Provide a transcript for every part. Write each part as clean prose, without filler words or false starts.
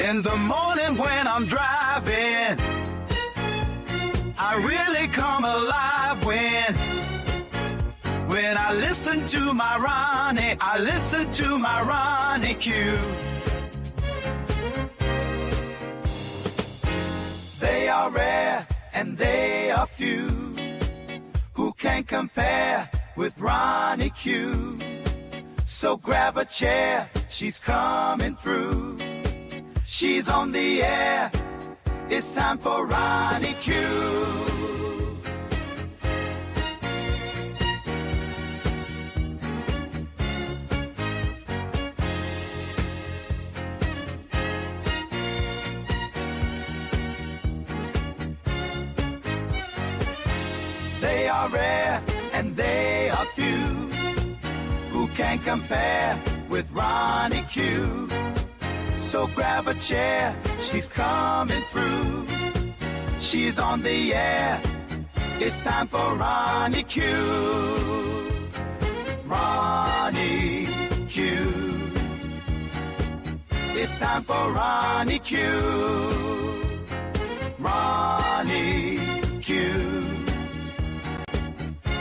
In the morning when I'm driving, I really come alive when I listen to my Ronnie, I listen to my Ronnie Q. They are rare and they are few who can compare with Ronnie Q. So grab a chair, she's coming through. She's on the air, it's time for Ronnie Q. They are rare and they are few who can compare with Ronnie Q. So grab a chair, she's coming through. She's on the air, it's time for Ronnie Q. Ronnie Q. It's time for Ronnie Q. Ronnie Q.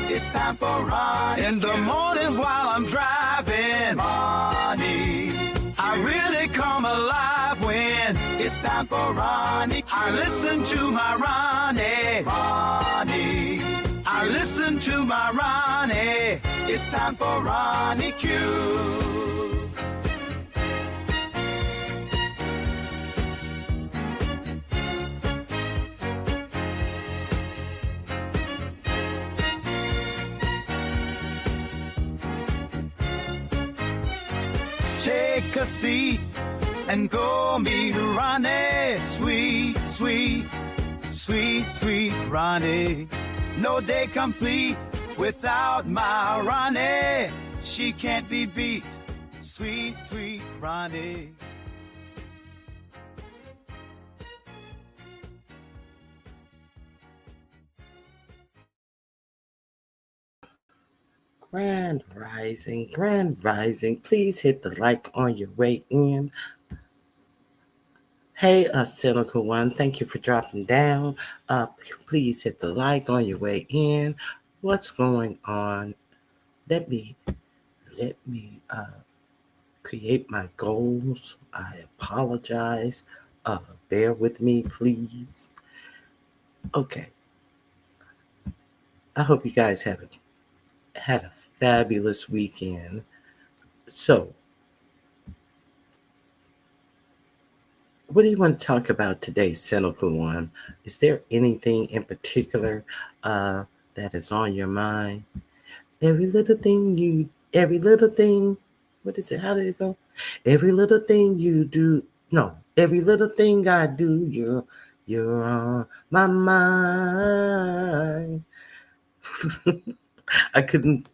It's time for Ronnie. In the morning while I'm driving, Ronnie, I really come alive when it's time for Ronnie Q. I listen to my Ronnie, Ronnie. I listen to my Ronnie. It's time for Ronnie Q. Take a seat and go meet Ronnie. Sweet, sweet, sweet, sweet Ronnie. No day complete without my Ronnie. She can't be beat. Sweet, sweet Ronnie. Grand Rising, Grand Rising. Please hit the like on your way in. Hey, cynical one, thank you for dropping down. Please hit the like on your way in. What's going on? Let me create my goals. I apologize. Bear with me, please. Okay. I hope you guys had a fabulous weekend. So, what do you want to talk about today, cynical one? Is there anything in particular that is on your mind? Every little thing, what is it? How did it go? Every little thing you do, no, every little thing I do, you're on my mind. I couldn't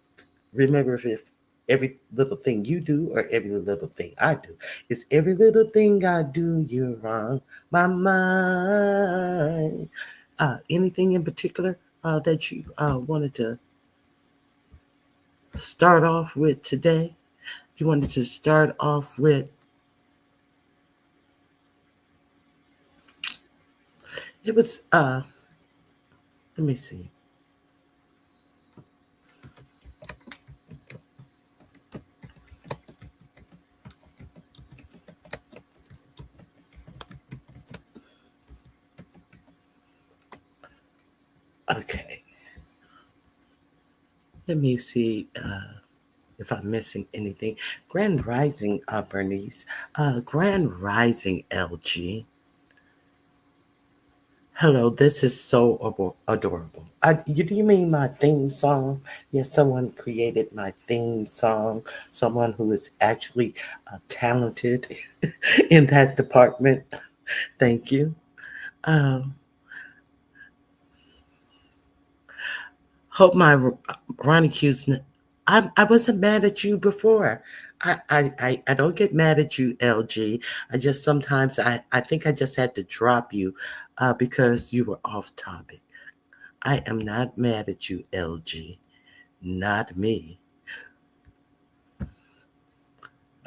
remember if every little thing you do or every little thing I do. It's every little thing I do, you're on my mind. Anything in particular that you wanted to start off with today? You wanted to start off with, it was, let me see. Okay. Let me see if I'm missing anything. Grand Rising, Bernice. Grand Rising, LG. Hello, this is so adorable. Do you mean my theme song? Yes, someone created my theme song. Someone who is actually talented in that department. Thank you. Hope my Ronnie Q's. I wasn't mad at you before. I don't get mad at you, LG. I just sometimes I think I just had to drop you because you were off topic. I am not mad at you, LG. Not me.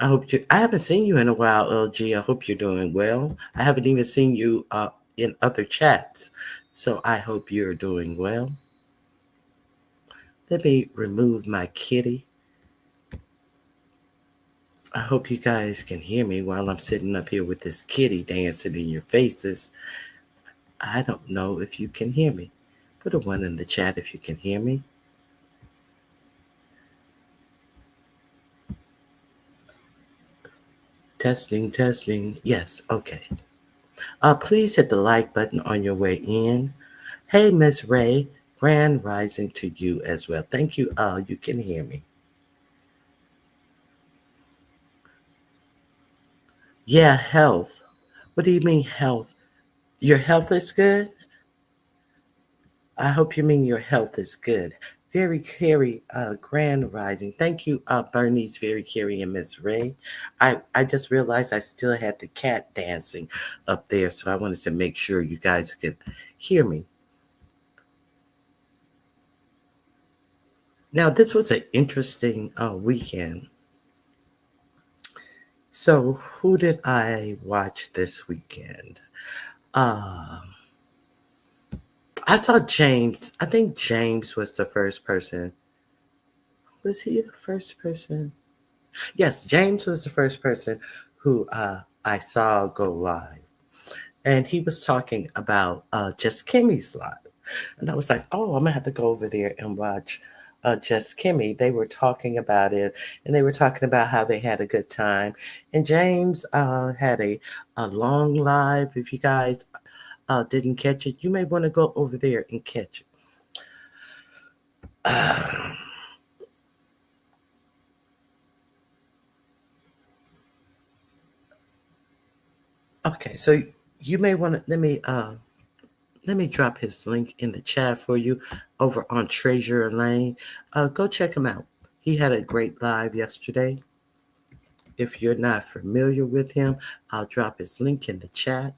I haven't seen you in a while, LG. I hope you're doing well. I haven't even seen you in other chats. So I hope you're doing well. Let me remove my kitty. I hope you guys can hear me while I'm sitting up here with this kitty dancing in your faces. I don't know if you can hear me. Put a 1 in the chat if you can hear me. Testing, testing. Yes, okay. Please hit the like button on your way in. Hey, Miss Ray, grand rising to you as well. Thank you. You can hear me. Yeah, health. What do you mean health? Your health is good? I hope you mean your health is good. Very Carrie, grand rising. Thank you, Bernice, Very Carrie, and Miss Ray. I just realized I still had the cat dancing up there, so I wanted to make sure you guys could hear me. Now, this was an interesting weekend. So, who did I watch this weekend? I saw James. I think James was the first person. Was he the first person? Yes, James was the first person who I saw go live. And he was talking about Just Kimmy's live. And I was like, oh, I'm going to have to go over there and watch Just Kimmy. They were talking about it, and they were talking about how they had a good time. And James had a long live. If you guys didn't catch it, you may want to go over there and catch it. Okay, so you may want to let me drop his link in the chat for you over on Treasure Lane. Go check him out. He had a great live yesterday. If you're not familiar with him, I'll drop his link in the chat.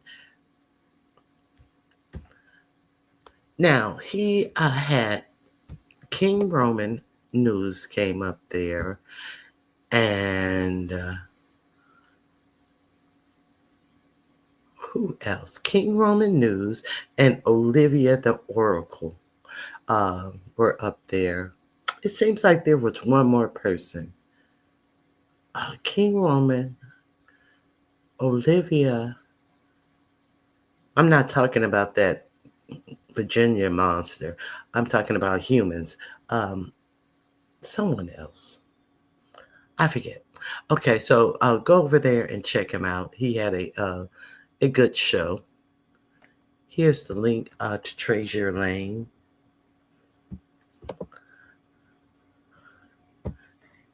Now, he had King Roman News came up there, and who else? King Roman News and Olivia the Oracle were up there. It seems like there was one more person. King Roman, Olivia. I'm not talking about that Virginia monster. I'm talking about humans. Someone else. I forget. Okay, so go over there and check him out. He had a good show. Here's the link to Treasure Lane.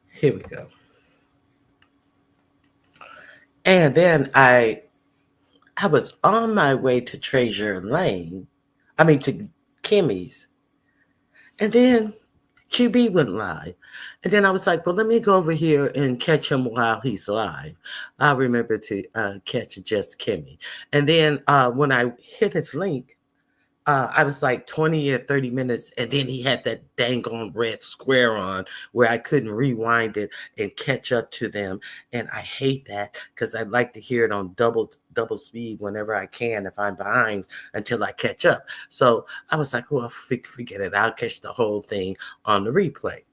Here we go. And then I was on my way to Treasure Lane. I mean to Kimmy's. And then QB went live. And then I was like, well, let me go over here and catch him while he's live. I remember to catch Just Kimmy. And then when I hit his link, I was like 20 or 30 minutes, and then he had that dang on red square on where I couldn't rewind it and catch up to them. And I hate that because I'd like to hear it on double speed whenever I can if I'm behind until I catch up. So I was like, well, forget it. I'll catch the whole thing on the replay.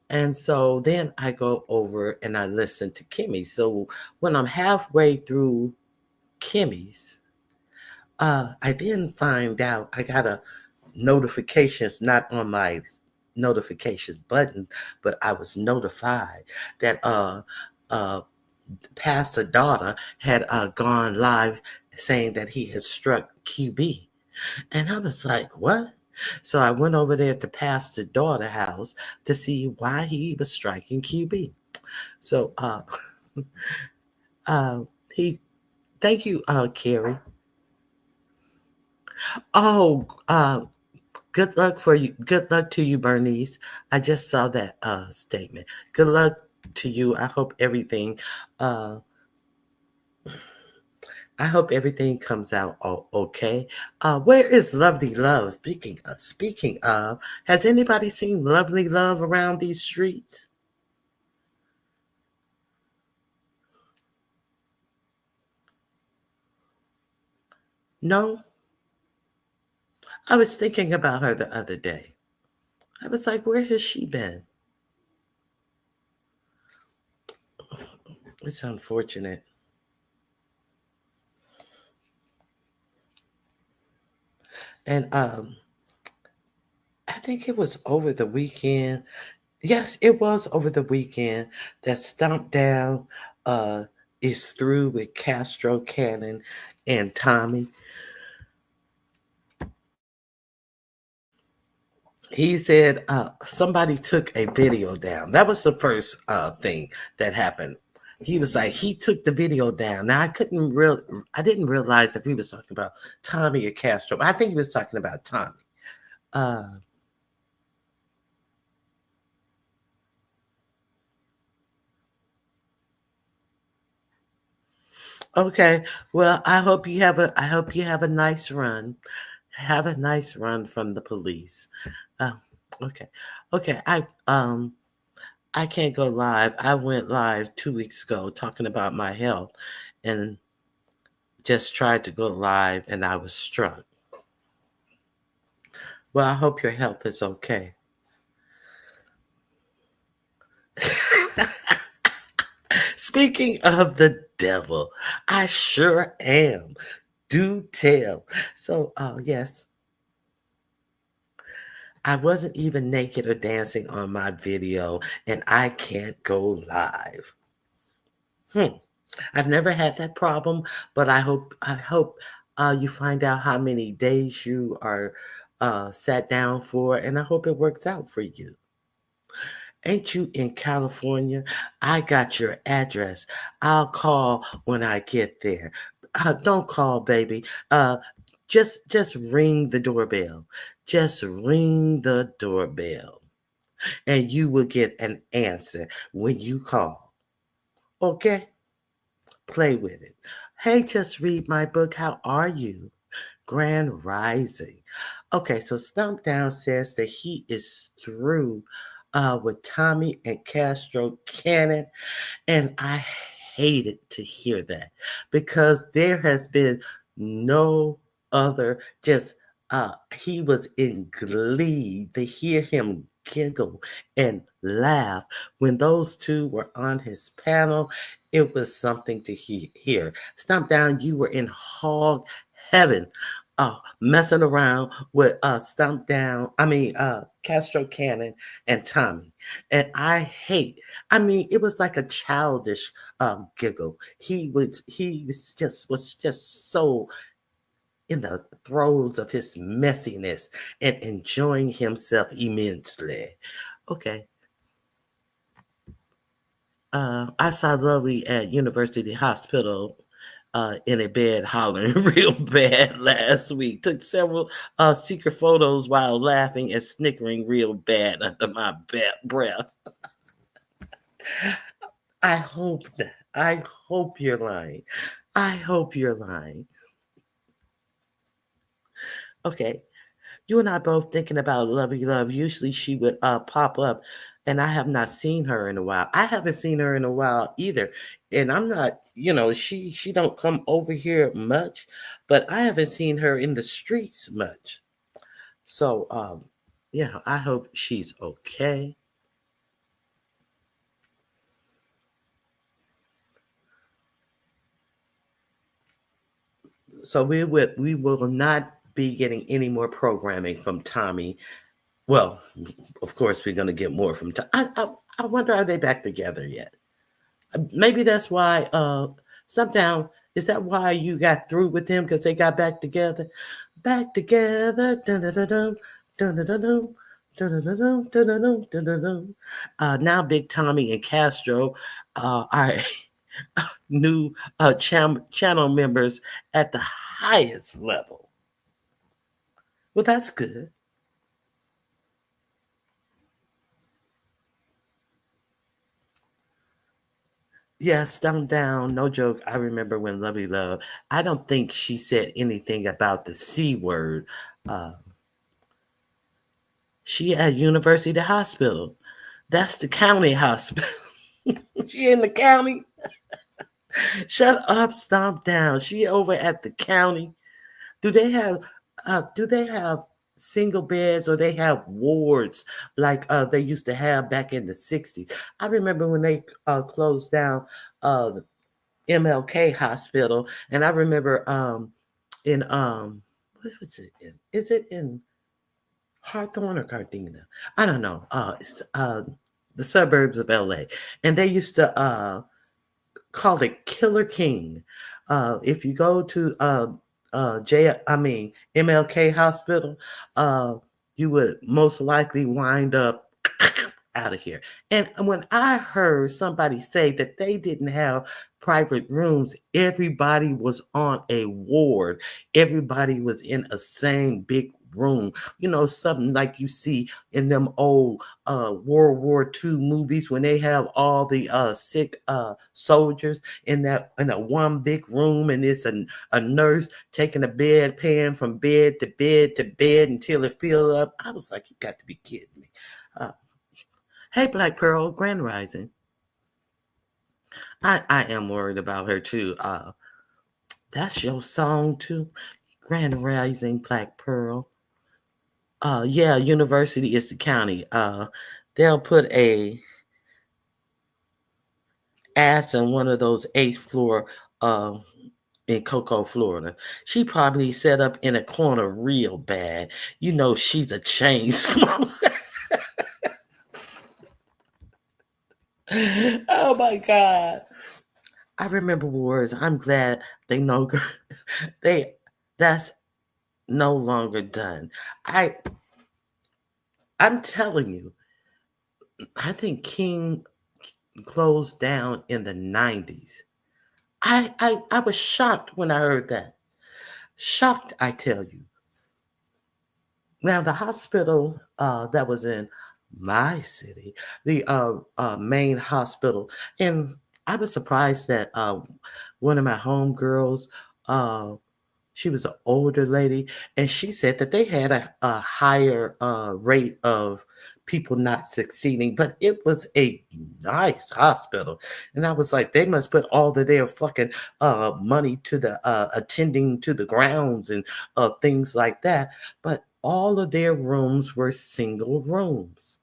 And so then I go over and I listen to Kimmy. So when I'm halfway through Kimmy's, I then find out I got a notifications not on my notifications button, but I was notified that Pastor Daughter had gone live saying that he had struck QB. And I was like, what? So I went over there to Pastor Daughter house to see why he was striking QB. So thank you, Carrie. Oh, good luck for you. Good luck to you, Bernice. I just saw that statement. Good luck to you. I hope everything comes out okay. Where is Lovely Love? Speaking of, has anybody seen Lovely Love around these streets? No, I was thinking about her the other day. I was like, where has she been? It's unfortunate. And I think it was over the weekend. Yes, it was over the weekend that Stomp Down is through with Castro Cannon and Tommy. He said somebody took a video down. That was the first thing that happened. He was like, he took the video down. Now I didn't realize if he was talking about Tommy or Castro. But I think he was talking about Tommy. Uh, okay. Well, I hope you have a nice run. Have a nice run from the police. Uh, okay. Okay. I can't go live. I went live 2 weeks ago talking about my health and just tried to go live and I was struck. Well, I hope your health is okay. Speaking of the devil, I sure am. Do tell. So, yes, I wasn't even naked or dancing on my video, and I can't go live. I've never had that problem, but I hope you find out how many days you are sat down for, and I hope it works out for you. Ain't you in California? I got your address. I'll call when I get there. Don't call, baby. Just ring the doorbell. Just ring the doorbell, and you will get an answer when you call. Okay? Play with it. Hey, just read my book. How are you? Grand Rising. Okay, so Stump Down says that he is through with Tommy and Castro Cannon, and I hated to hear that because there has been no other just he was in glee to hear him giggle and laugh when those two were on his panel. It was something to hear. Stomp Down, you were in hog heaven. Messing around with Stomp Down, Castro Cannon and Tommy. And I mean, it was like a childish giggle. He was just so in the throes of his messiness and enjoying himself immensely. Okay. I saw Lovely at University Hospital in a bed hollering real bad last week. Took several secret photos while laughing and snickering real bad under my breath. I hope that. I hope you're lying. I hope you're lying. Okay. You and I both thinking about Lovey Love. Usually she would pop up, and I have not seen her in a while. I haven't seen her in a while either. And I'm not, she don't come over here much, but I haven't seen her in the streets much. So yeah, I hope she's okay. So we will not be getting any more programming from Tommy. Well, of course we're gonna get more from Tommy. I wonder, are they back together yet? Maybe that's why Down. Is that why you got through with him? Because they got back together? Back together. Dun, dun, dun, dun, dun, dun, dun, dun, dun, dun, dun, dun, dun, dun, dun, dun. Now Big Tommy and Castro are new channel members at the highest level. Well, that's good. Yes, Dumb Down, no joke. I remember when Lovey Love, I don't think she said anything about the C word. Uh, she at University Hospital. That's the county hospital. She in the county. Shut up, Stomp Down. She over at the county. Do they have single beds, or they have wards like they used to have back in the 60s? I remember when they closed down the MLK hospital, and I remember in what was it in? Is it in Hawthorne or Gardena? I don't know. It's the suburbs of LA. And they used to call it Killer King. If you go to MLK Hospital, uh, you would most likely wind up out of here. And when I heard somebody say that they didn't have private rooms, everybody was on a ward. Everybody was in a same big room. You know, something like you see in them old World War II movies when they have all the sick soldiers in a one big room, and it's a nurse taking a bedpan from bed to bed to bed until it fills up. I was like, you got to be kidding me. Uh, hey, Black Pearl, Grand Rising. I am worried about her too. That's your song too, Grand Rising, Black Pearl. Yeah, university is the county. They'll put a ass in one of those eighth floor in Cocoa, Florida. She probably set up in a corner real bad. You know she's a chain smoker. Oh my God. I remember wars. I'm glad they know they that's no longer done. I'm telling you, I think King closed down in the 90s. I was shocked when I heard that. Shocked, I tell you. Now, the hospital that was in my city, the main hospital, and I was surprised that one of my homegirls, uh, she was an older lady, and she said that they had a higher rate of people not succeeding, but it was a nice hospital. And I was like, they must put all of their fucking money to the attending to the grounds and things like that. But all of their rooms were single rooms.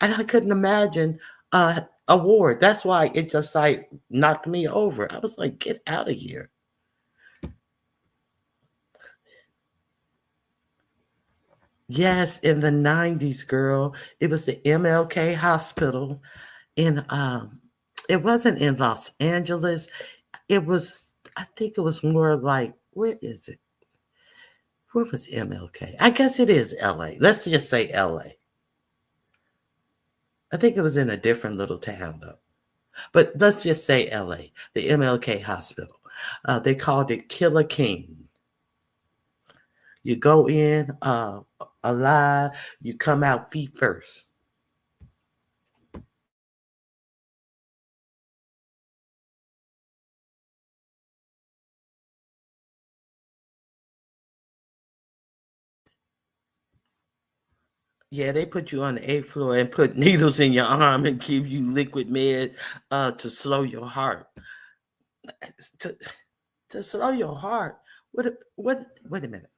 And I couldn't imagine a ward. That's why it just like knocked me over. I was like, get out of here. Yes, in the 90s, girl. It was the MLK hospital in it wasn't in Los Angeles. It was, I think it was more like, where is it? Where was MLK? I guess it is LA. Let's just say LA. I think it was in a different little town though. But let's just say LA, the MLK hospital. They called it Killer King. You go in alive, you come out feet first. Yeah, they put you on the eighth floor and put needles in your arm and give you liquid med to slow your heart. To, to slow your heart. What? Wait a minute.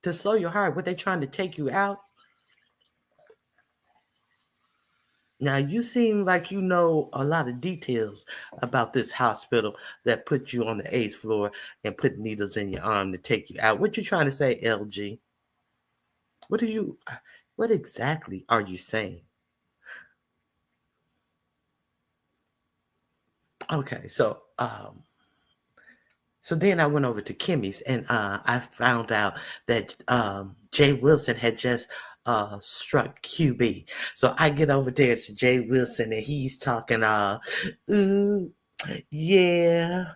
To slow your heart, what they trying to take you out? Now you seem like you know a lot of details about this hospital that put you on the eighth floor and put needles in your arm to take you out. What you trying to say, LG? What are you? What exactly are you saying? Okay, so then I went over to Kimmy's, and I found out that Jay Wilson had just struck QB. So I get over there to Jay Wilson, and he's talking, ooh, yeah,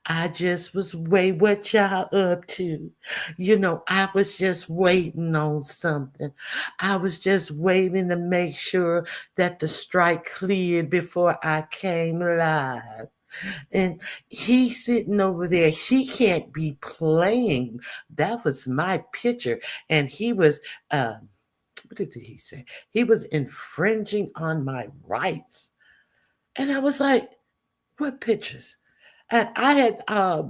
I just was wait what y'all up to. You know, I was just waiting on something. I was just waiting to make sure that the strike cleared before I came live. And he's sitting over there. He can't be playing. That was my picture. And he was, what did he say? He was infringing on my rights. And I was like, what pictures? And I had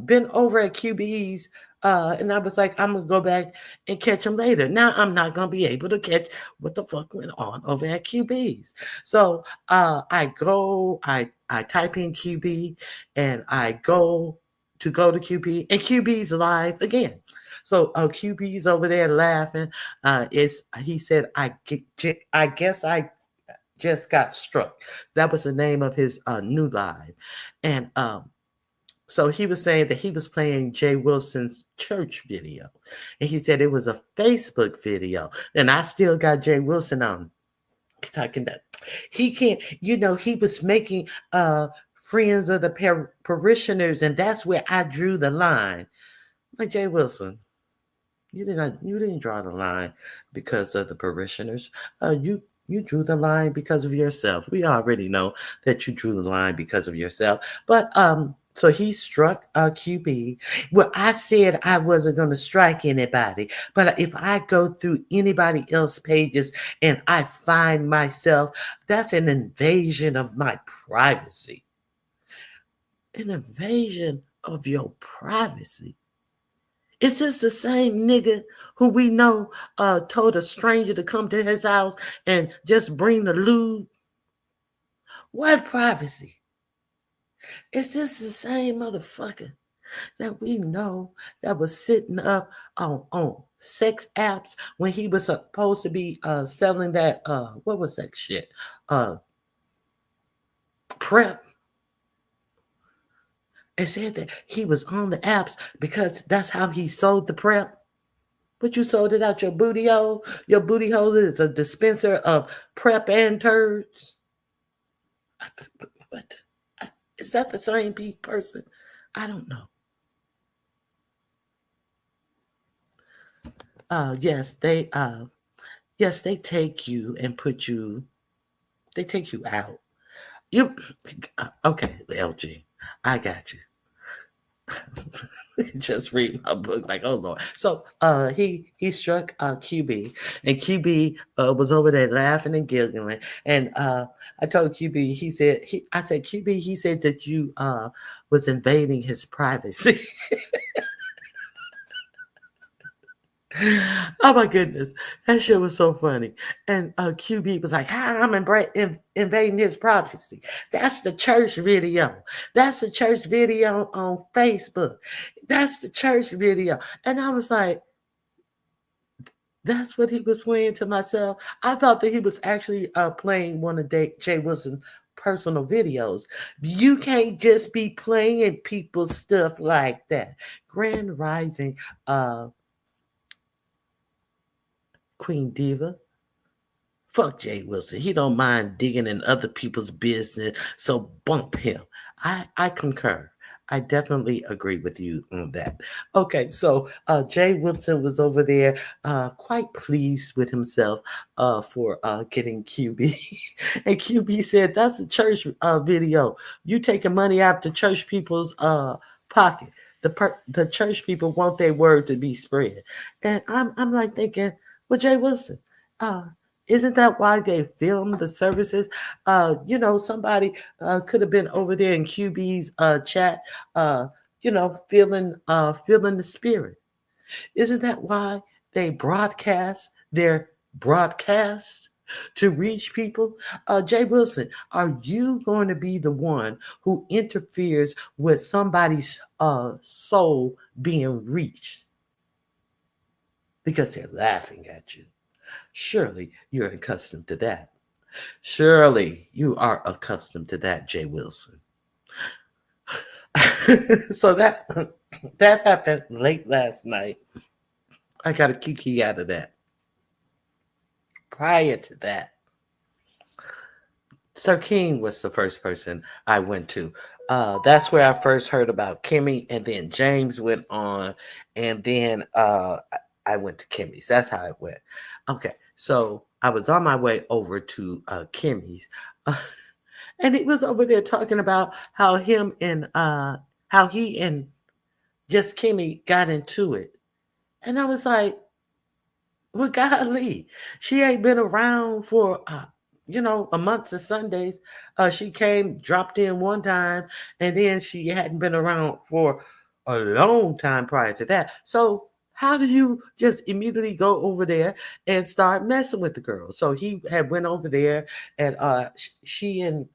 been over at QB's, and I was like, I'm gonna go back and catch them later. Now I'm not gonna be able to catch what the fuck went on over at QB's. So I type in QB, and I go to QB, and QB's live again. So QB's over there laughing. He said, I guess I just got struck. That was the name of his new live, and so he was saying that he was playing Jay Wilson's church video. And he said it was a Facebook video. And I still got Jay Wilson on talking that he can't, he was making friends of the parishioners, and that's where I drew the line. Like, Jay Wilson, you didn't draw the line because of the parishioners. You drew the line because of yourself. We already know that you drew the line because of yourself. But so he struck QB. Well, I said I wasn't going to strike anybody, but if I go through anybody else's pages and I find myself, that's an invasion of my privacy. An invasion of your privacy. Is this the same nigga who we know told a stranger to come to his house and just bring the lube? What privacy? Is this the same motherfucker that we know that was sitting up on sex apps when he was supposed to be selling that, what was that shit? Prep. And said that he was on the apps because that's how he sold the prep. But you sold it out your booty hole? Your booty hole is a dispenser of prep and turds? What? Is that the same person? I don't know. Yes, they take you and they take you out. Okay, LG, I got you. Just read my book like, oh Lord. So he struck QB, and QB was over there laughing and giggling. And I told QB, I said, QB, he said that you was invading his privacy. Oh my goodness, that shit was so funny. And QB was like, I'm invading his privacy. That's the church video. That's the church video on Facebook. That's the church video. And I was like, that's what he was playing to myself. I thought that he was actually playing one of Jay Wilson's personal videos. You can't just be playing people's stuff like that. Grand Rising, Queen Diva. Fuck Jay Wilson. He don't mind digging in other people's business, so bump him. I concur. I definitely agree with you on that. Okay, so Jay Wilson was over there quite pleased with himself for getting QB. And QB said, that's a church video. You taking money out the church people's pocket. The church people want their word to be spread. And I'm like thinking, well, Jay Wilson, isn't that why they film the services? Somebody could have been over there in QB's chat, feeling the spirit. Isn't that why they broadcast their broadcasts to reach people? Jay Wilson, are you going to be the one who interferes with somebody's soul being reached? Because they're laughing at you. Surely you're accustomed to that. Surely you are accustomed to that, Jay Wilson. So that happened late last night. I got a kiki out of that. Prior to that, Sir King was the first person I went to. That's where I first heard about Kimmy, and then James went on, and then I went to Kimmy's. That's how it went. Okay, so I was on my way over to Kimmy's, and he was over there talking about how he and just Kimmy got into it, and I was like, well, golly, she ain't been around for a month of Sundays. She came, dropped in one time, and then she hadn't been around for a long time prior to that. So how do you just immediately go over there and start messing with the girl? So he had went over there, and she and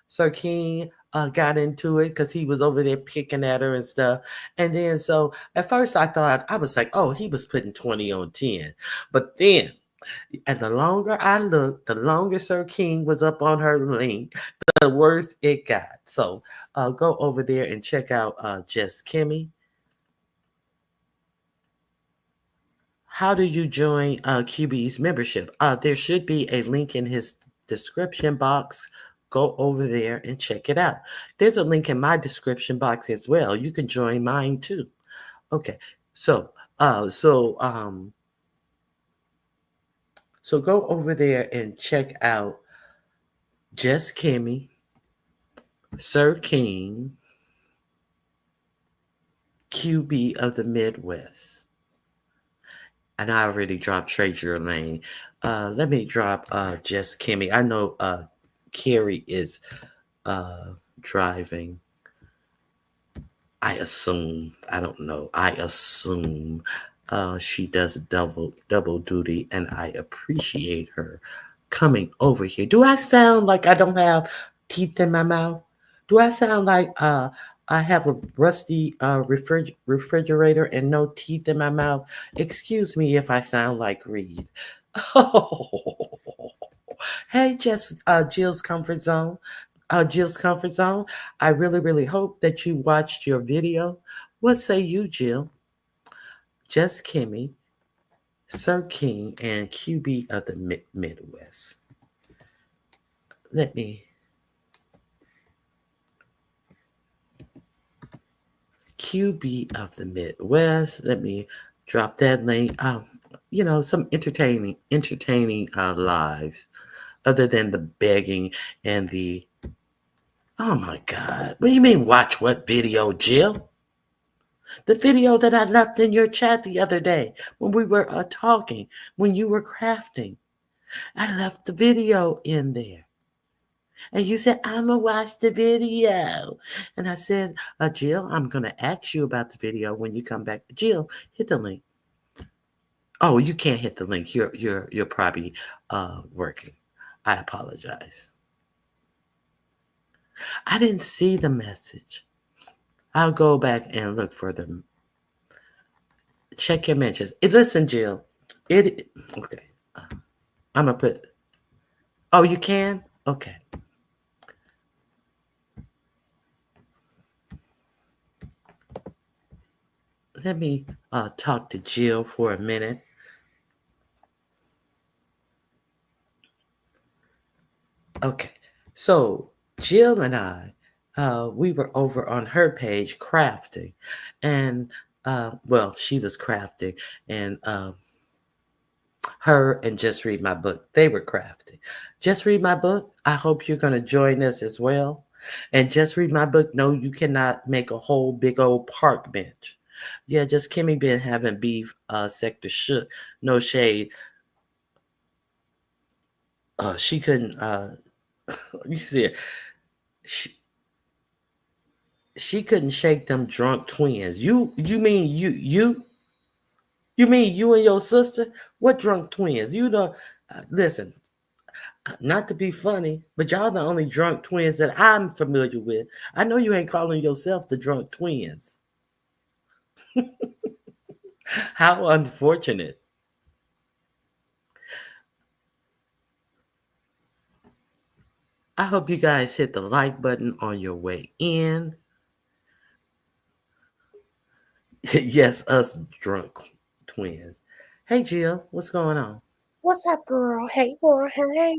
Sir King got into it because he was over there picking at her and stuff. And then so at first I was like, oh, he was putting 20 on 10, but then and the longer I looked, the longer Sir King was up on her link, the worse it got. So go over there and check out Just Kimmy. How do you join QB's membership? There should be a link in his description box. Go over there and check it out. There's a link in my description box as well. You can join mine too. Okay, so uh, so um, so go over there and check out Just Kimmy, Sir King, QB of the Midwest. And I already dropped Treasure Lane. Let me drop Just Kimmy. I know Carrie is driving. I assume. I don't know. I assume she does double duty, and I appreciate her coming over here. Do I sound like I don't have teeth in my mouth? Do I sound like I have a rusty refrigerator and no teeth in my mouth? Excuse me if I sound like Reed. Oh, hey, just Jill's Comfort Zone. Jill's Comfort Zone. I really, really hope that you watched your video. What say you, Jill? Just Kimmy, Sir King, and QB of the Midwest. Let me QB of the Midwest. Let me drop that link. Some entertaining lives, other than the begging and the. Oh my God! What do you mean? Watch what video, Jill? The video that I left in your chat the other day when we were talking, when you were crafting. I left the video in there. And you said, I'm going to watch the video. And I said, Jill, I'm going to ask you about the video when you come back. Jill, hit the link. Oh, you can't hit the link. You're probably working. I apologize. I didn't see the message. I'll go back and look for them. Check your mentions. Listen, Jill. Okay. I'm going to put. Oh, you can? Okay. Let me talk to Jill for a minute. Okay. So Jill and I, we were over on her page crafting. And, she was crafting. And her and Just Read My Book, they were crafting. Just Read My Book, I hope you're going to join us as well. And Just Read My Book, no, you cannot make a whole big old park bench. Yeah, just Kimmy been having beef, sector shook, no shade. She couldn't, you see it. She couldn't shake them drunk twins. You mean you mean you and your sister? What drunk twins? Listen, not to be funny, but y'all the only drunk twins that I'm familiar with. I know you ain't calling yourself the drunk twins. How unfortunate. I hope you guys hit the like button on your way in. Yes, us drunk twins. Hey, Jill, what's going on? What's up, girl? Hey, girl. Hey.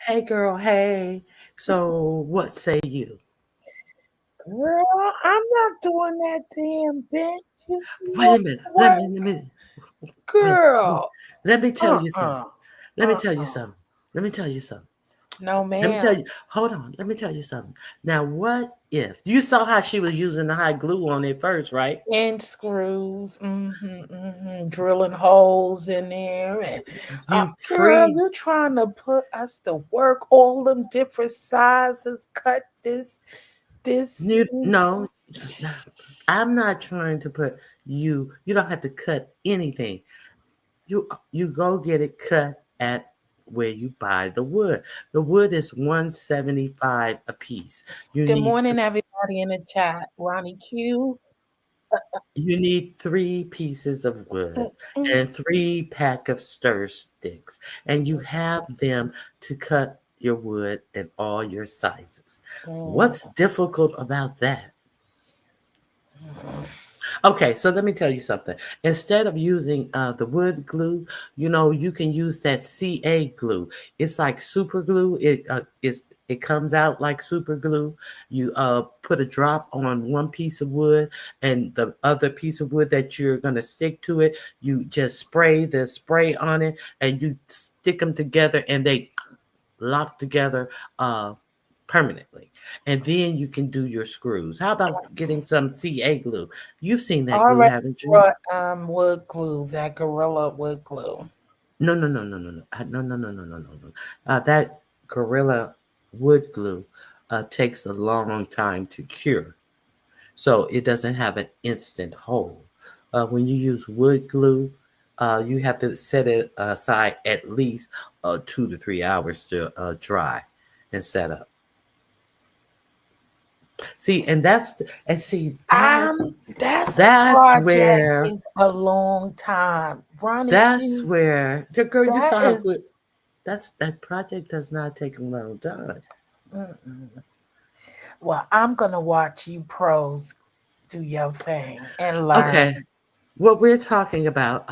Hey, girl. Hey. So, what say you? Girl, I'm not doing that damn bench. Wait a minute. Let me. Girl. Let me tell you something. Let me tell you something. No, Let me tell ma'am. you, hold on, let me tell you something. Now, what if you saw how she was using the hot glue on it first, right? And screws, drilling holes in there, and You girl, pre you're trying to put us to work. All them different sizes, cut this you into. no, I'm not trying to put you don't have to cut anything. You go get it cut at where you buy the wood. The wood is 175 a piece. You Good need morning, everybody in the chat. Ronnie Q. you need 3 pieces of wood Mm, and 3 pack of stir sticks, and you have them to cut your wood in all your sizes. mm, What's difficult about that? mm. Okay, so let me tell you something. Instead of using the wood glue, you can use that CA glue. It's like super glue. It comes out like super glue. You put a drop on one piece of wood, and the other piece of wood that you're gonna stick to it, you just spray the spray on it, and you stick them together, and they locked together permanently. And then you can do your screws. How about getting some CA glue? You've seen I that glue, already haven't you? brought wood glue, that gorilla wood glue. No, no, no, no, no, no. No, no, no, no, no, no, no. That Gorilla wood glue takes a long time to cure. So it doesn't have an instant hold. When you use wood glue, you have to set it aside at least 2 to 3 hours to dry and set up. See, and see That's that's project where is a long time. Ronnie that's Q, where the girl you that saw how is. good that project does not take a long time. Mm-mm. Well, I'm gonna watch you pros do your thing and learn. Okay, what we're talking about,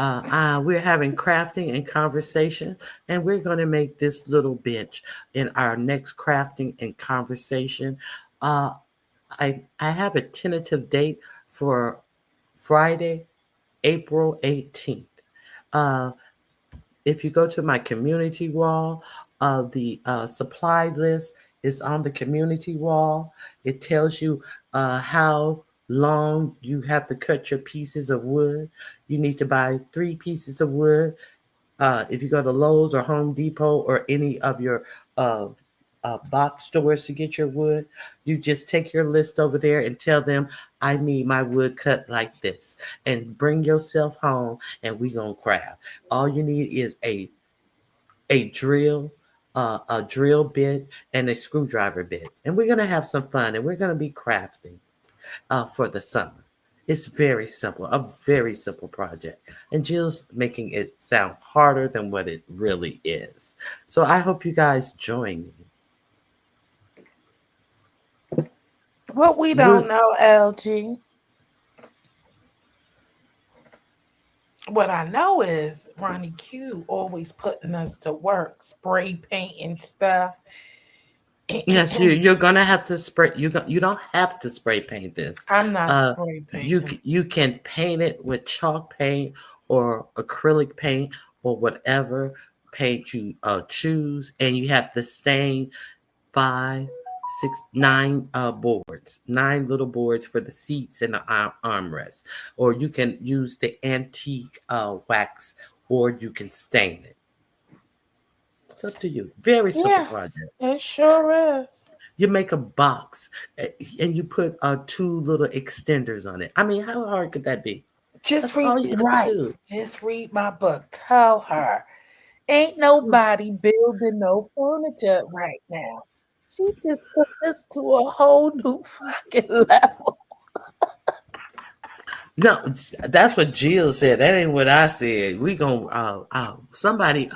we're having crafting and conversation, and we're going to make this little bench in our next crafting and conversation. Uh, I have a tentative date for Friday, April 18th. Uh, if you go to my community wall, the supply list is on the community wall. It tells you how long you have to cut your pieces of wood. You need to buy 3 pieces of wood. If you go to Lowe's or Home Depot or any of your uh, box stores to get your wood, you just take your list over there and tell them, I need my wood cut like this. And bring yourself home and we going to craft. All you need is a drill, a drill bit, and a screwdriver bit. And we're going to have some fun and we're going to be crafting for the summer. It's very simple, a very simple project. And Jill's making it sound harder than what it really is. So I hope you guys join me. What we We're, don't know, LG. What I know is Ronnie Q always putting us to work, spray painting stuff. yes, you're gonna have to spray. You don't have to spray paint this. I'm not Uh, spray you painting. you can paint it with chalk paint or acrylic paint or whatever paint you choose, and you have to stain 5, 6, 9 boards, 9 little boards for the seats and the armrests. Or you can use the antique wax, or you can stain it. It's up to you. Very simple Yeah, project. it sure is. You make a box eh, and you put 2 little extenders on it. I mean, how hard could that be? Just That's read, all you have to right. do. Just read my book. Tell her. Ain't nobody building no furniture right now. She just took this to a whole new fucking level. No, that's what Jill said. That ain't what I said. We gonna somebody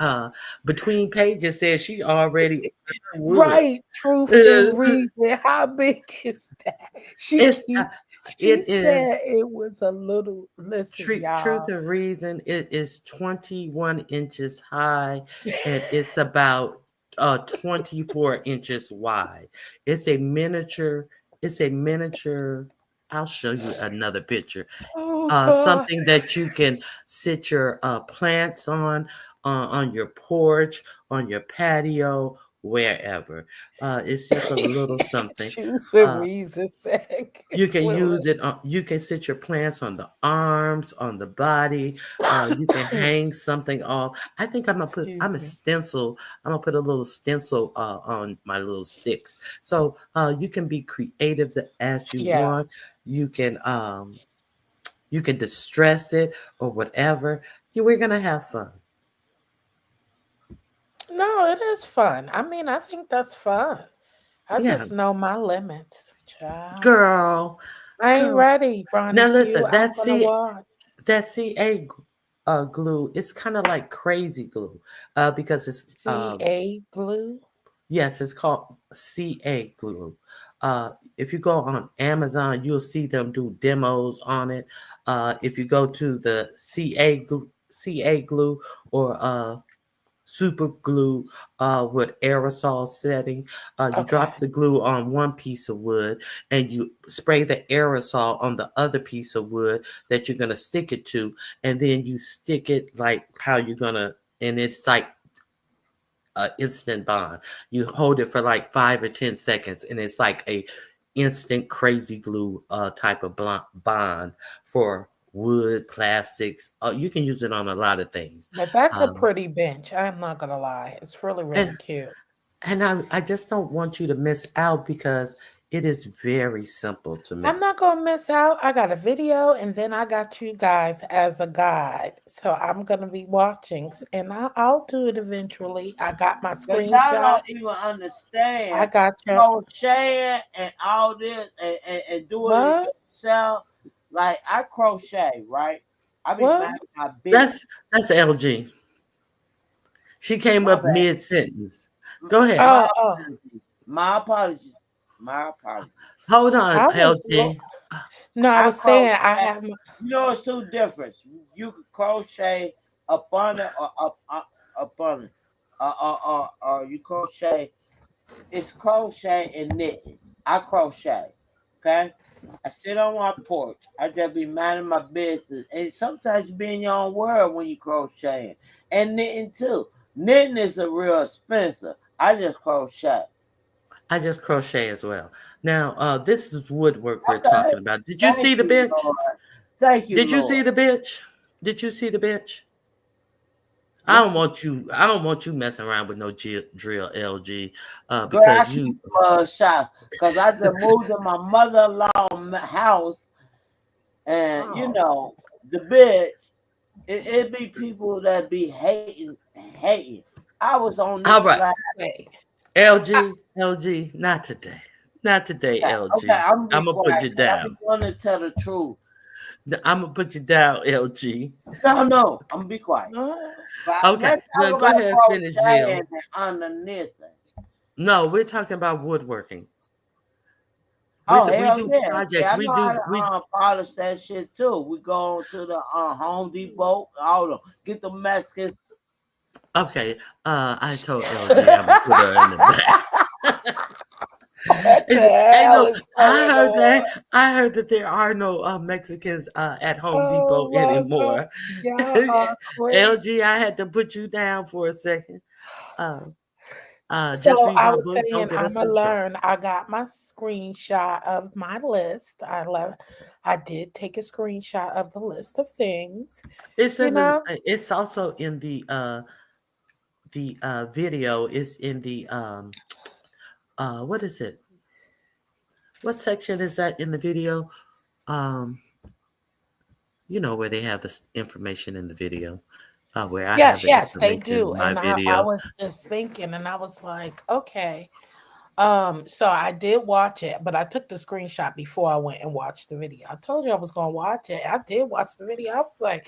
between pages said she already wood. Right, truth and reason. How big is that? She It's keep she it is said it was a little, listen, truth y'all. and reason. It is 21 inches high and it's about 24 inches wide. It's a miniature. It's a miniature. I'll show you another picture. Oh God. Something that you can sit your plants on your porch, on your patio, wherever. It's just a little something. Choose for Uh, reason's sake. you can Well, use it on, you can sit your plants on the arms, on the body. You can hang something off. I think excuse I'm a me. stencil. I'm gonna put a little stencil on my little sticks. So you can be creative as you Yes. want. You can you can distress it or whatever. We're gonna have fun. No, it is fun. I mean, I think that's fun. I Yeah, just know my limits, child. girl, I ain't girl. ready, Ronnie Now Q. listen, I'm gonna watch. that CA glue, it's kind of like crazy glue, because it's CA glue. yes, it's called CA glue. If you go on Amazon, you'll see them do demos on it. If you go to the CA glue or super glue with aerosol setting. You Okay. drop the glue on one piece of wood and you spray the aerosol on the other piece of wood that you're going to stick it to. And then you stick it like how you're going to, and it's like instant bond. You hold it for like 5 or 10 seconds, and it's like a instant crazy glue type of bond for wood, plastics. You can use it on a lot of things. But that's a Um, pretty bench. I'm not gonna lie. It's really, really and cute. I just don't want you to miss out because it is very simple to I'm make. not gonna miss out. I got a video and then I got you guys as a guide. So I'm gonna be watching and I'll do it eventually. I got my But y'all screenshot. don't even I understand got your crocheting and all this and doing it what? yourself. Like I crochet, right? I be What? mad at my business. That's LG. She came My up bad. mid sentence. Go ahead. My Oh, oh. apologies. My apologies. My apologies. Hold on, I was LG. no, I I was saying I crochet. have my You know, it's two difference. You can crochet up on it or up on it. You crochet. It's crochet and knitting. I crochet. Okay. I sit on my porch. I just be minding my business. And sometimes you be in your own world when you crocheting. And knitting too. Knitting is a real expensive. I just crochet. I just crochet as well. Now, this is woodwork we're Okay. talking about. Did you see Thank the you, bench? Lord. Thank you, Did you Lord. see the bench? Did you see the bench? What? I don't want you messing around with no drill, LG, Girl, I because keep you. shots because I just moved to my mother-in-law house, and you oh know the bitch. It be people that be hating. I was on All this right, live. wait. LG, not today, not today, Okay, okay, LG. I'm gonna I'm be gonna put quiet you because I be down. wanting to tell the truth. I'm gonna put you down, LG. No, no, I'm gonna be quiet. No. But Okay, let's now talk go about ahead and finish, crocheting Jill. and underneath it. No, we're talking about woodworking. Oh We hell do yeah! See, projects. I know how to polish that shit too. We go to the Home Depot, all the get the Mexicans. Okay. I told LG I'm gonna put her in the back. What the Ain't hell no. is going on? I heard that there are no Mexicans at Home Depot Oh my god. anymore. Y'all are crazy. LG, I had to put you down for a second. Uh, just So read I my was book. saying Don't get us I'ma in trouble. learn. I got my screenshot of my list. I did take a screenshot of the list of things, It's you in the. know. It's also in the video. Is in the what is it? What section is that in the video? Um, you know where they have this information in the video, where I have Yes, the yes, they information do. in my And I video. was just thinking and I was like, okay. So I did watch it, but I took the screenshot before I went and watched the video. I told you I was gonna watch it. I did watch the video. I was like,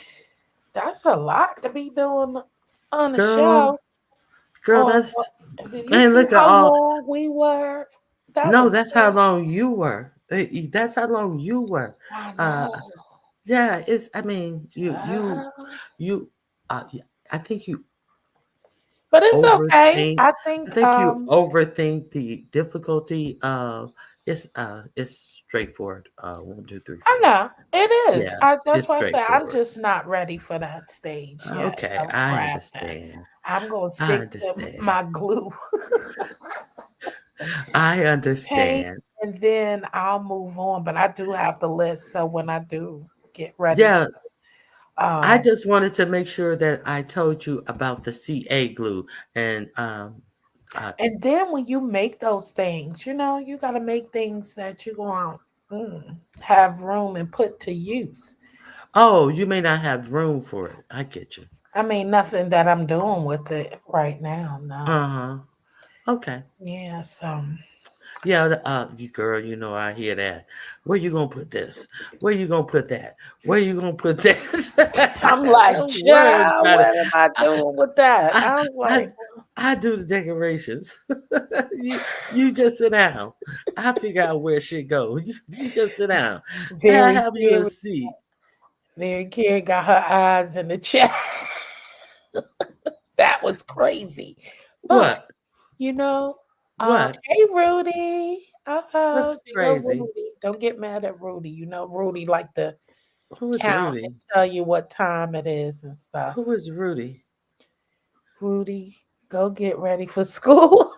that's a lot to be doing on the Girl, show. girl, On that's did you and see look at how all. long we were? That No, was that's how long you were. That's how long you were. I Uh, know. yeah, it's. I mean, Child. you. Yeah, I think you But it's okay. overthink. I I think think you overthink the difficulty of It's straightforward. 1, 2, 3, 4. I know it is. Yeah, That's it's why I say I'm straightforward. just not ready for that stage yet Okay, of I crafting. understand. I'm gonna I stick to understand. my glue I paint, understand. and then I'll move on. But I do have the list, so when I do get ready Yeah, to, I just wanted to make sure that I told you about the CA glue and uh and then when you make those things, you got to make things that you're going to have room and put to use. oh, you may not have room for it. I get you. I mean, nothing that I'm doing with it right now. No. Uh-huh. Okay. Yes. Yeah, you girl, I hear that. Where you gonna put this? Where you gonna put that? Where you gonna put this? I'm like, Don't worry child, about it. what am I I, doing with that? I, I'm I, like, I do the decorations. you just sit down. I figure out where shit go. You just sit down. I very have you a curious. seat. Very curious. Got her eyes in the chat. That was crazy. But, What? you know, What? hey, Rudy. Uh-oh, What's there go crazy? Rudy. Don't get mad at Rudy. Rudy like to Who is count and Rudy? tell you what time it is and stuff. Who is Rudy? Rudy, go get ready for school.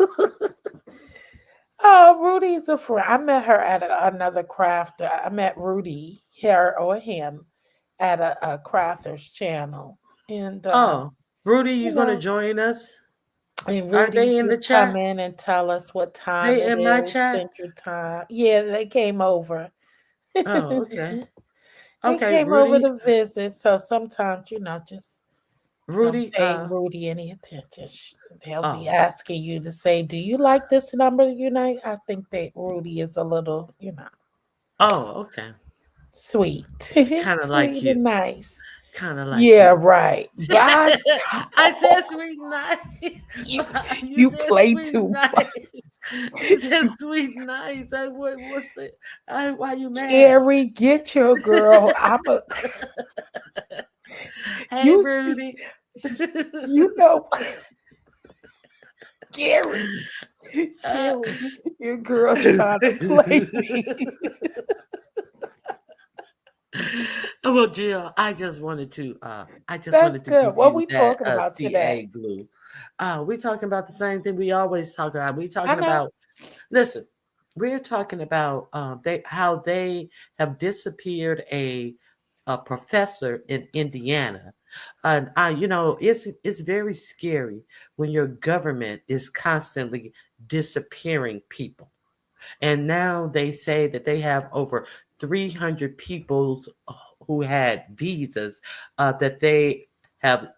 Oh, Rudy's a friend. I met her at another crafter. I met Rudy, her or him, at a crafter's channel. And, Oh, Rudy, you you gonna know, join us? and Are Rudy they in the just come chat? in and tell us what time They it in my is, chat? Central Time. Yeah, they came over. Oh, okay. They Okay, came over Rudy. to visit. So sometimes, just don't Rudy, pay Rudy any attention. They'll be oh. asking you to say, "Do you like this number?" I think that Rudy is a little, Oh, okay. sweet, Kind of like sweet you. and nice. Kind of like Yeah, you. right. But I said sweet nice. you You you said play sweet too much. nice. You said sweet nice. What's it? Why you mad? Jerry, get your girl. Hey, You see, Rudy. you know, Gary, Uh, Gary, your girl trying to play me. well, Jill, I just That's wanted to good. give What you we that talking about CA today? glue. We're talking about the same thing we always talk about. We're I talking know. about, listen, we're talking about how they have disappeared a professor in Indiana. And it's very scary when your government is constantly disappearing people. And now they say that they have over 300 people who had visas that they have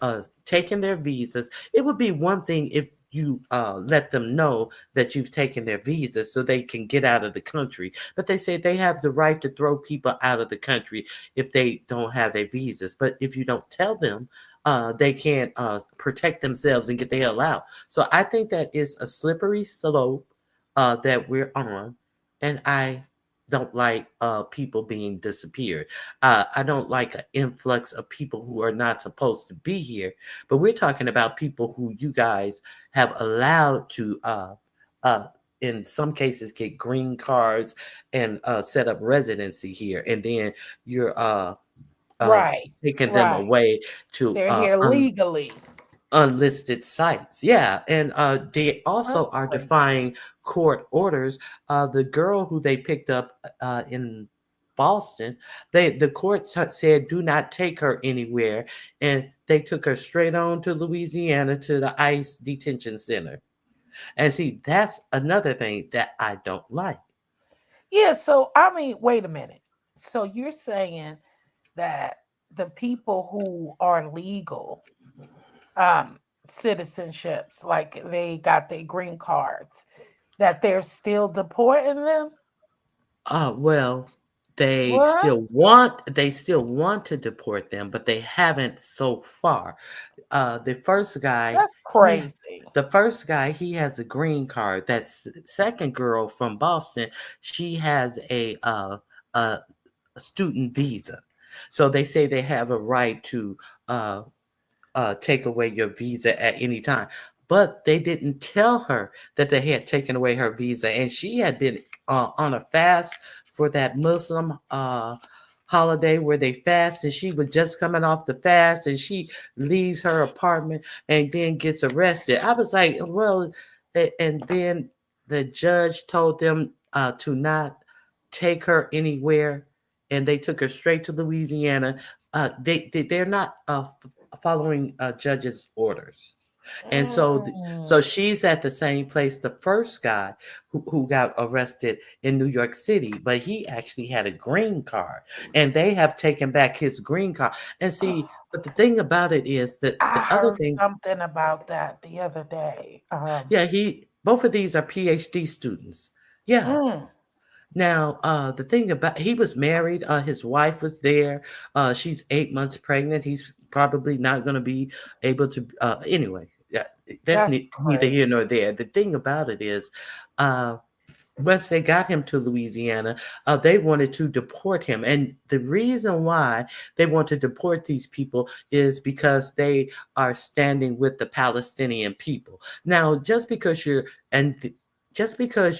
taken their visas. It would be one thing if you let them know that you've taken their visas so they can get out of the country. But they say they have the right to throw people out of the country if they don't have their visas. But if you don't tell them, they can't protect themselves and get the hell out. So I think that is a slippery slope that we're on, and I don't like people being disappeared. I don't like an influx of people who are not supposed to be here. But we're talking about people who you guys have allowed to, uh, in some cases, get green cards and set up residency here, and then you're uh, Right, taking them right. away to They're here legally. unlisted sites. Yeah, and they That's also are crazy. defying court orders. The girl who they picked up in Boston, the court said do not take her anywhere, and they took her straight on to Louisiana to the ICE detention center. And see, that's another thing that I don't like. Yeah. So I mean, wait a minute. So you're saying that the people who are legal um citizenships, like they got their green cards, that they're still deporting them? Well, What? they still want to deport them, but they haven't so far. The first guy, That's crazy. he has a green card. That second girl from Boston, she has a student visa. So they say they have a right to take away your visa at any time. but they didn't tell her that they had taken away her visa, and she had been on a fast for that Muslim holiday where they fast, and she was just coming off the fast, and she leaves her apartment and then gets arrested. I was like, well, and then the judge told them to not take her anywhere, and they took her straight to Louisiana. They're not following judge's orders. And so Mm. she's at the same place the first guy who got arrested in New York City, but he actually had a green card, and they have taken back his green card. And see, but the thing about it is that I the other heard thing, something about that the other day. yeah, he both of these are PhD students. Yeah. Mm, Now, the thing about he was married, his wife was there. She's 8 months pregnant. He's probably not going to be able to. Anyway, yeah, that's that's neither here crazy. nor there. The thing about it is, uh, once they got him to Louisiana, they wanted to deport him. And the reason why they want to deport these people is because they are standing with the Palestinian people. Now, just because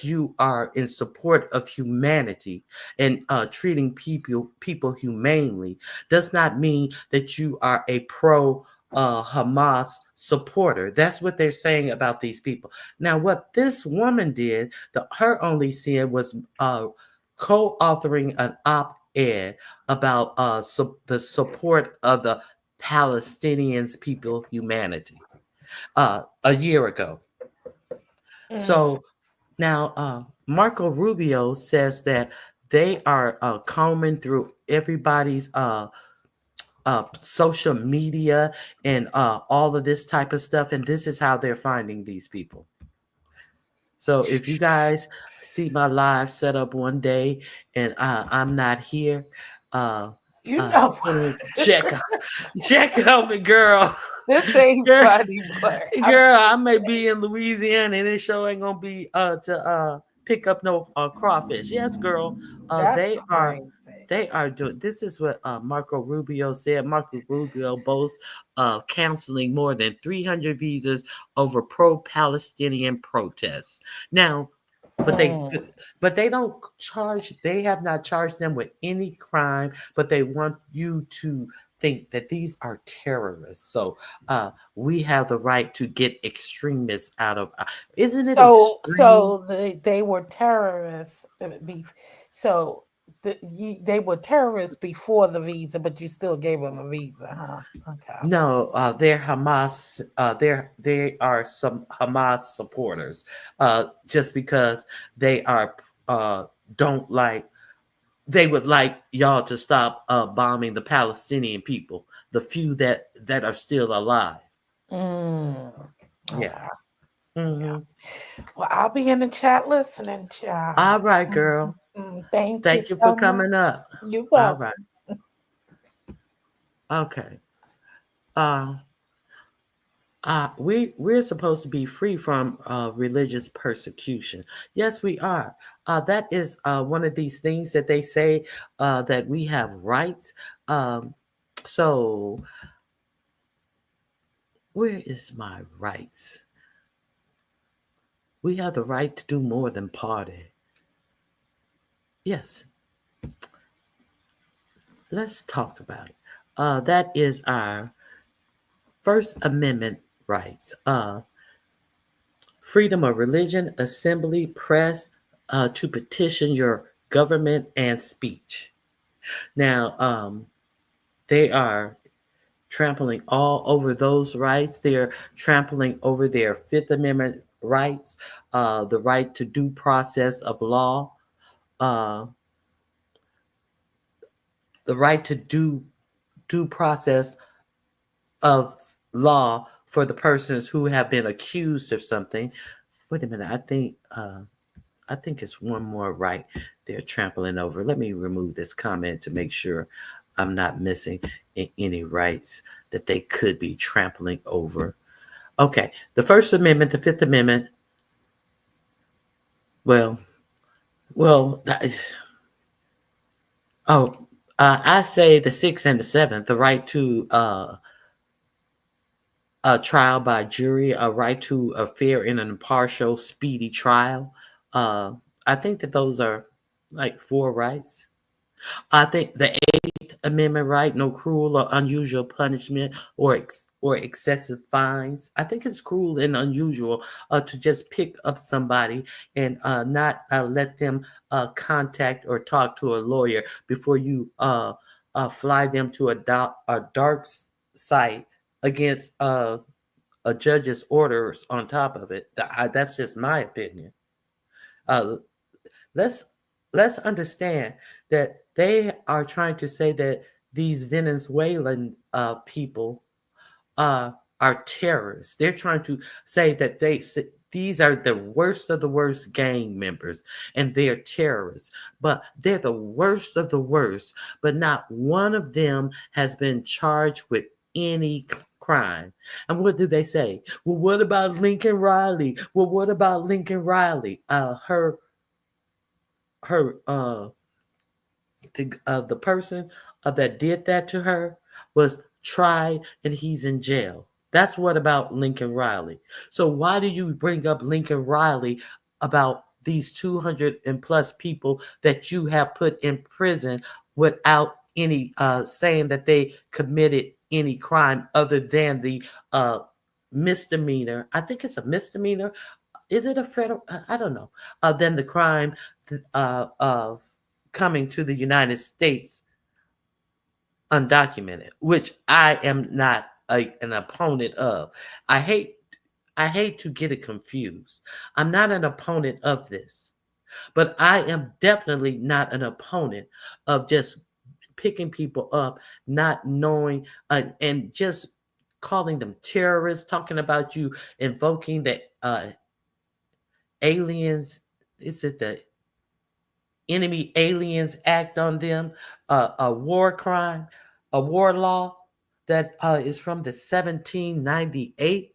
you are in support of humanity and treating people humanely does not mean that you are a pro Hamas supporter. That's what they're saying about these people. Now, what this woman did, her only sin was co-authoring an op-ed about the support of the Palestinians, people, humanity, a year ago. Mm. So now, Marco Rubio says that they are combing through everybody's social media and all of this type of stuff, and this is how they're finding these people. So if you guys see my live set up one day and I'm not here, uh, You know, check check out me, girl. this ain't girl, funny, but girl, I may be in Louisiana and this show ain't gonna be to pick up no crawfish. Yes, girl. that's They are crazy. doing this is what Marco Rubio said. Marco Rubio boasts canceling more than 300 visas over pro-Palestinian protests. Now, but they Mm. but they don't charge, they have not charged them with any crime, but they want you to think that these are terrorists. So we have the right to get extremists out of isn't it extreme? So they were terrorists. So they were terrorists before the visa, but you still gave them a visa, huh? Okay. No, they're Hamas. They are some Hamas supporters. Just because they are don't like, they would like y'all to stop bombing the Palestinian people, the few that are still alive. Mm. Yeah. Okay. Yeah. Hmm. Well, I'll be in the chat listening, All child. right, Mm, girl. thank you Thank you for so much. coming up. You're All welcome. right. Okay. Uh, we're supposed to be free from religious persecution. Yes, we are. That is one of these things that they say that we have rights. Um, so where is my rights? We have the right to do more than party. Yes, let's talk about it. That is our First Amendment rights. Freedom of religion, assembly, press, to petition your government, and speech. Now, they are trampling all over those rights. They're trampling over their Fifth Amendment rights, the right to due process of law, uh, the right to due process of law for the persons who have been accused of something. Wait a minute, I think it's one more right they're trampling over. Let me remove this comment to make sure I'm not missing any rights that they could be trampling over. Okay, the First Amendment, the Fifth Amendment. Well, well. Oh, I say the Sixth and the Seventh, the right to a trial by jury, a right to a fair and an impartial, speedy trial. Uh, I think that those are like four rights. I think the Eighth Amendment right, no cruel or unusual punishment or excessive fines. I think it's cruel and unusual to just pick up somebody and not let them contact or talk to a lawyer before you fly them to a dark site against a judge's orders on top of it. That's just my opinion. Uh, let's let's understand that they are trying to say that these Venezuelan people are terrorists. They're trying to say that these are the worst of the worst gang members and they're terrorists. But they're the worst of the worst. But not one of them has been charged with any crime. And what do they say? Well, what about Lincoln Riley? Well, what about Lincoln Riley? Her the person that did that to her was tried and he's in jail. That's what about Lincoln Riley. So why do you bring up Lincoln Riley about these 200 and plus people that you have put in prison without any saying that they committed any crime other than the misdemeanor? I think it's a misdemeanor. Is it a federal? I don't know. Then the crime of coming to the United States undocumented, which I am not an opponent of. I hate to get it confused. I'm not an opponent of this, but I am definitely not an opponent of just picking people up, not knowing, and just calling them terrorists, talking about you invoking the aliens. Is it the Enemy Aliens Act on them, a war crime, a war law that is from the 1798,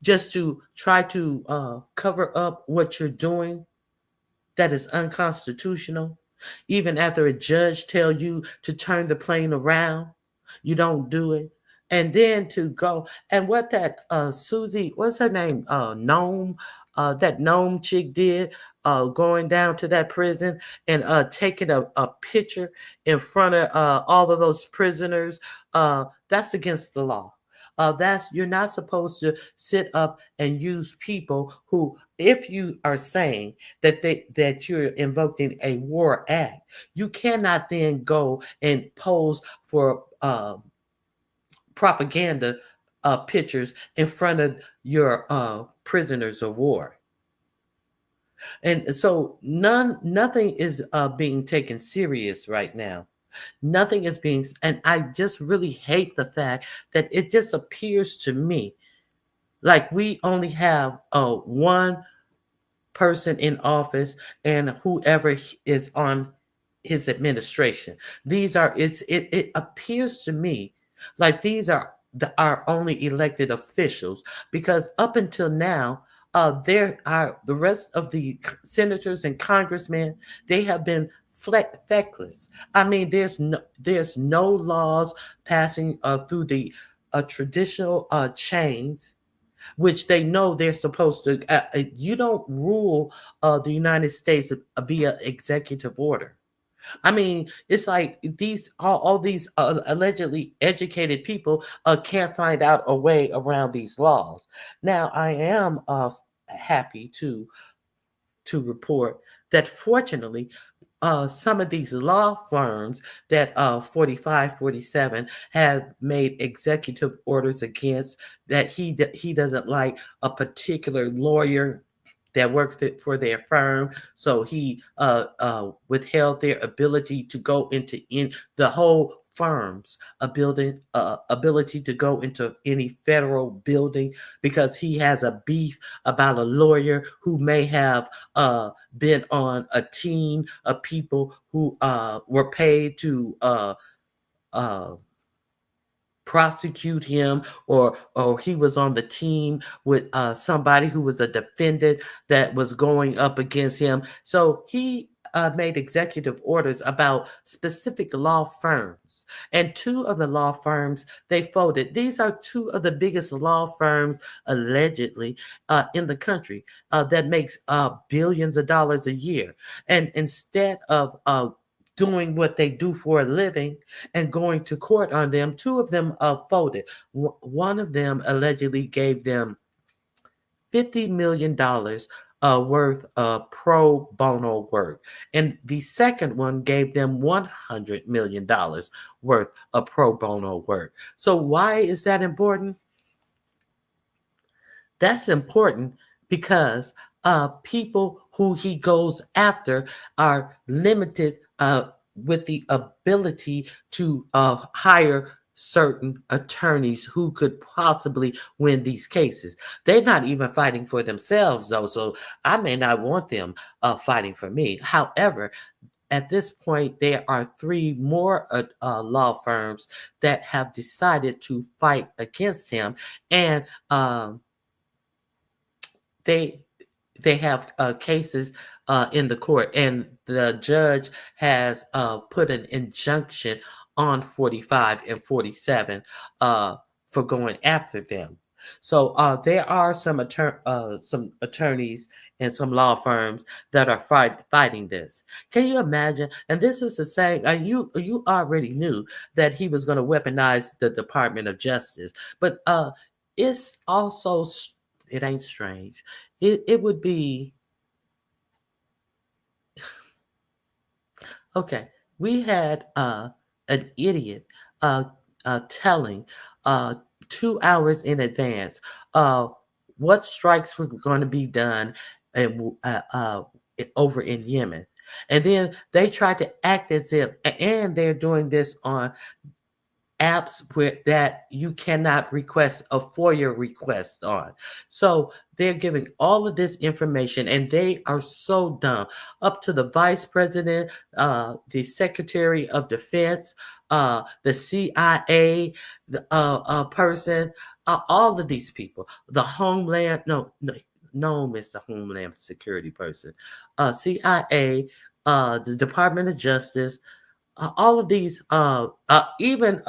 just to try to cover up what you're doing that is unconstitutional. Even after a judge tell you to turn the plane around, you don't do it. And then to go and what that Susie, what's her name? Gnome, that gnome chick did, going down to that prison and taking a picture in front of all of those prisoners. That's against the law. That's You're not supposed to sit up and use people who, if you are saying that you're invoking a war act, you cannot then go and pose for propaganda pictures in front of your prisoners of war. And so nothing is being taken serious right now. Nothing is being, and I just really hate the fact that it just appears to me like we only have one person in office and whoever is on his administration. It appears to me like these are our only elected officials, because up until now, there are the rest of the senators and congressmen. They have been feckless. I mean, there's no laws passing through the traditional chains, which they know they're supposed to. You don't rule the United States via executive order. I mean, it's like all these allegedly educated people can't find out a way around these laws. Now, I am happy to report that fortunately, some of these law firms that 45, 47 have made executive orders against, that he doesn't like a particular lawyer that worked for their firm, so he withheld their ability to go into in the whole firm's ability to go into any federal building, because he has a beef about a lawyer who may have been on a team of people who were paid to prosecute him, or he was on the team with somebody who was a defendant that was going up against him. So he made executive orders about specific law firms. And two of the law firms they folded. These are two of the biggest law firms, allegedly, in the country that makes billions of dollars a year. And instead of doing what they do for a living and going to court on them, two of them folded. One of them allegedly gave them $50 million worth of pro bono work. And the second one gave them $100 million worth of pro bono work. So, why is that important? That's important because people who he goes after are limited with the ability to hire certain attorneys who could possibly win these cases. They're not even fighting for themselves, though, so I may not want them fighting for me. However, at this point, there are three more law firms that have decided to fight against him, and they have cases in the court, and the judge has put an injunction on 45 and 47 for going after them. So there are some attorneys and some law firms that are fighting this. Can you imagine? And this is the same. You already knew that he was going to weaponize the Department of Justice, but it's also it ain't strange. It would be okay. We had an idiot telling 2 hours in advance what strikes were going to be done over in Yemen. And then they tried to act as if, and they're doing this on apps that you cannot request a FOIA request on. So they're giving all of this information, and they are so dumb. Up to the vice president, the secretary of defense, the CIA person, all of these people, the Homeland, no, Mr. Homeland Security person, CIA, the Department of Justice, all of these, even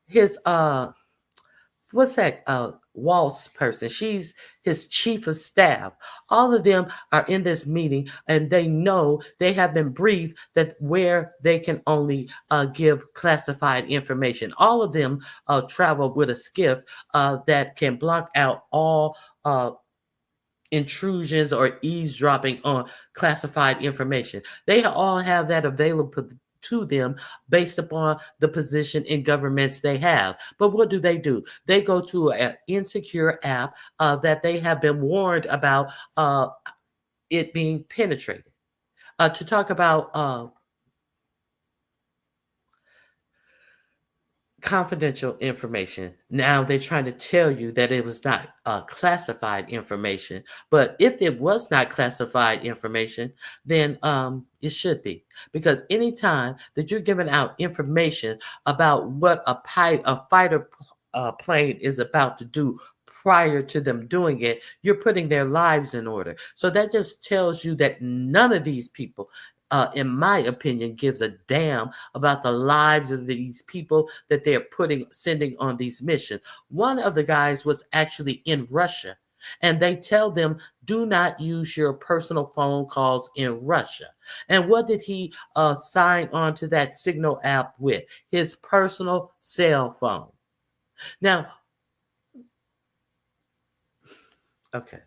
his what's that Waltz person? She's his chief of staff. All of them are in this meeting, and they know they have been briefed that where they can only give classified information. All of them travel with a skiff that can block out all intrusions or eavesdropping on classified information. They all have that available to them based upon the position in governments they have. But what do? They go to an insecure app that they have been warned about it being penetrated. To talk about confidential information. Now they're trying to tell you that it was not classified information, but if it was not classified information, then it should be, because anytime that you're giving out information about what a fighter plane is about to do prior to them doing it, you're putting their lives in order. So that just tells you that none of these people, in my opinion, gives a damn about the lives of these people that they're sending on these missions. One of the guys was actually in Russia, and they tell them, do not use your personal phone calls in Russia. And what did he sign on to that Signal app with? His personal cell phone. Now, okay.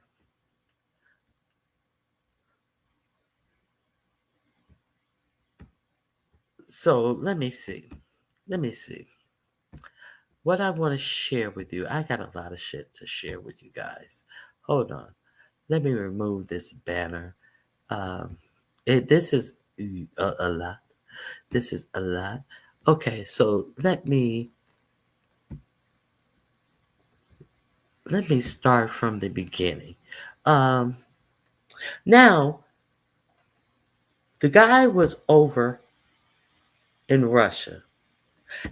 So let me see. What I want to share with you. I got a lot of shit to share with you guys. Hold on. Let me remove this banner. This is a lot. This is a lot. Okay, so let me start from the beginning. Now, the guy was over in Russia.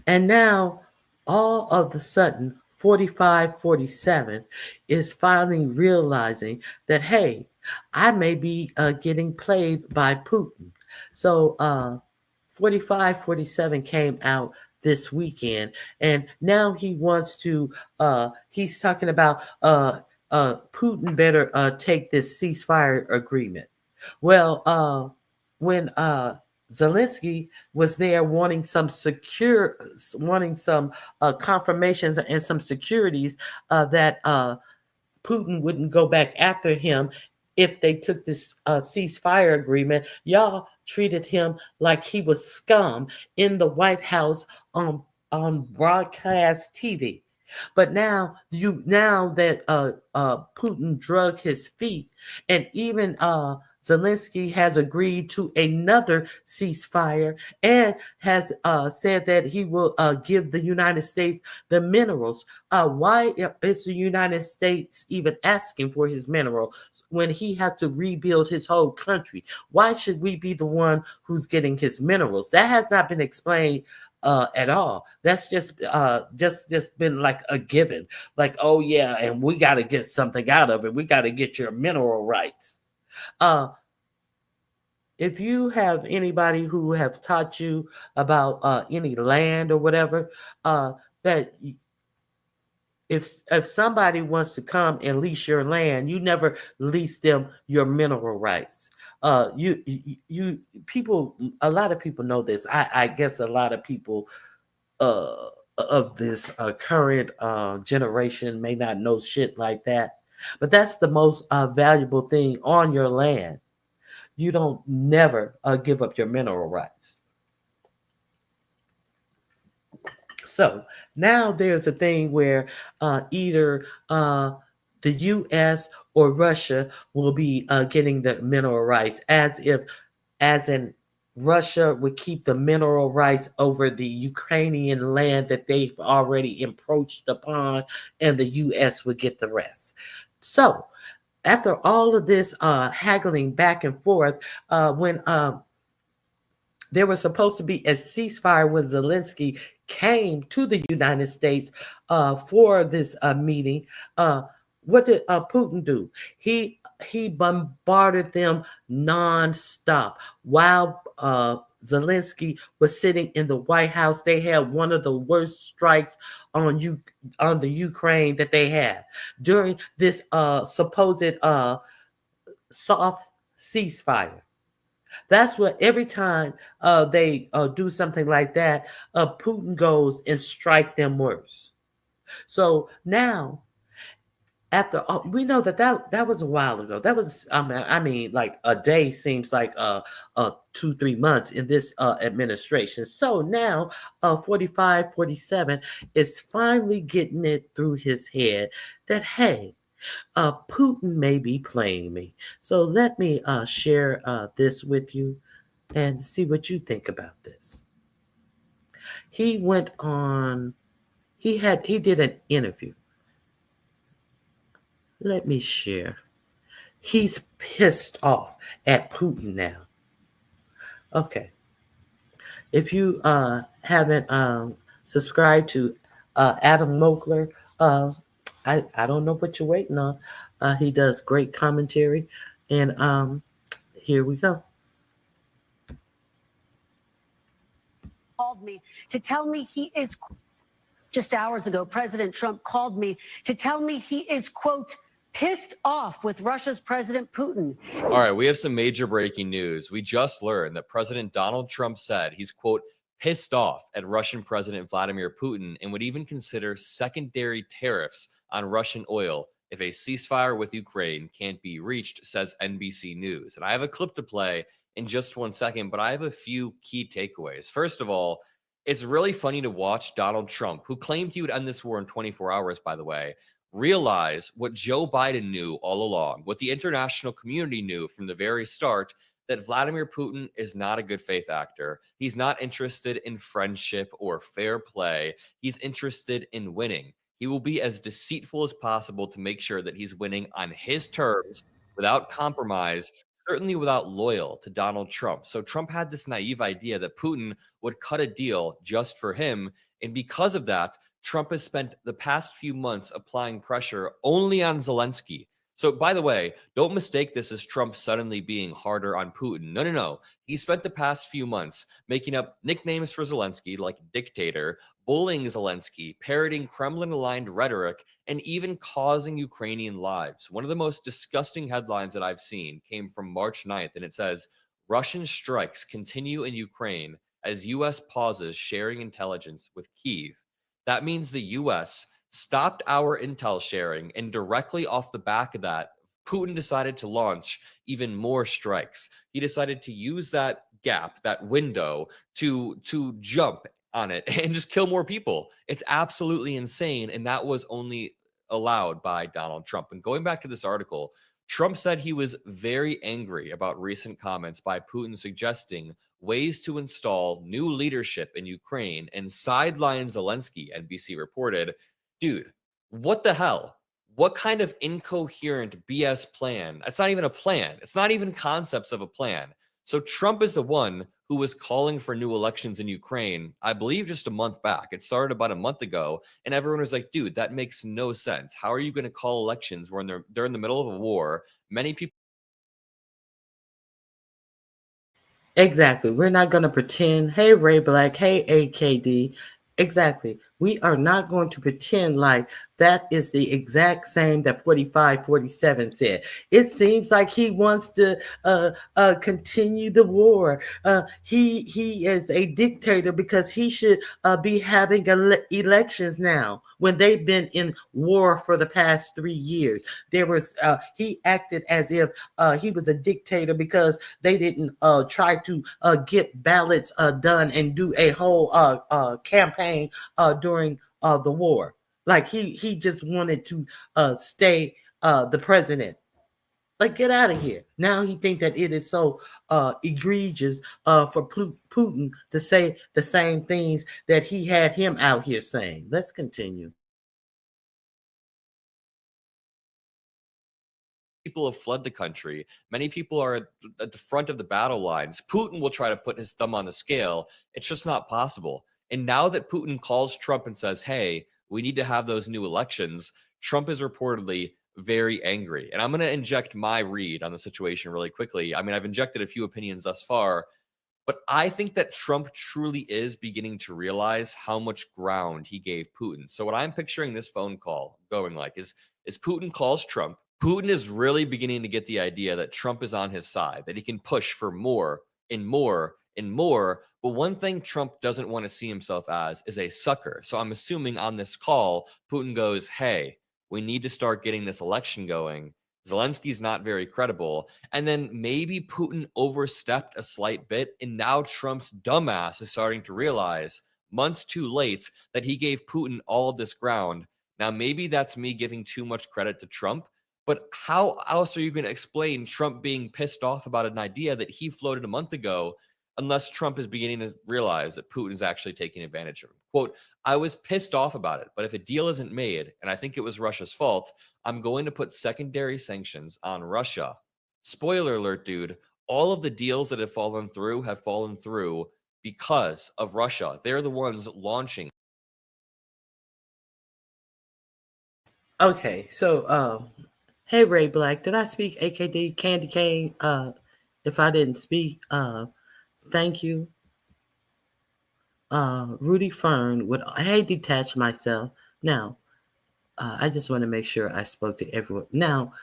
And now, all of a sudden, 45, 47 is finally realizing that, hey, I may be getting played by Putin. So 45, 47 came out this weekend, and now he wants to. He's talking about Putin better take this ceasefire agreement. Well, when Zelensky was there wanting some confirmations and some securities that Putin wouldn't go back after him if they took this ceasefire agreement. Y'all treated him like he was scum in the White House on broadcast TV. But now that Putin drug his feet, and even Zelensky has agreed to another ceasefire and has said that he will give the United States the minerals. Why is the United States even asking for his minerals when he had to rebuild his whole country? Why should we be the one who's getting his minerals? That has not been explained at all. That's just been like a given. Like, oh yeah, and we got to get something out of it. We got to get your mineral rights. If you have anybody who have taught you about any land or whatever, that if somebody wants to come and lease your land, you never lease them your mineral rights. You people, a lot of people know this. I guess a lot of people of this current generation may not know shit like that, but that's the most valuable thing on your land. You don't never give up your mineral rights. So now there's a thing where either the U.S. or Russia will be getting the mineral rights, as in Russia would keep the mineral rights over the Ukrainian land that they've already encroached upon, and the U.S. would get the rest. So after all of this haggling back and forth, when there was supposed to be a ceasefire when Zelensky came to the United States for this meeting, what did Putin do? He bombarded them nonstop while Zelensky was sitting in the White House. They had one of the worst strikes on the Ukraine that they had during this supposed soft ceasefire. That's what every time they do something like that, Putin goes and strike them worse. So now, after we know that was a while ago. That was I mean like a day seems like 2-3 months in this administration. So now 45, 47 is finally getting it through his head that, hey, Putin may be playing me. So let me share this with you and see what you think about this. He went on. He did an interview. Let me share. He's pissed off at Putin now. Okay. If you haven't subscribed to Adam Mokler, I don't know what you're waiting on. He does great commentary. And here we go. Called me to tell me he is, just hours ago, President Trump called me to tell me he is, quote, pissed off with Russia's President Putin. All right, we have some major breaking news. We just learned that President Donald Trump said he's, quote, pissed off at Russian President Vladimir Putin and would even consider secondary tariffs on Russian oil if a ceasefire with Ukraine can't be reached, says NBC News. And I have a clip to play in just 1 second, but I have a few key takeaways. First of all, it's really funny to watch Donald Trump, who claimed he would end this war in 24 hours, by the way, realize what Joe Biden knew all along, what the international community knew from the very start, that Vladimir Putin is not a good faith actor. He's not interested in friendship or fair play. He's interested in winning. He will be as deceitful as possible to make sure that he's winning on his terms without compromise, certainly without loyal to Donald Trump. So Trump had this naive idea that Putin would cut a deal just for him. And because of that, Trump has spent the past few months applying pressure only on Zelensky. So, by the way, don't mistake this as Trump suddenly being harder on Putin. No, no, no. He spent the past few months making up nicknames for Zelensky, like dictator, bullying Zelensky, parroting Kremlin-aligned rhetoric, and even causing Ukrainian lives. One of the most disgusting headlines that I've seen came from March 9th, and it says, Russian strikes continue in Ukraine as U.S. pauses sharing intelligence with Kyiv. That means the U.S. stopped our intel sharing, and directly off the back of that, Putin decided to launch even more strikes. He decided to use that gap, that window, to jump on it and just kill more people. It's absolutely insane, and that was only allowed by Donald Trump. And going back to this article, Trump said he was very angry about recent comments by Putin suggesting ways to install new leadership in Ukraine and sideline Zelensky, NBC reported. Dude, what the hell? What kind of incoherent BS plan? It's not even a plan. It's not even concepts of a plan. So Trump is the one who was calling for new elections in Ukraine, I believe just a month back. It started about a month ago, and everyone was like, dude, that makes no sense. How are you going to call elections when they're in the middle of a war? Many people. Exactly. We're not going to pretend, hey, Ray Black, hey, AKD. Exactly. We are not going to pretend like that is the exact same that 4547 said. It seems like he wants to continue the war. He is a dictator because he should be having elections now when they've been in war for the past 3 years. There was he acted as if he was a dictator because they didn't try to get ballots done and do a whole campaign during the war. Like he just wanted to stay the president. Like, get out of here. Now he thinks that it is so egregious for Putin to say the same things that he had him out here saying. Let's continue. People have fled the country. Many people are at the front of the battle lines. Putin will try to put his thumb on the scale. It's just not possible. And now that Putin calls Trump and says, hey, we need to have those new elections, Trump is reportedly very angry. And I'm going to inject my read on the situation really quickly. I mean, I've injected a few opinions thus far, but I think that Trump truly is beginning to realize how much ground he gave Putin. So what I'm picturing this phone call going like is Putin calls Trump. Putin is really beginning to get the idea that Trump is on his side, that he can push for more and more and more. But one thing Trump doesn't want to see himself as is a sucker. So I'm assuming on this call, Putin goes, hey, we need to start getting this election going. Zelensky's not very credible. And then maybe Putin overstepped a slight bit. And now Trump's dumbass is starting to realize months too late that he gave Putin all of this ground. Now, maybe that's me giving too much credit to Trump. But how else are you going to explain Trump being pissed off about an idea that he floated a month ago unless Trump is beginning to realize that Putin is actually taking advantage of him? Quote, I was pissed off about it, but if a deal isn't made, and I think it was Russia's fault, I'm going to put secondary sanctions on Russia. Spoiler alert, dude. All of the deals that have fallen through because of Russia. They're the ones launching. Okay, so hey, Ray Black, did I speak AKD Candy Cane? If I didn't speak, thank you. Rudy Fern would, hey, detach myself. Now, I just want to make sure I spoke to everyone. Now,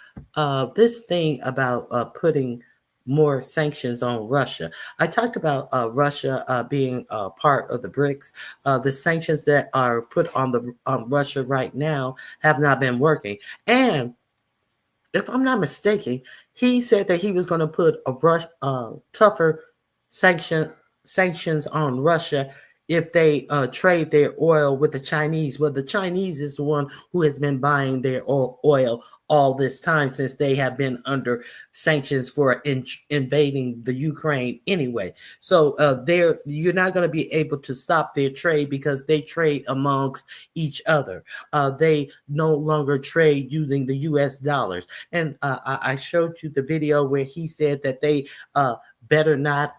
this thing about putting more sanctions on Russia. I talked about Russia being part of the BRICS. The sanctions that are put on Russia right now have not been working. And if I'm not mistaken, he said that he was going to put a tougher sanctions on Russia if they trade their oil with the Chinese. Well, the Chinese is the one who has been buying their oil all this time since they have been under sanctions for invading the Ukraine anyway. So you're not going to be able to stop their trade because they trade amongst each other. They no longer trade using the U.S. dollars. And I showed you the video where he said that they better not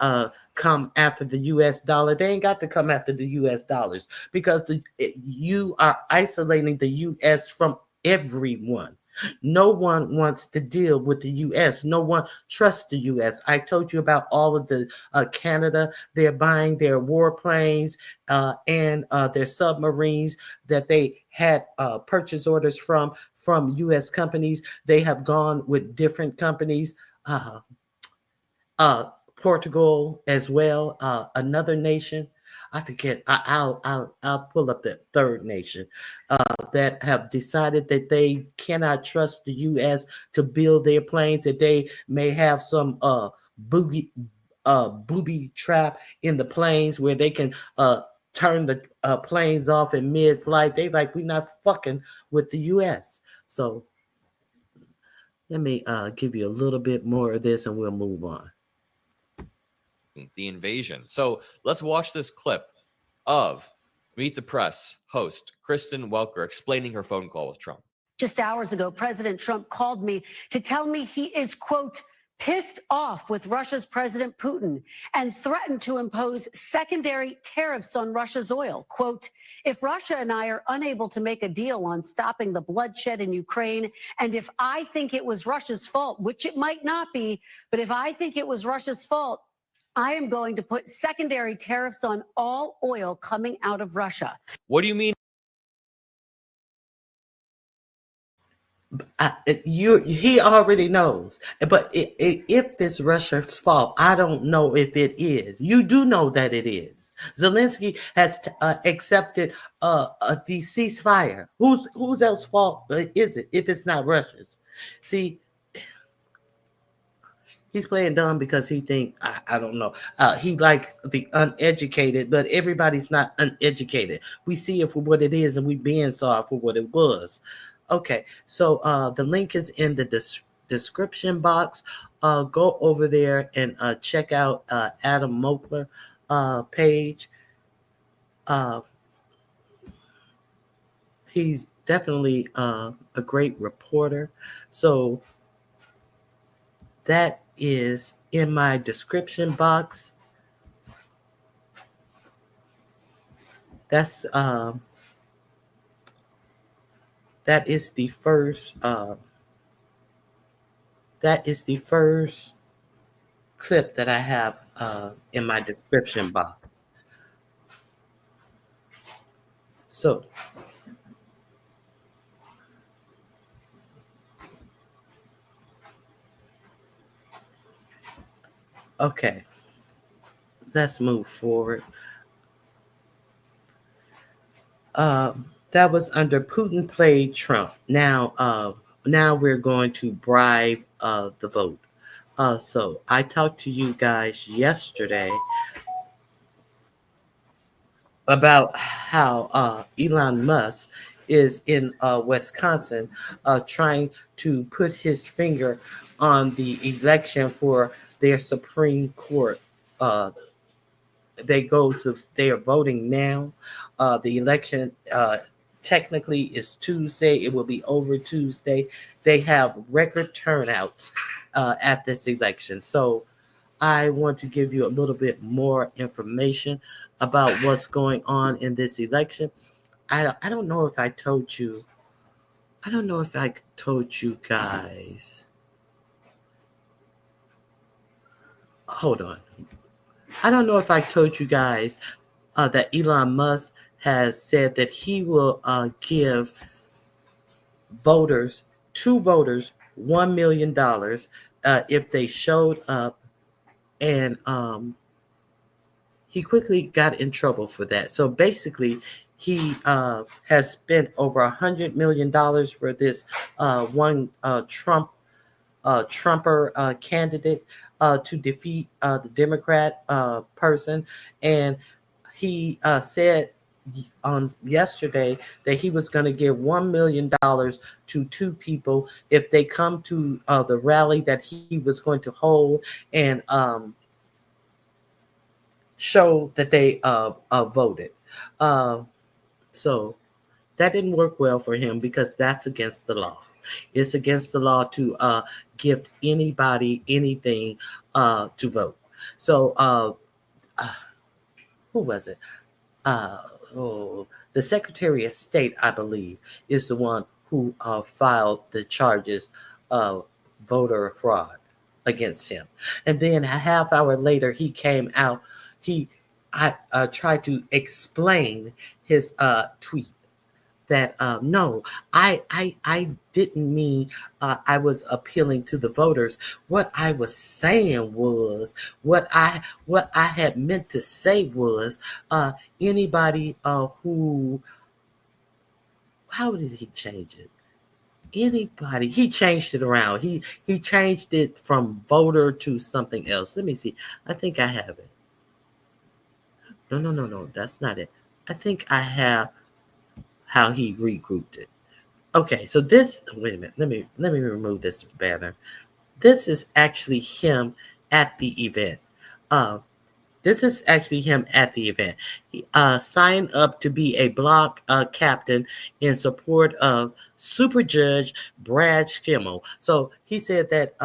come after the U.S. dollar. They ain't got to come after the U.S. dollars because you are isolating the U.S. from everyone. No one wants to deal with the U.S. No one trusts the U.S. I told you about all of the Canada. They're buying their warplanes and their submarines that they had purchase orders from U.S. companies. They have gone with different companies. Portugal as well. Another nation. I forget. I'll pull up the third nation that have decided that they cannot trust the U.S. to build their planes. That they may have some booby trap in the planes where they can turn the planes off in mid-flight. They like, we're not fucking with the U.S. So let me give you a little bit more of this, and we'll move on. The invasion. So let's watch this clip of Meet the Press host Kristen Welker explaining her phone call with Trump. Just hours ago, President Trump called me to tell me he is, quote, pissed off with Russia's President Putin and threatened to impose secondary tariffs on Russia's oil. Quote, if Russia and I are unable to make a deal on stopping the bloodshed in Ukraine, and if I think it was Russia's fault, which it might not be, but if I think it was Russia's fault, I am going to put secondary tariffs on all oil coming out of Russia. What do you mean? He already knows. But if it's Russia's fault, I don't know if it is. You do know that it is. Zelensky has accepted the ceasefire. Whose else's fault is it if it's not Russia's? See, he's playing dumb because he think I don't know. He likes the uneducated, but everybody's not uneducated. We see it for what it is, and we being saw it for what it was. Okay, so the link is in the description box. Go over there and check out Adam Mokler page. He's definitely a great reporter. So that is in my description box. That's that is the first clip that I have in my description box. So okay, let's move forward. That was under Putin played Trump. Now we're going to bribe the vote. So I talked to you guys yesterday about how Elon Musk is in Wisconsin trying to put his finger on the election for their Supreme Court. They are voting now. The election technically is Tuesday. It will be over Tuesday. They have record turnouts at this election. So I want to give you a little bit more information about what's going on in this election. I don't know if I told you. I don't know if I told you guys. Hold on. I don't know if I told you guys that Elon Musk has said that he will give two voters $1 million if they showed up, and he quickly got in trouble for that. So basically, he has spent over $100 million for this one Trumper candidate to defeat the Democrat person, and he said on yesterday that he was going to give $1 million to two people if they come to the rally that he was going to hold and show that they voted. So that didn't work well for him because that's against the law. It's against the law to gift anybody anything to vote. So who was it? The Secretary of State, I believe, is the one who filed the charges of voter fraud against him. And then a half hour later, he came out. I tried to explain his tweet that no, I didn't mean I was appealing to the voters. What I was saying was what I had meant to say was anybody who, how did he change it? Anybody, he changed it around. He changed it from voter to something else. Let me see. I think I have it. No, that's not it. I think I have how he regrouped it. Okay, so this, wait a minute. Let me remove this banner. This is actually him at the event. This is actually him at the event. He signed up to be a block captain in support of Super Judge Brad Schimmel. So he said that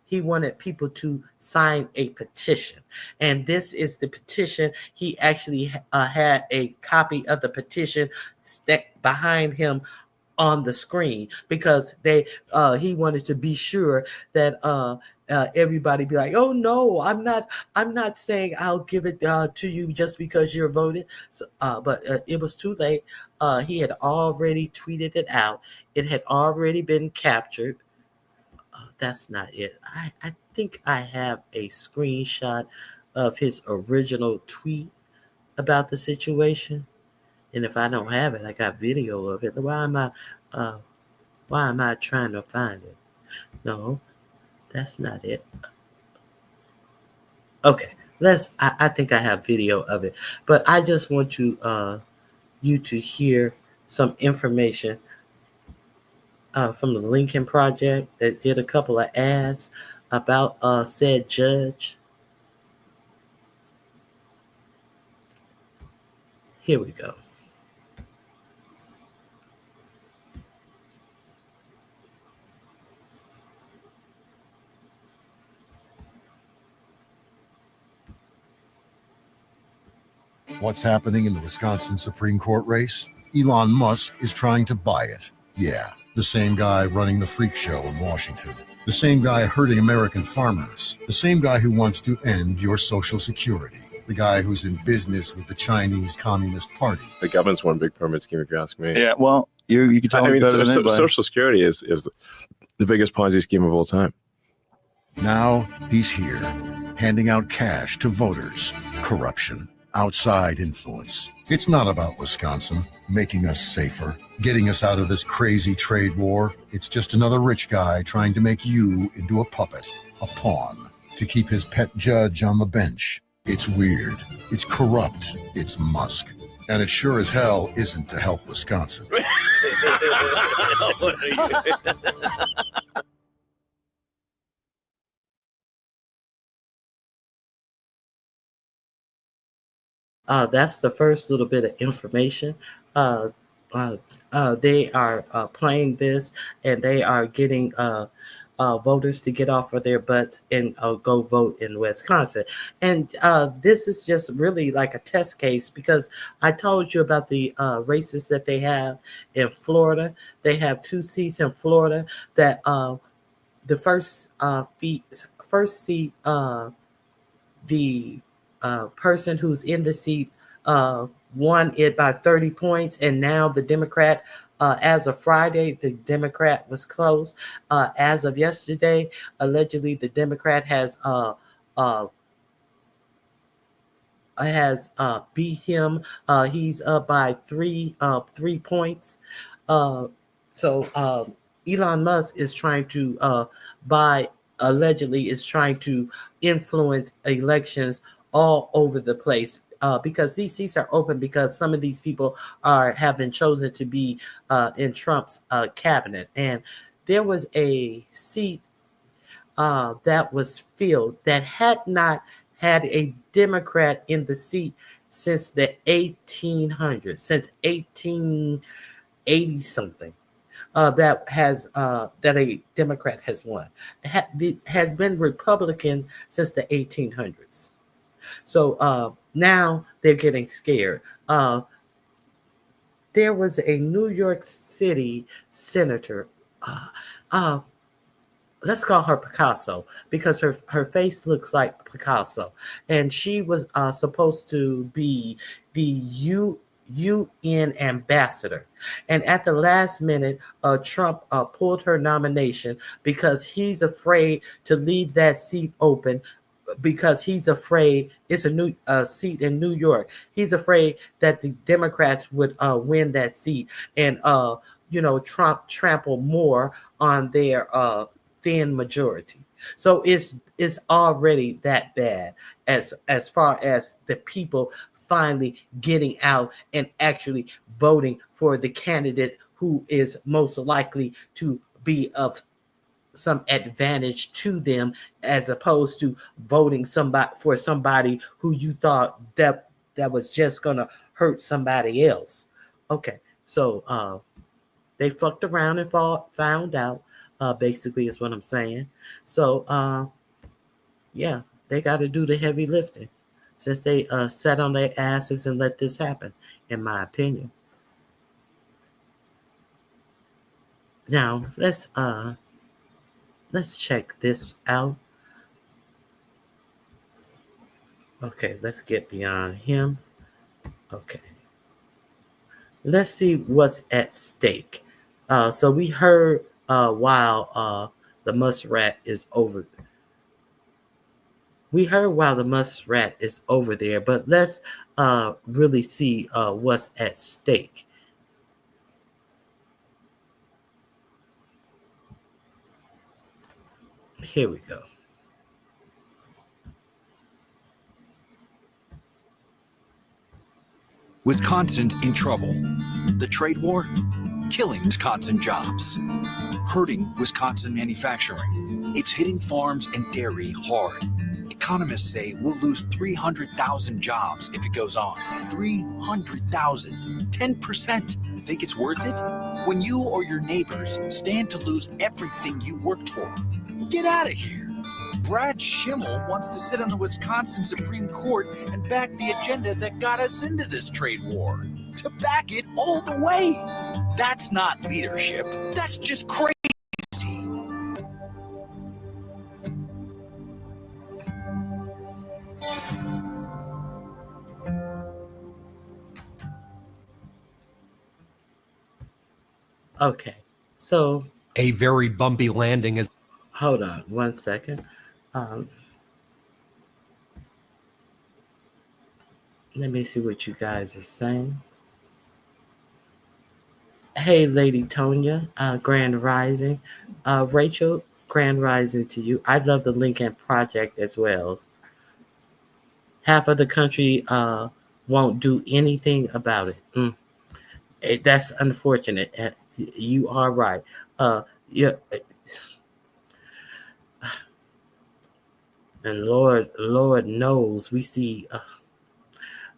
he wanted people to sign a petition. And this is the petition. He actually had a copy of the petition stuck behind him on the screen because he wanted to be sure that everybody be like, oh no, I'm not saying I'll give it to you just because you're voted. So, but it was too late. He had already tweeted it out. It had already been captured. That's not it. I think I have a screenshot of his original tweet about the situation. And if I don't have it, I got video of it. Why am I trying to find it? No, that's not it. Okay, I think I have video of it, but I just want to you to hear some information from the Lincoln Project that did a couple of ads about said judge. Here we go. What's happening in the Wisconsin Supreme Court race? Elon Musk is trying to buy it. Yeah, the same guy running the freak show in Washington. The same guy hurting American farmers. The same guy who wants to end your Social Security. The guy who's in business with the Chinese Communist Party. The government's one big pyramid scheme, if you ask me. Yeah, well, you can tell me better than anybody. Social Security is the biggest Ponzi scheme of all time. Now he's here, handing out cash to voters. Corruption. Outside influence. It's not about Wisconsin making us safer, getting us out of this crazy trade war. It's just another rich guy trying to make you into a puppet, a pawn, to keep his pet judge on the bench. It's weird. It's corrupt. It's Musk. And it sure as hell isn't to help Wisconsin. That's the first little bit of information. They are playing this, and they are getting voters to get off of their butts and go vote in Wisconsin. And this is just really like a test case because I told you about the races that they have in Florida. They have 2 seats in Florida that the first seat, the person who's in the seat won it by 30 points, and now the Democrat, as of Friday, the Democrat was close. As of yesterday, allegedly the Democrat has beat him. He's up by 3 points. So Elon Musk is trying to allegedly is trying to influence elections all over the place because these seats are open because some of these people have been chosen to be in Trump's cabinet. And there was a seat that was filled that had not had a Democrat in the seat since the 1800s, since 1880 something. That a Democrat has won. Has been Republican since the 1800s. So now they're getting scared. there was a New York City senator. Let's call her Picasso because her face looks like Picasso, and she was supposed to be the UN ambassador, and at the last minute, Trump pulled her nomination because he's afraid to leave that seat open because he's afraid it's a new seat in New York. He's afraid that the Democrats would win that seat and Trump trample more on their thin majority. So it's already that bad as far as the people finally getting out and actually voting for the candidate who is most likely to be of some advantage to them, as opposed to voting for somebody who you thought that was just gonna hurt somebody else. Okay, so they fucked around and found out. Basically, is what I'm saying. So yeah, they got to do the heavy lifting since they sat on their asses and let this happen, in my opinion. Now let's check this out. Okay, let's get beyond him. Okay. Let's see what's at stake. So we heard while the muskrat is over. We heard while the muskrat is over there, but let's really see what's at stake. Here we go. Wisconsin's in trouble. The trade war, killing Wisconsin jobs, hurting Wisconsin manufacturing. It's hitting farms and dairy hard. Economists say we'll lose 300,000 jobs if it goes on. 300,000, 10%. Think it's worth it? When you or your neighbors stand to lose everything you worked for, get out of here. Brad Schimmel wants to sit on the Wisconsin Supreme Court and back the agenda that got us into this trade war. To back it all the way. That's not leadership. That's just crazy. Okay, so a very bumpy landing is. Hold on 1 second. Let me see what you guys are saying. Hey, Lady Tonya, Grand Rising. Rachel, Grand Rising to you. I love the Lincoln Project as well. Half of the country won't do anything about it. That's unfortunate. You are right. Yeah. And Lord knows we see.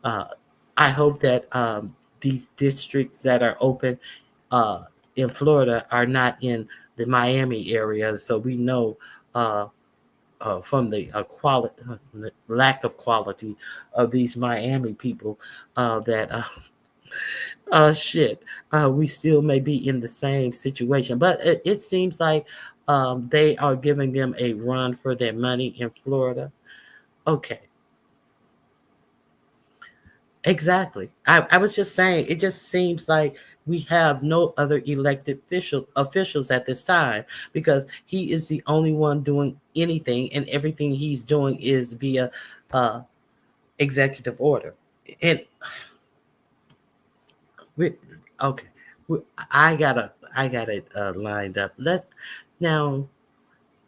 I hope that these districts that are open in Florida are not in the Miami area, so we know from the lack of quality of these Miami people that we still may be in the same situation. But it seems like they are giving them a run for their money in Florida. Okay. Exactly. I was just saying, it just seems like we have no other elected officials at this time, because he is the only one doing anything, and everything he's doing is via executive order. And I got it lined up.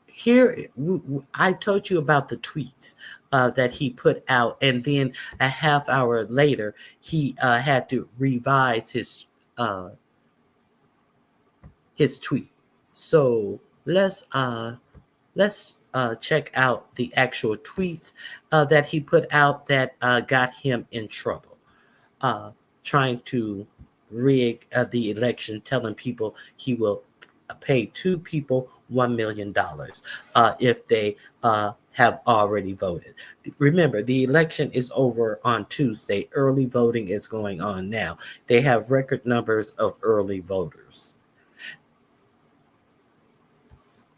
Here, I told you about the tweets that he put out, and then a half hour later, he had to revise his tweet. So let's check out the actual tweets that he put out that got him in trouble, trying to rig the election, telling people he will pay 2 people $1 million if they have already voted. Remember, the election is over on Tuesday. Early voting is going on now. They have record numbers of early voters.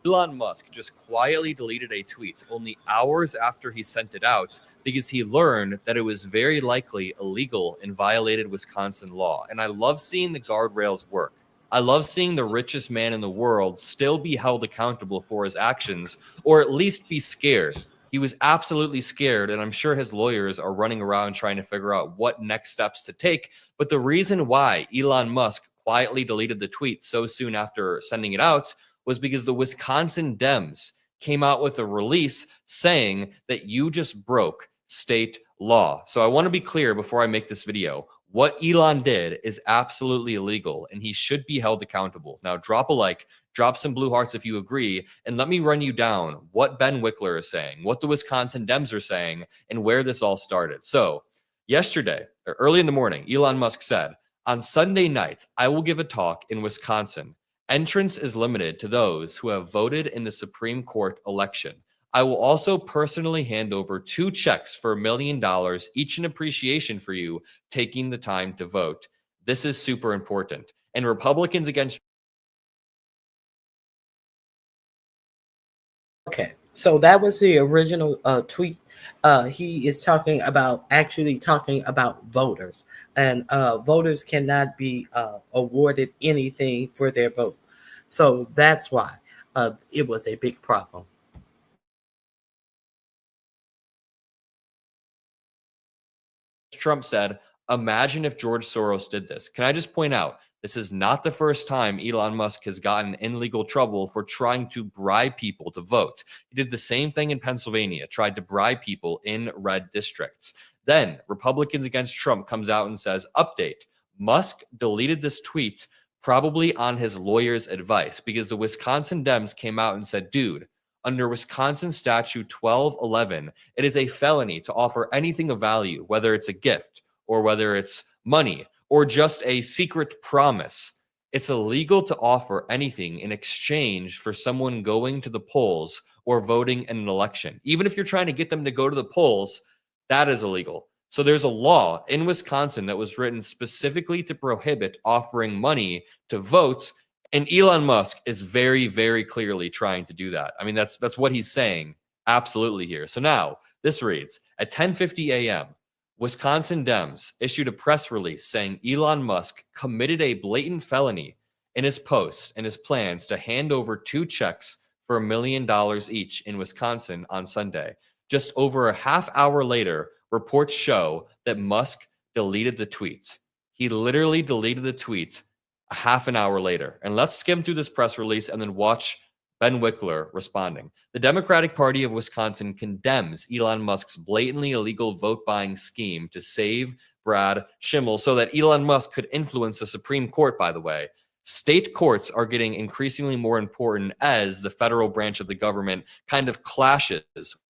Elon Musk just quietly deleted a tweet only hours after he sent it out because he learned that it was very likely illegal and violated Wisconsin law. And I love seeing the guardrails work. I love seeing the richest man in the world still be held accountable for his actions, or at least be scared. He was absolutely scared, and I'm sure his lawyers are running around trying to figure out what next steps to take. But the reason why Elon Musk quietly deleted the tweet so soon after sending it out was because the Wisconsin Dems came out with a release saying that you just broke state law. So I want to be clear before I make this video. What Elon did is absolutely illegal, and he should be held accountable. Now, drop a like, drop some blue hearts if you agree, and let me run you down what Ben Wickler is saying, what the Wisconsin Dems are saying, and where this all started. So yesterday, or early in the morning, Elon Musk said, on Sunday nights, I will give a talk in Wisconsin. Entrance is limited to those who have voted in the Supreme Court election. I will also personally hand over 2 checks for $1 million each in appreciation for you taking the time to vote. This is super important. And Republicans against... Okay, so that was the original tweet. He is actually talking about voters, and voters cannot be awarded anything for their vote. So that's why it was a big problem. Trump said, imagine if George Soros did this. Can I just point out, this is not the first time Elon Musk has gotten in legal trouble for trying to bribe people to vote. He did the same thing in Pennsylvania, tried to bribe people in red districts. Then Republicans against Trump comes out and says, update, Musk deleted this tweet probably on his lawyer's advice because the Wisconsin Dems came out and said, dude, under Wisconsin Statute 1211, it is a felony to offer anything of value, whether it's a gift or whether it's money or just a secret promise. It's illegal to offer anything in exchange for someone going to the polls or voting in an election. Even if you're trying to get them to go to the polls, that is illegal. So there's a law in Wisconsin that was written specifically to prohibit offering money to votes. And Elon Musk is very, very clearly trying to do that. I mean, that's what he's saying absolutely here. So now this reads, at 10:50 a.m., Wisconsin Dems issued a press release saying Elon Musk committed a blatant felony in his posts and his plans to hand over 2 checks for $1 million each in Wisconsin on Sunday. Just over a half hour later, reports show that Musk deleted the tweets. He literally deleted the tweets a half an hour later. And let's skim through this press release and then watch Ben Wickler responding. The Democratic Party of Wisconsin condemns Elon Musk's blatantly illegal vote buying scheme to save Brad Schimmel so that Elon Musk could influence the Supreme Court, by the way. State courts are getting increasingly more important as the federal branch of the government kind of clashes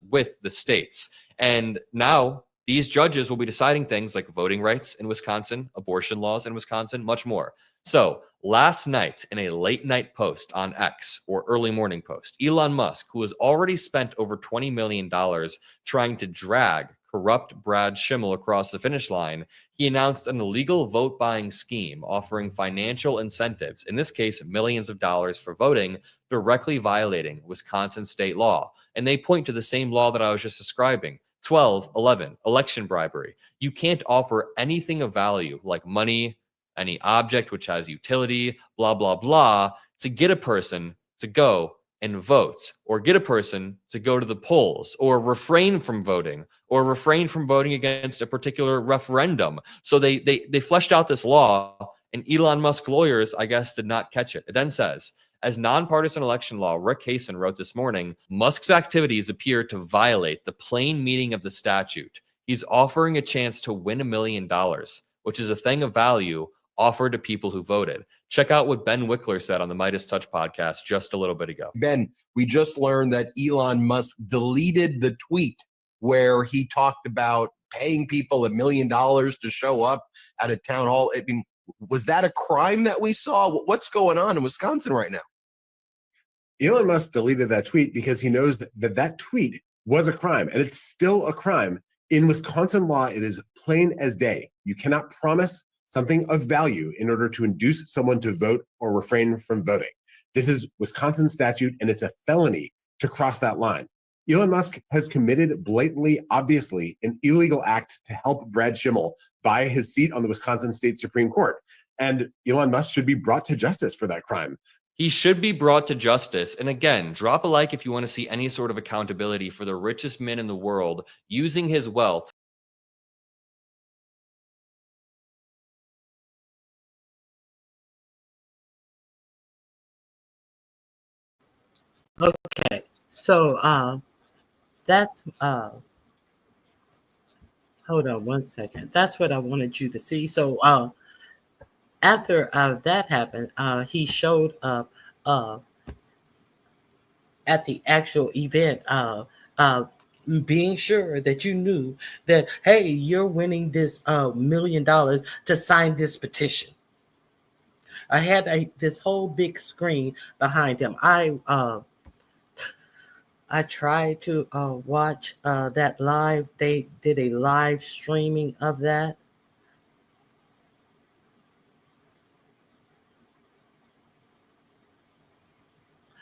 with the states. And now these judges will be deciding things like voting rights in Wisconsin, abortion laws in Wisconsin, much more. So last night in a late night post on X or early morning post, Elon Musk, who has already spent over $20 million trying to drag corrupt Brad Schimmel across the finish line, he announced an illegal vote buying scheme offering financial incentives, in this case, millions of dollars for voting, directly violating Wisconsin state law. And they point to the same law that I was just describing. 1211, election bribery. You can't offer anything of value like money, any object which has utility, blah, blah, blah, to get a person to go and vote, or get a person to go to the polls, or refrain from voting against a particular referendum. So they fleshed out this law, and Elon Musk lawyers, I guess, did not catch it. It then says, as nonpartisan election law, Rick Hasen wrote this morning, Musk's activities appear to violate the plain meaning of the statute. He's offering a chance to win $1 million, which is a thing of value offered to people who voted. Check out what Ben Wickler said on the Midas Touch podcast just a little bit ago. Ben, we just learned that Elon Musk deleted the tweet where he talked about paying people $1 million to show up at a town hall. I mean, was that a crime that we saw? What's going on in Wisconsin right now? Elon Musk deleted that tweet because he knows that tweet was a crime, and it's still a crime. In Wisconsin law, it is plain as day. You cannot promise something of value in order to induce someone to vote or refrain from voting. This is Wisconsin statute, and it's a felony to cross that line. Elon Musk has committed blatantly, obviously, an illegal act to help Brad Schimmel buy his seat on the Wisconsin State Supreme Court. And Elon Musk should be brought to justice for that crime. He should be brought to justice. And again, drop a like if you want to see any sort of accountability for the richest man in the world using his wealth. Okay, so that's hold on one second. That's what I wanted you to see. So after that happened, he showed up at the actual event, being sure that you knew that, hey, you're winning this $1 million to sign this petition. I had this whole big screen behind him. I tried to watch that live. They did a live streaming of that.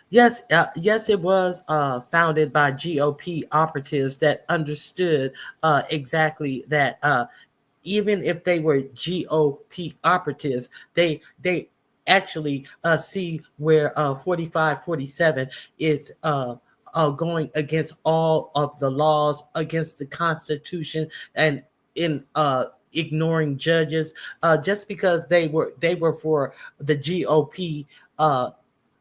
Yes, it was founded by GOP operatives that understood exactly that even if they were GOP operatives, they actually see where 4547 is going against all of the laws, against the Constitution, and in ignoring judges, just because they were for the GOP.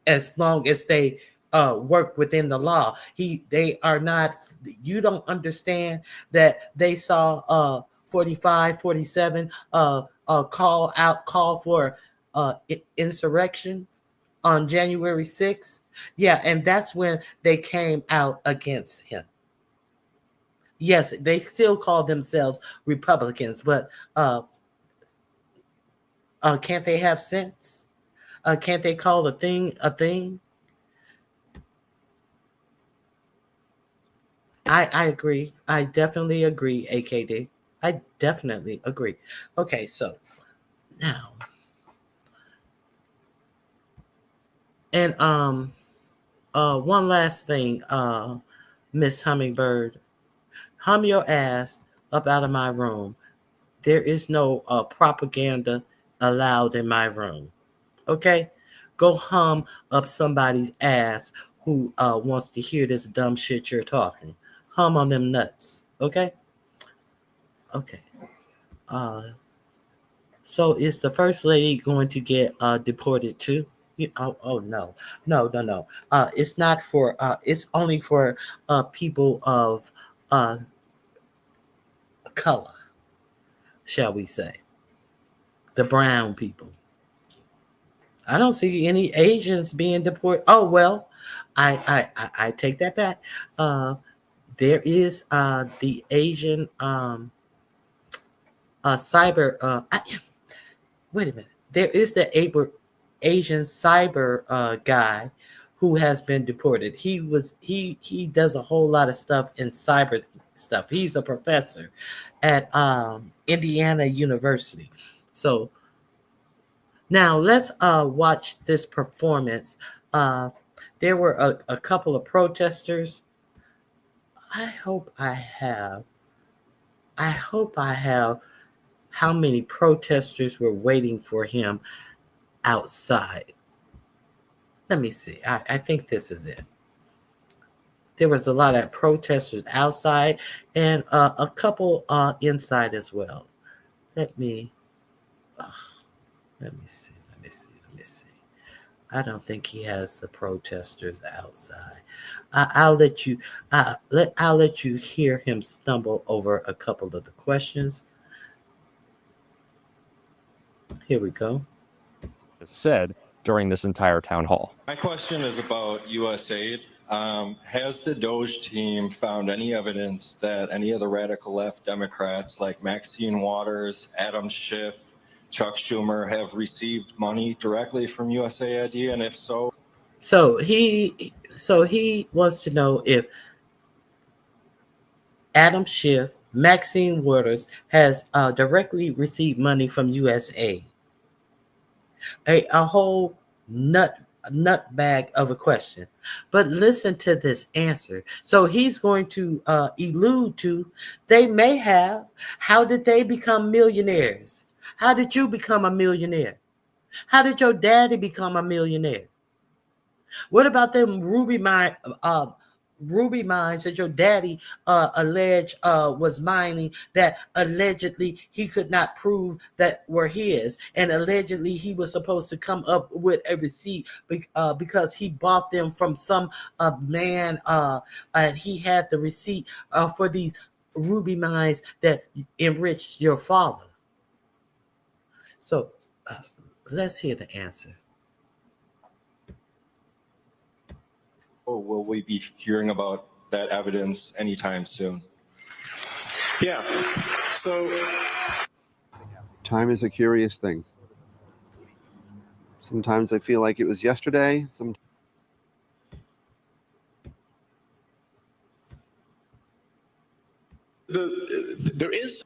As long as they work within the law, they are not. You don't understand that they saw 4547 call for insurrection on January 6th. Yeah, and that's when they came out against him. Yes, they still call themselves Republicans, but can't they have sense? Can't they call a thing a thing? I agree. I definitely agree, AKD. I definitely agree. Okay, so now, and one last thing, Miss Hummingbird, hum your ass up out of my room. There is no propaganda allowed in my room. Okay, go hum up somebody's ass who wants to hear this dumb shit you're talking. Hum on them nuts. Okay. So is the first lady going to get deported too? Oh no. It's not for. It's only for people of color, shall we say? The brown people. I don't see any Asians being deported. Oh well, I take that back. There is the Asian cyber. Wait a minute. There is the Asian cyber guy who has been deported. He does a whole lot of stuff in cyber stuff. He's a professor at Indiana University. So now let's watch this performance. There were a couple of protesters. I hope I have how many protesters were waiting for him outside. Let me see. I think this is it. There was a lot of protesters outside and a couple inside as well. Let me see. I don't think he has the protesters outside. I'll let you hear him stumble over a couple of the questions. Here we go. Said during this entire town hall. My question is about USAID. Has the Doge team found any evidence that any of the radical left Democrats like Maxine Waters, Adam Schiff, Chuck Schumer have received money directly from USAID, and if so? So he wants to know if Adam Schiff, Maxine Waters has directly received money from USAID. A whole nut bag of a question. But listen to this answer. So he's going to allude to, they may have. How did they become millionaires? How did you become a millionaire? How did your daddy become a millionaire? What about them ruby mines that your daddy alleged was mining, that allegedly he could not prove that were his, and allegedly he was supposed to come up with a receipt because he bought them from some man, and he had the receipt for these ruby mines that enriched your father. So let's hear the answer. Will we be hearing about that evidence anytime soon? Yeah. So Time is a curious thing. Sometimes I feel like it was yesterday. there is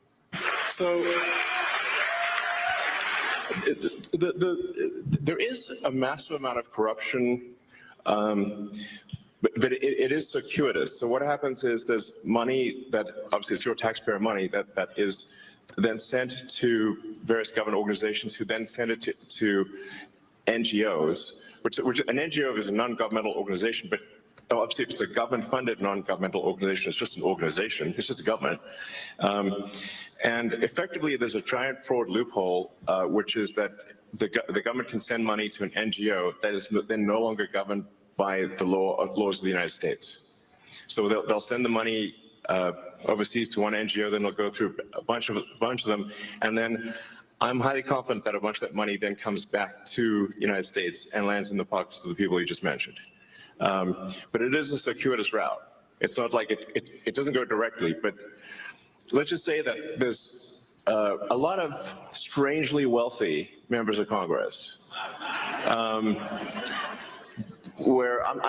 there is a massive amount of corruption, but it is circuitous. So what happens is there's money that obviously it's your taxpayer money that is then sent to various government organizations who then send it to NGOs, which an NGO is a non-governmental organization, but obviously if it's a government-funded non-governmental organization, it's just an organization, it's just a government. And effectively, there's a giant fraud loophole, which is that the government can send money to an NGO that is then no longer governed by the laws of the United States. So they'll send the money overseas to one NGO, then they'll go through a bunch of them, and then I'm highly confident that a bunch of that money then comes back to the United States and lands in the pockets of the people you just mentioned. But it is a circuitous route. It's not like it doesn't go directly, but let's just say that there's a lot of strangely wealthy members of Congress where I'm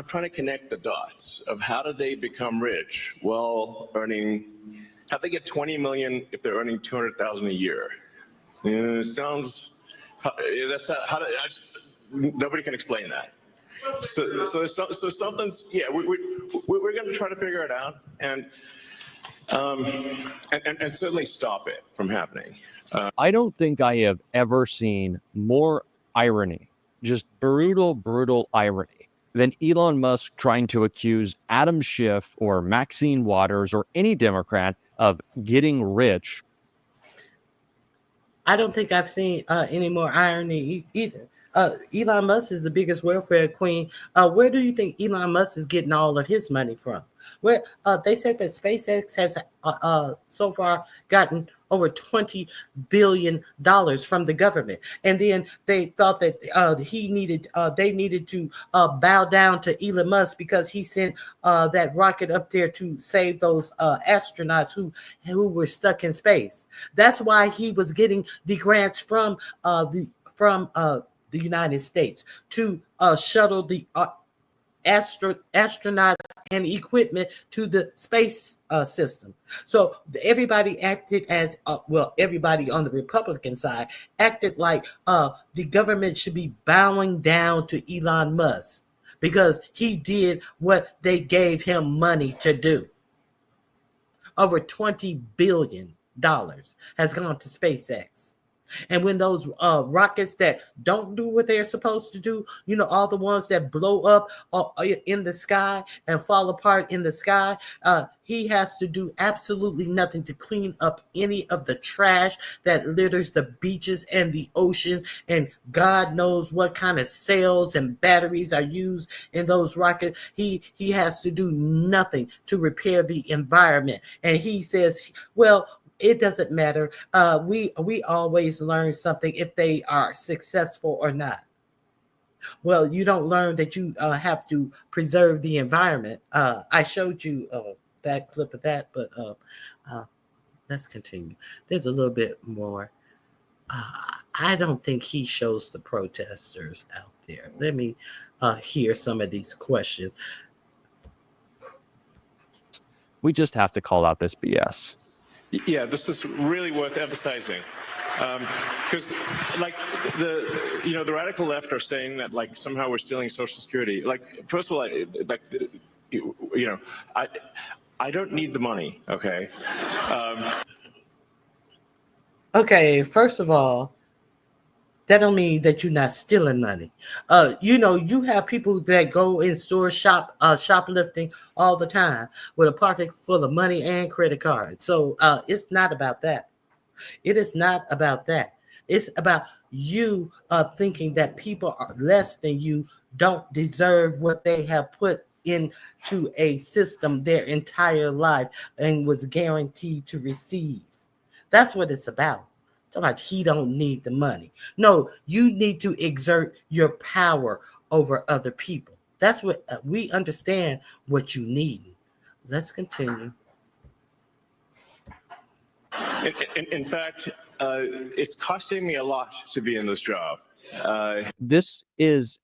trying to connect the dots of how did they become rich? Well, how'd they get 20 million if they're earning 200,000 a year? Nobody can explain that. So something's, yeah, we're going to try to figure it out and certainly stop it from happening. I don't think I have ever seen more irony, just brutal irony, than Elon Musk trying to accuse Adam Schiff or Maxine Waters or any Democrat of getting rich. I don't think I've seen any more irony either. Elon Musk is the biggest welfare queen. Where do you think Elon Musk is getting all of his money from? Where they said that SpaceX has so far gotten over $20 billion from the government, and then they thought that they needed to bow down to Elon Musk because he sent that rocket up there to save those astronauts who were stuck in space. That's why he was getting the grants from the United States to shuttle the astronauts and equipment to the space system. So everybody acted as everybody on the Republican side acted like the government should be bowing down to Elon Musk because he did what they gave him money to do. Over $20 billion has gone to SpaceX. And when those rockets that don't do what they're supposed to do, all the ones that blow up in the sky and fall apart in the sky, he has to do absolutely nothing to clean up any of the trash that litters the beaches and the ocean. And God knows what kind of cells and batteries are used in those rockets. He has to do nothing to repair the environment. And he says, well, it doesn't matter. We always learn something if they are successful or not. Well, you don't learn that you have to preserve the environment. I showed you that clip of that, but let's continue. There's a little bit more. I don't think he shows the protesters out there. Let me hear some of these questions. We just have to call out this BS. Yeah, this is really worth emphasizing. Because like the radical left are saying that like somehow we're stealing Social Security. Like, first of all, I don't need the money. Okay. Okay, first of all, that don't mean that you're not stealing money. You have people that go in stores shoplifting all the time with a pocket full of money and credit cards. So it's not about that. It is not about that. It's about you thinking that people are less than you, don't deserve what they have put into a system their entire life and was guaranteed to receive. That's what it's about. It's about he don't need the money. No, you need to exert your power over other people. That's what we understand what you need. Let's continue. In fact, it's costing me a lot to be in this job. This is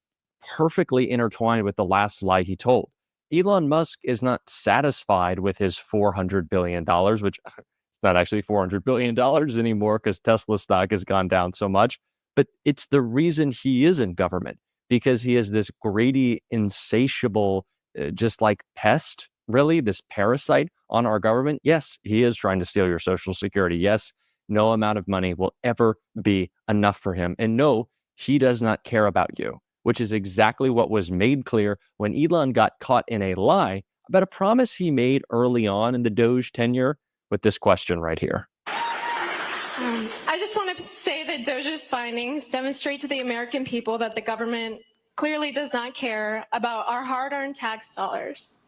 perfectly intertwined with the last lie he told. Elon Musk is not satisfied with his $400 billion, which it's not actually $400 billion anymore because Tesla stock has gone down so much. But it's the reason he is in government, because he is this greedy, insatiable, just like pest, really, this parasite on our government. Yes, he is trying to steal your Social Security. Yes, no amount of money will ever be enough for him. And no, he does not care about you, which is exactly what was made clear when Elon got caught in a lie about a promise he made early on in the Doge tenure with this question right here. I just want to say that Doge's findings demonstrate to the American people that the government clearly does not care about our hard-earned tax dollars.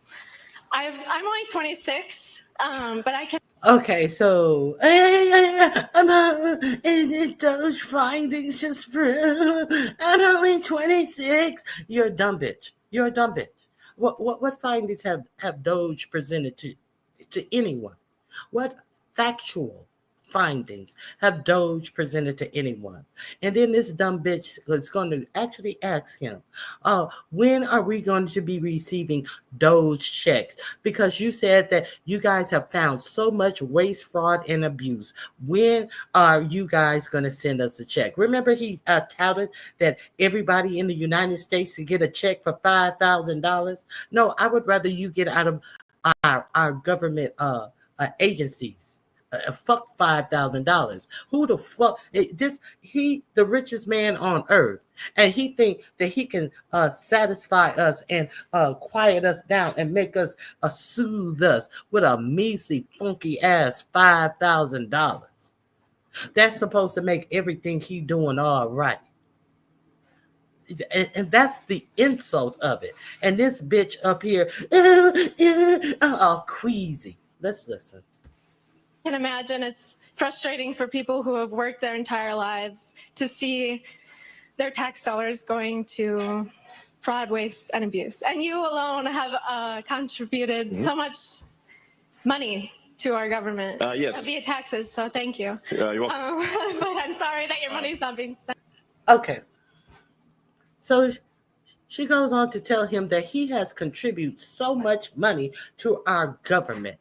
I'm only 26, but I can... Okay, so Doge findings just prove I'm only 26. You're a dumb bitch. You're a dumb bitch. What findings have Doge presented to anyone? What factual findings have Doge presented to anyone? And then this dumb bitch is going to actually ask him, when are we going to be receiving Doge checks? Because you said that you guys have found so much waste, fraud, and abuse. When are you guys going to send us a check? Remember he touted that everybody in the United States could get a check for $5,000? No, I would rather you get out of our government agencies. Fuck $5,000. Who the fuck the richest man on earth, and he think that he can satisfy us and quiet us down and make us soothe us with a measly funky ass $5,000. That's supposed to make everything he doing all right. And that's the insult of it. And this bitch up here, queasy. Let's listen. can imagine it's frustrating for people who have worked their entire lives to see their tax dollars going to fraud, waste, and abuse. And you alone have contributed so much money to our government yes. via taxes, so thank you. You're welcome. But I'm sorry that your money's not being spent. Okay. So she goes on to tell him that he has contributed so much money to our government.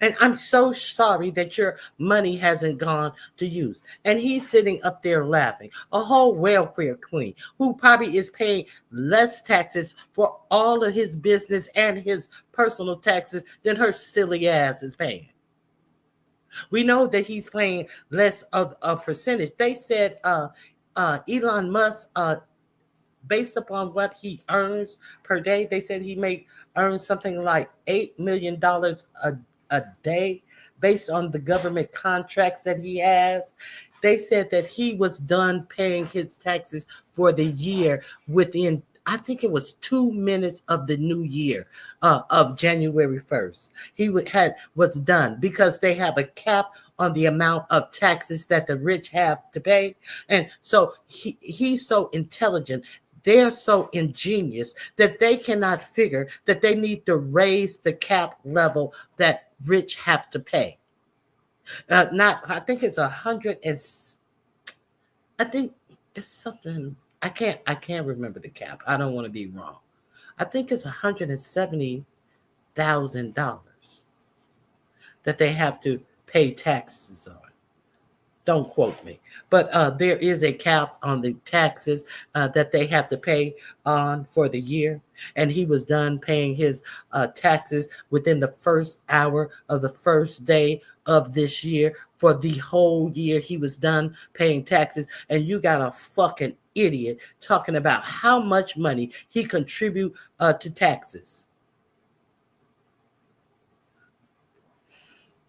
And I'm so sorry that your money hasn't gone to use. And he's sitting up there laughing. A whole welfare queen who probably is paying less taxes for all of his business and his personal taxes than her silly ass is paying. We know that he's paying less of a percentage. They said Elon Musk, based upon what he earns per day, they said he may earn something like $8 million a day based on the government contracts that he has. They said that he was done paying his taxes for the year within, I think it was 2 minutes of the new year of January 1st. He was done because they have a cap on the amount of taxes that the rich have to pay. And so he's so intelligent. They're so ingenious that they cannot figure that they need to raise the cap level that rich have to pay. I think it's 100 and I think it's something. I can't remember the cap. I don't want to be wrong. I think it's $170,000. that they have to pay taxes on. Don't quote me, but there is a cap on the taxes that they have to pay on for the year. And he was done paying his taxes within the first hour of the first day of this year. For the whole year, he was done paying taxes. And you got a fucking idiot talking about how much money he contribute to taxes.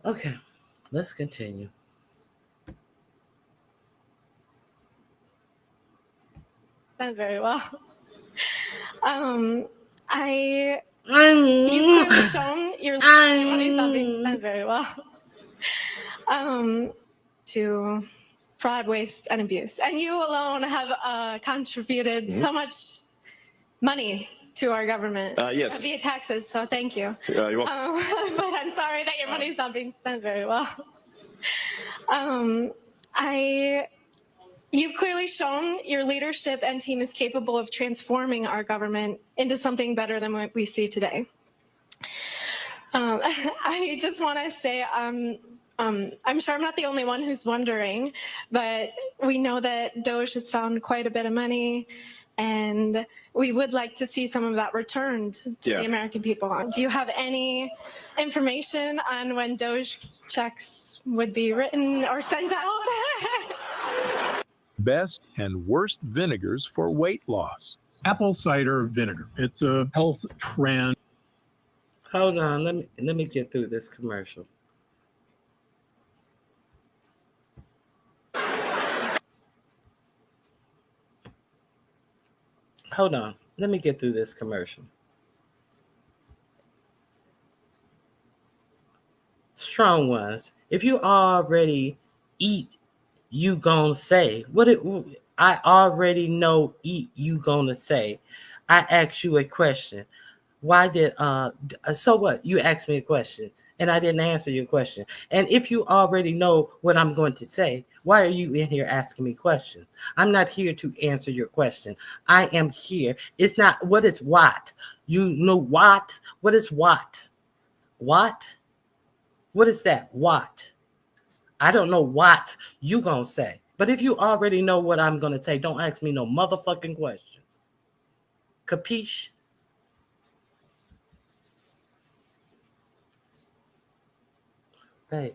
Okay, let's continue. Done very well. You've clearly shown your money's not being spent very well to fraud, waste, and abuse. And you alone have contributed so much money to our government Yes. via taxes, so thank you. You're welcome. But I'm sorry that your money's not being spent very well. You've clearly shown your leadership and team is capable of transforming our government into something better than what we see today. I just want to say I'm sure I'm not the only one who's wondering, but we know that Doge has found quite a bit of money, and we would like to see some of that returned to the American people. Do you have any information on when Doge checks would be written or sent out? Best and worst vinegars for weight loss. Apple cider vinegar. It's a health trend. Hold on, let me get through this commercial. Hold on, let me get through this commercial. Strong ones. If you already eat, you gonna say what it. I already know. Eat, you gonna say. I asked you a question. Why did so what? You asked me a question and I didn't answer your question. And if you already know what I'm going to say, why are you in here asking me questions? I'm not here to answer your question. I am here. It's not what is what? You know what? What is what? What? What is that? What? I don't know what you gonna say. But if you already know what I'm gonna say, don't ask me no motherfucking questions. Capiche? Hey.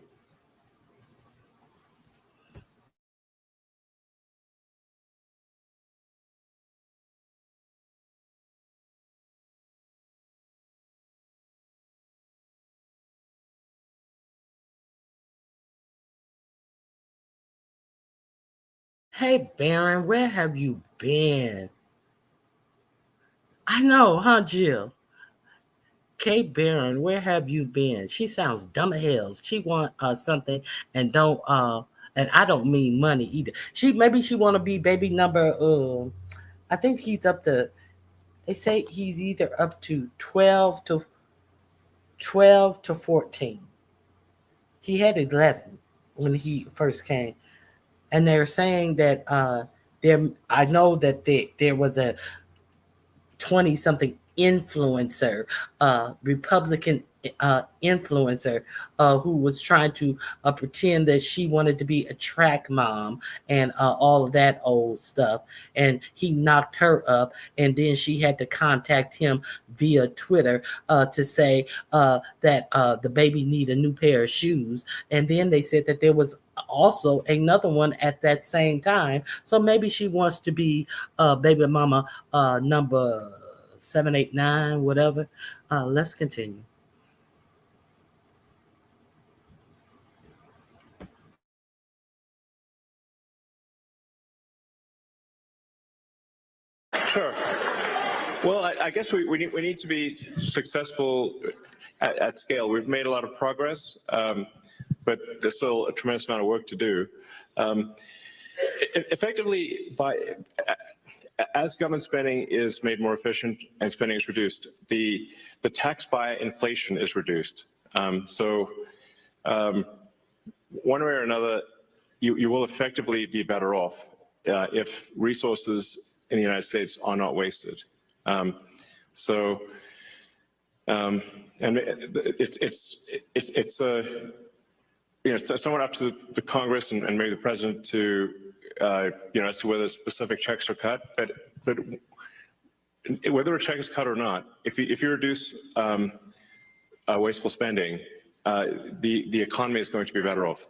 Hey, Baron, where have you been? I know, huh, Jill? Kate Barron, where have you been? She sounds dumb as hell. She want something and don't and I don't mean money either. Maybe she want to be baby number I think he's up to, they say he's either up to 12 to 14. He had 11 when he first came. And they're saying that I know that there was a 20-something influencer, Republican influencer, who was trying to pretend that she wanted to be a track mom and all of that old stuff. And he knocked her up, and then she had to contact him via Twitter to say that the baby need a new pair of shoes. And then they said that there was also another one at that same time. So maybe she wants to be baby mama number 7, 8, 9, whatever. Let's continue. Sure. Well, I guess we need to be successful at scale. We've made a lot of progress, but there's still a tremendous amount of work to do. Effectively, as government spending is made more efficient and spending is reduced, the tax by inflation is reduced. So one way or another, you will effectively be better off if resources in the United States are not wasted. So And it's somewhat up to the Congress and maybe the president to as to whether specific checks are cut. But whether a check is cut or not, if you reduce wasteful spending, the economy is going to be better off.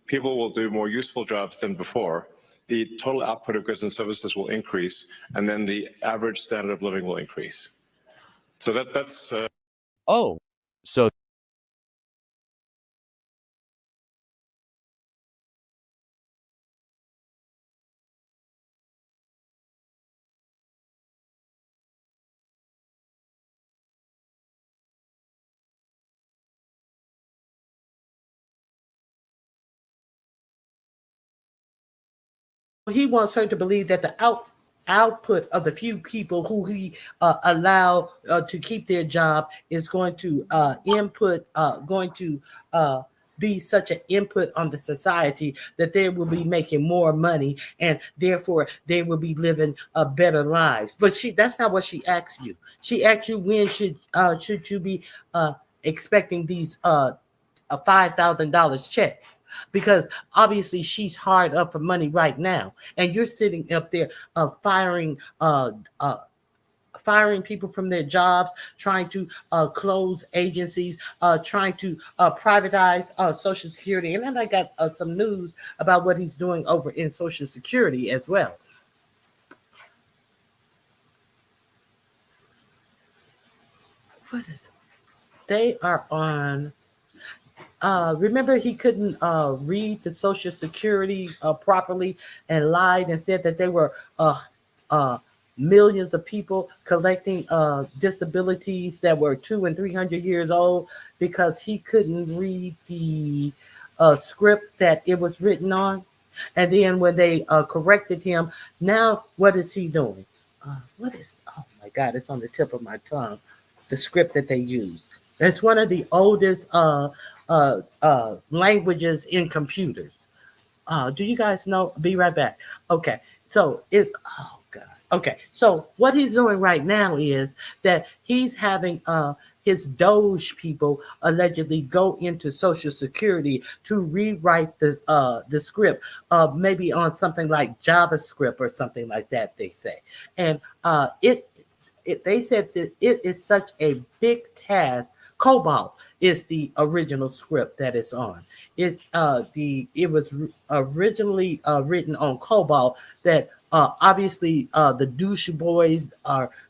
People will do more useful jobs than before. The total output of goods and services will increase, and then the average standard of living will increase. So that's. Oh, so he wants her to believe that the output of the few people who he allow to keep their job is going to be such an input on the society that they will be making more money and therefore they will be living better lives. But that's not what she asked you. She asked you, when should you be expecting these a $5,000 check? Because obviously she's hard up for money right now, and you're sitting up there firing people from their jobs, trying to close agencies, trying to privatize Social Security. And then I got some news about what he's doing over in Social Security as well. What is it? They are on. Remember, he couldn't read the Social Security properly and lied and said that they were millions of people collecting disabilities that were 200 and 300 years old because he couldn't read the script that it was written on. And then when they corrected him, now what is he doing? Oh my God, it's on the tip of my tongue. The script that they use. It's one of the oldest languages in computers. Do you guys know? Be right back. Okay. So oh God. Okay. So what he's doing right now is that he's having his Doge people allegedly go into Social Security to rewrite the script, maybe on something like JavaScript or something like that, they say. And they said that it is such a big task. Cobalt is the original script that it's on. It was originally written on Cobalt that obviously the douche boys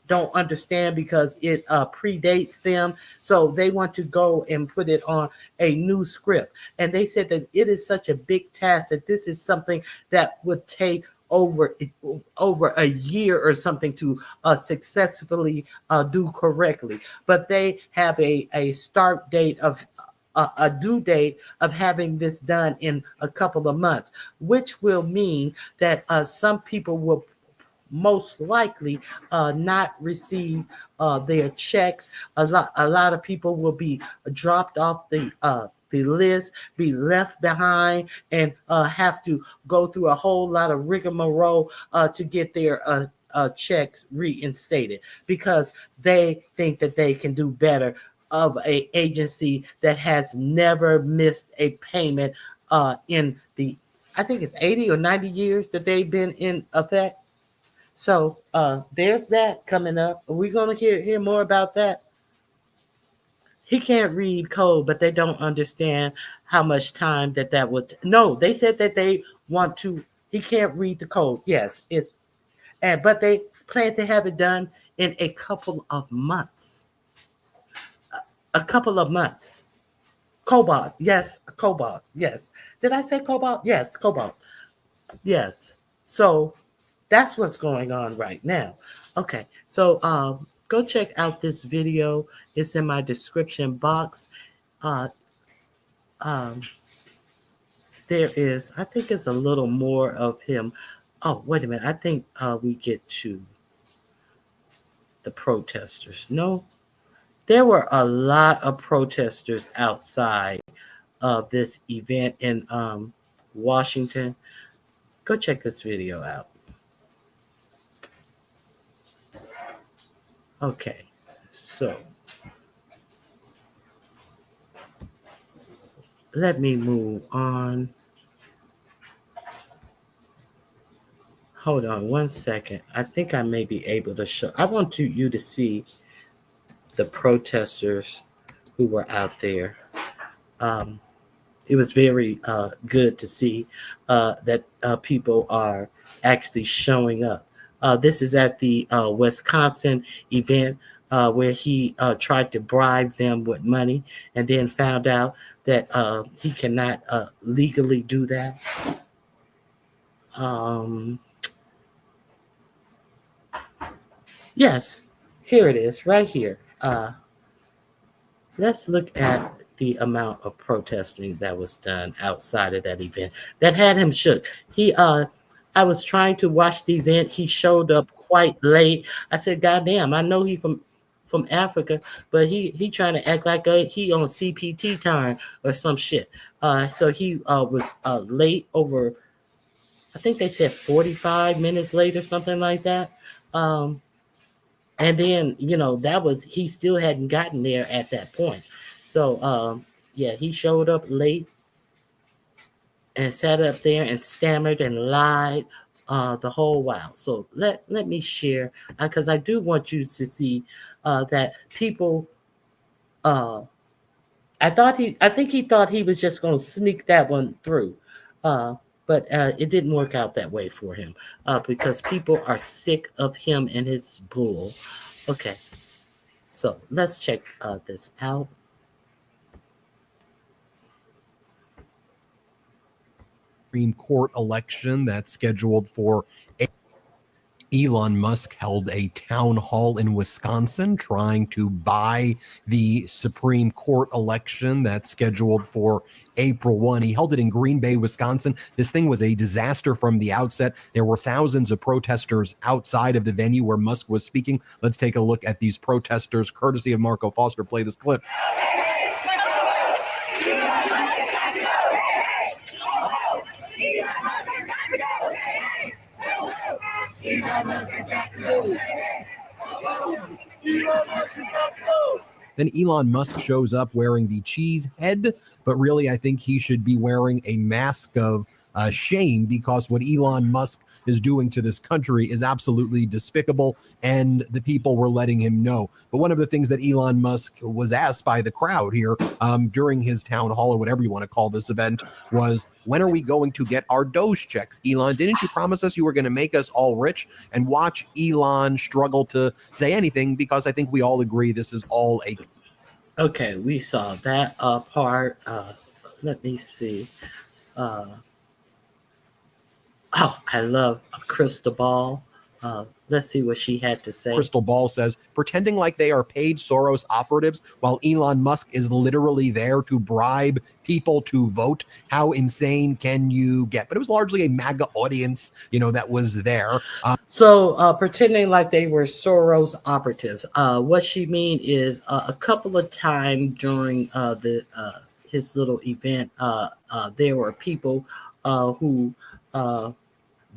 don't understand because it predates them. So they want to go and put it on a new script. And they said that it is such a big task that this is something that would take over a year or something to successfully do correctly. But they have a start date of a due date of having this done in a couple of months, which will mean that some people will most likely not receive their checks. A lot of people will be dropped off the list, be left behind, and have to go through a whole lot of rigmarole to get their checks reinstated because they think that they can do better of a agency that has never missed a payment in the, I think it's 80 or 90 years that they've been in effect. So there's that coming up. Are we going to hear more about that? He can't read code, but they don't understand how much time that would. No, they said that they want to. He can't read the code. Yes, but they plan to have it done in a couple of months. A couple of months. Cobalt, yes, Cobalt, yes. Did I say Cobalt? Yes, Cobalt, yes. So that's what's going on right now. Okay, so go check out this video. It's in my description box. There is, I think it's a little more of him. Oh, wait a minute. I think we get to the protesters. No, there were a lot of protesters outside of this event in Washington. Go check this video out. Okay, So let me move on. Hold on one second. I think I may be able to show. I want you to see the protesters who were out there. It was very good to see that people are actually showing up. This is at the Wisconsin event where he tried to bribe them with money and then found out that he cannot legally do that. Yes, here it is, right here. Let's look at the amount of protesting that was done outside of that event that had him shook. I was trying to watch the event. He showed up quite late. I said, "God damn, I know he from Africa, but he trying to act like he on CPT time or some shit." So he was late over. I think they said 45 minutes late or something like that. And then, he still hadn't gotten there at that point. So, yeah, he showed up late and sat up there and stammered and lied the whole while. So let me share, because I do want you to see that people, I think he thought he was just going to sneak that one through. But it didn't work out that way for him because people are sick of him and his bull. Okay, so let's check this out. Supreme Court election that's scheduled for Elon Musk held a town hall in Wisconsin trying to buy the Supreme Court election that's scheduled for April 1. He held it in Green Bay, Wisconsin. This thing was a disaster from the outset. There were thousands of protesters outside of the venue where Musk was speaking. Let's take a look at these protesters, courtesy of Marco Foster. Play this clip. Then Elon Musk shows up wearing the cheese head, but really I think he should be wearing a mask of shame, because what Elon Musk is doing to this country is absolutely despicable, and the people were letting him know. But one of the things that Elon Musk was asked by the crowd here during his town hall, or whatever you want to call this event, was, when are we going to get our Doge checks? Elon, didn't you promise us you were going to make us all rich? And watch Elon struggle to say anything, because I think we all agree this is all a... Okay, we saw that part. Let me see. I love Crystal Ball. Let's see what she had to say. Crystal Ball says, pretending like they are paid Soros operatives while Elon Musk is literally there to bribe people to vote. How insane can you get? But it was largely a MAGA audience, that was there. So pretending like they were Soros operatives. What she mean is a couple of times during his little event, there were people who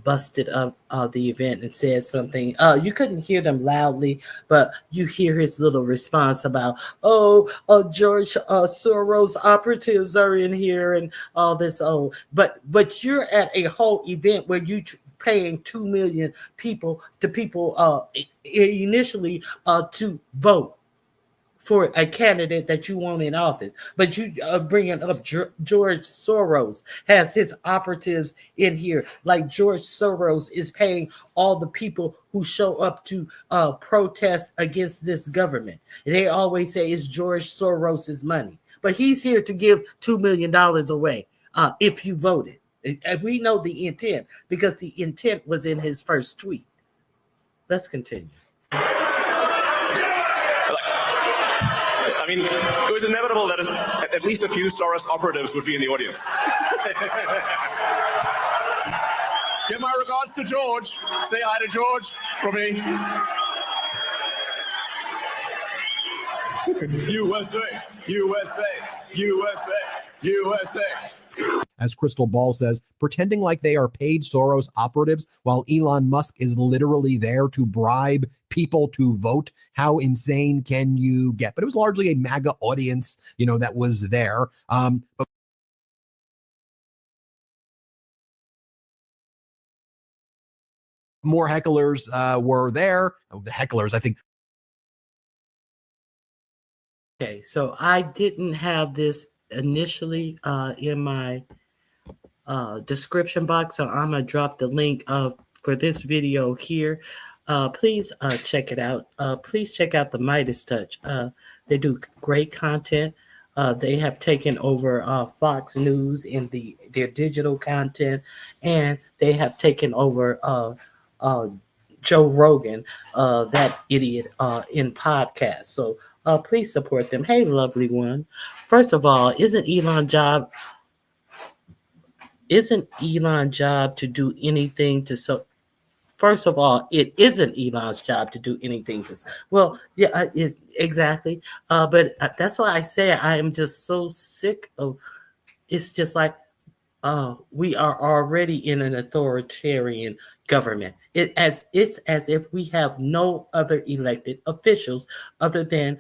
busted up the event and said something. You couldn't hear them loudly, but you hear his little response about, George Soros operatives are in here and all this. But you're at a whole event where you paying 2 million people initially to vote for a candidate that you want in office. But you bringing up George Soros has his operatives in here. Like George Soros is paying all the people who show up to protest against this government. And they always say it's George Soros's money. But he's here to give $2 million away if you voted. And we know the intent because the intent was in his first tweet. Let's continue. I mean, it was inevitable that at least a few Soros operatives would be in the audience. Give my regards to George. Say hi to George from me. USA, USA, USA, USA. as Crystal Ball says, pretending like they are paid Soros operatives while Elon Musk is literally there to bribe people to vote. How insane can you get? But it was largely a MAGA audience, that was there. But more hecklers were there. The hecklers, I think. Okay, so I didn't have this initially in my description box, so I'm gonna drop the link for this video here. Please check it out. Please check out the Midas Touch. They do great content. They have taken over Fox News in their digital content, and they have taken over Joe Rogan, that idiot, in podcasts. So please support them. Hey, lovely one. First of all, isn't Elon job to do anything to so? First of all, it isn't Elon's job to do anything to. Well, yeah, exactly. But that's why I say I am just so sick of. It's just like we are already in an authoritarian government. It's as if we have no other elected officials other than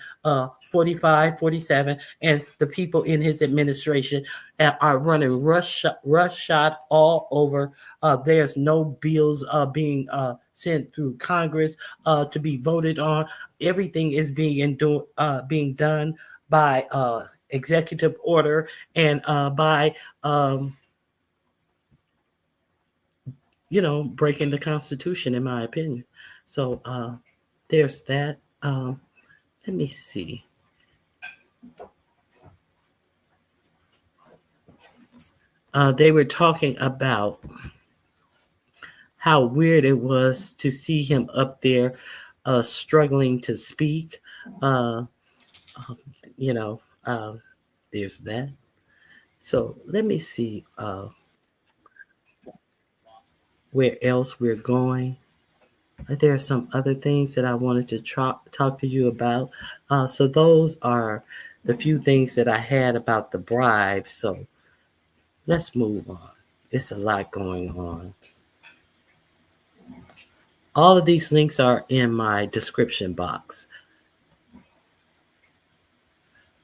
45, 47, and the people in his administration are running roughshod all over. There's no bills being sent through Congress to be voted on. Everything is being done by executive order and by breaking the Constitution, in my opinion. So there's that. Let me see. They were talking about how weird it was to see him up there struggling to speak. There's that. So let me see where else we're going. There are some other things that I wanted to talk to you about. So those are the few things that I had about the bribes. So let's move on. It's a lot going on. All of these links are in my description box.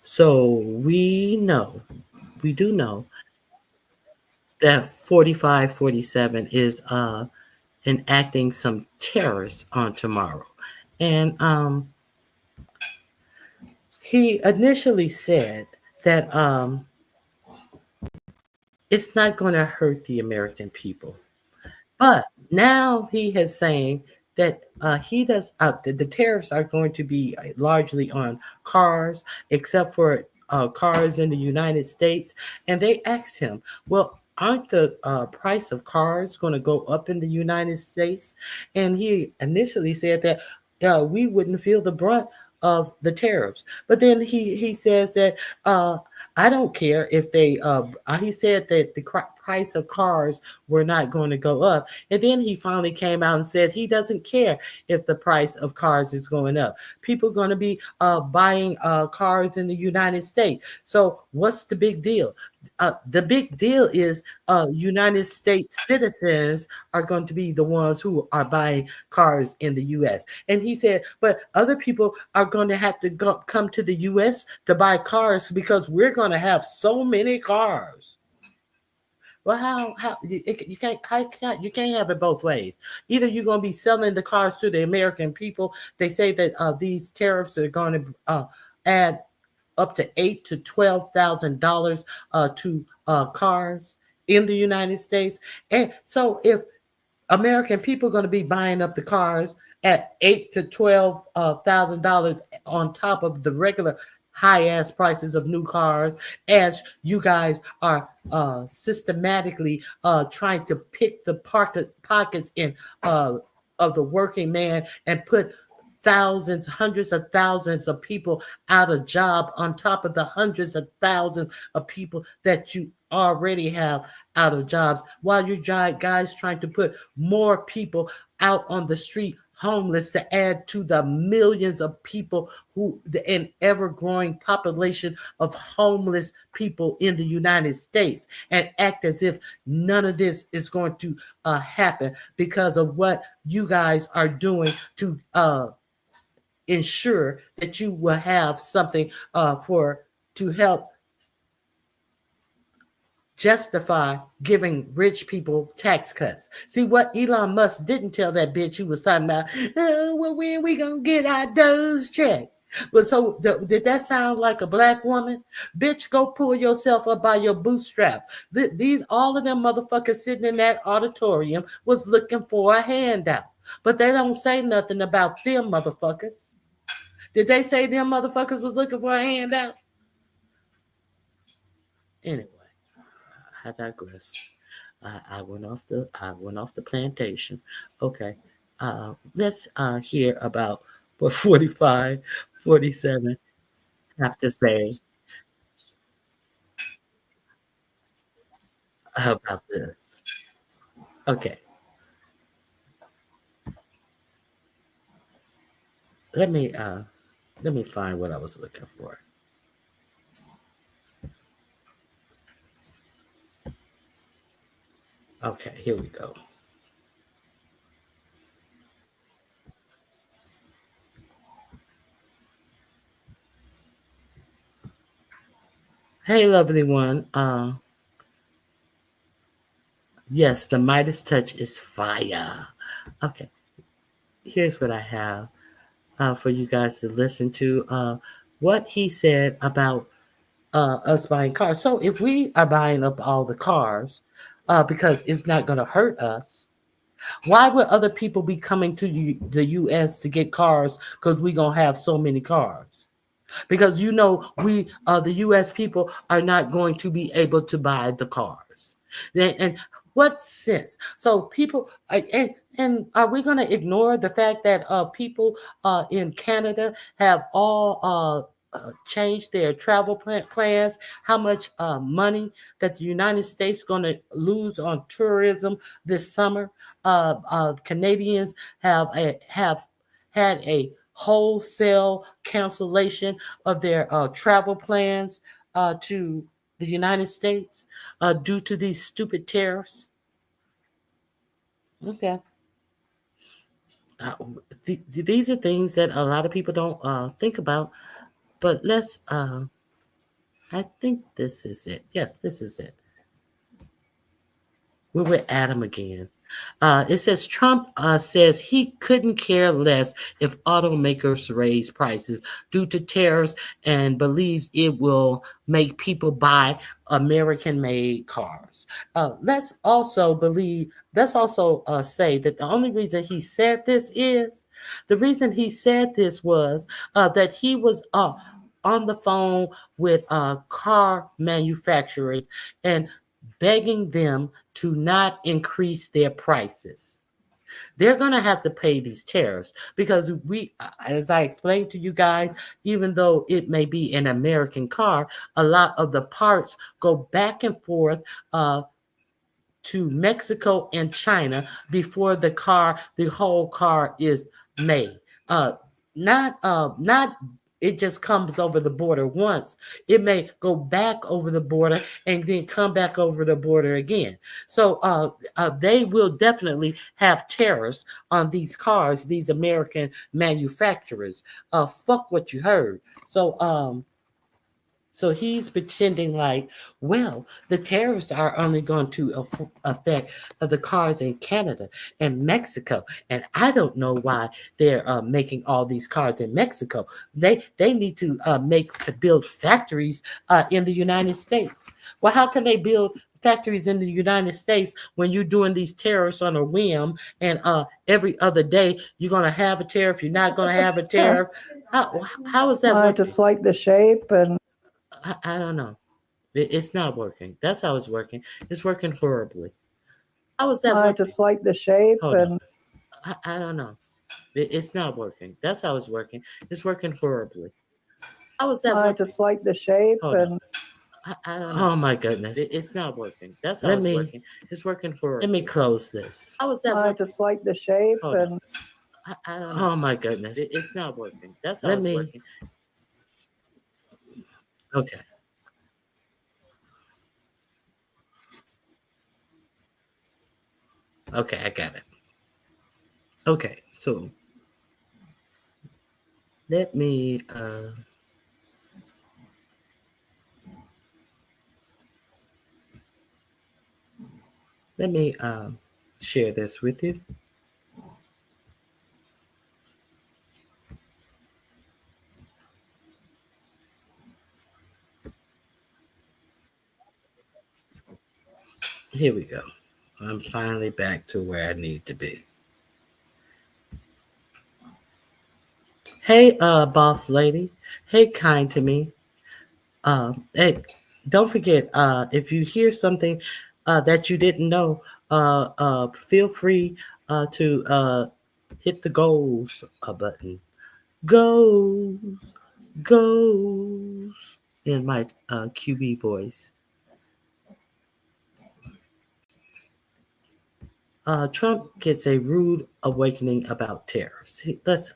So we do know that 4547 is enacting some tariffs on tomorrow. And he initially said that it's not going to hurt the American people. But now he is saying that the tariffs are going to be largely on cars, except for cars in the United States. And they asked him, well, aren't the price of cars going to go up in the United States? And he initially said that we wouldn't feel the brunt of the tariffs. But then he says that I don't care if they, he said that the price of cars were not going to go up. And then he finally came out and said he doesn't care if the price of cars is going up. People are going to be buying cars in the United States. So what's the big deal? The big deal is United States citizens are going to be the ones who are buying cars in the U.S. And he said, but other people are going to have to come to the U.S. to buy cars because we're going to have so many cars. Well, how you can't have it both ways. Either you're going to be selling the cars to the American people. They say that these tariffs are going to add up to $8,000 to $12,000 to cars in the United States. And so if American people are going to be buying up the cars at $8,000 to $12,000 on top of the regular high ass prices of new cars, as you guys are systematically trying to pick the pockets in of the working man and put thousands, hundreds of thousands of people out of job on top of the hundreds of thousands of people that you already have out of jobs, while you guys trying to put more people out on the street homeless to add to the millions of people an ever-growing population of homeless people in the United States, and act as if none of this is going to happen because of what you guys are doing to ensure that you will have something to help justify giving rich people tax cuts. See, what Elon Musk didn't tell that bitch he was talking about, well, when we gonna get our Doge check? But so did that sound like a black woman? Bitch, go pull yourself up by your bootstrap. All of them motherfuckers sitting in that auditorium was looking for a handout. But they don't say nothing about them motherfuckers. Did they say them motherfuckers was looking for a handout? Anyway, I digress. I went off the plantation. Okay. Let's hear about what 45, 47 have to say about this. Okay. Let me find what I was looking for. Okay, here we go. Hey, lovely one. Yes, the Midas touch is fire. Okay, here's what I have for you guys to listen to. What he said about us buying cars. So if we are buying up all the cars because it's not going to hurt us, why would other people be coming to the U.S. to get cars because we're going to have so many cars? Because we the U.S. people are not going to be able to buy the cars. And what sense? So people and are we going to ignore the fact that people in Canada have all changed their travel plans? How much money that the United States is going to lose on tourism this summer? Canadians have had a wholesale cancellation of their travel plans to the United States due to these stupid tariffs. Okay. These are things that a lot of people don't think about, but let's I think this is it. Yes, this is it. We're with Adam again. It says Trump says he couldn't care less if automakers raise prices due to tariffs and believes it will make people buy American-made cars. Let's also say that the only reason he said this was that he was on the phone with car manufacturers and begging them to not increase their prices. They're going to have to pay these tariffs because as I explained to you guys, even though it may be an American car, a lot of the parts go back and forth to Mexico and China before the whole car is made. Not it just comes over the border once. It may go back over the border and then come back over the border again. So they will definitely have tariffs on these cars, these American manufacturers. Fuck what you heard. So he's pretending like, well, the tariffs are only going to affect the cars in Canada and Mexico. And I don't know why they're making all these cars in Mexico. They need to build factories in the United States. Well, how can they build factories in the United States when you're doing these tariffs on a whim and every other day you're going to have a tariff, you're not going to have a tariff? How is that working? Just like the shape and I don't know. It's not working. That's how it's working. It's working horribly. How is that working? Just like the shape and I don't know. It's not working. That's how it's working. It's working horribly. How is that working? Just like the shape and I don't know. Oh my goodness. It's not working. That's how it's working. It's working horribly. Let me close this. How is that working? Just like the shape and I don't know. Oh my goodness. It's not working. That's how Let it's me. working. Okay. Okay, I got it. Okay, so let me share this with you. Here we go. I'm finally back to where I need to be. Hey, boss lady. Hey, kind to me. Hey, don't forget, if you hear something that you didn't know, feel free to hit the goals button. Goals, goals, in my QB voice. Trump gets a rude awakening about tariffs. Let's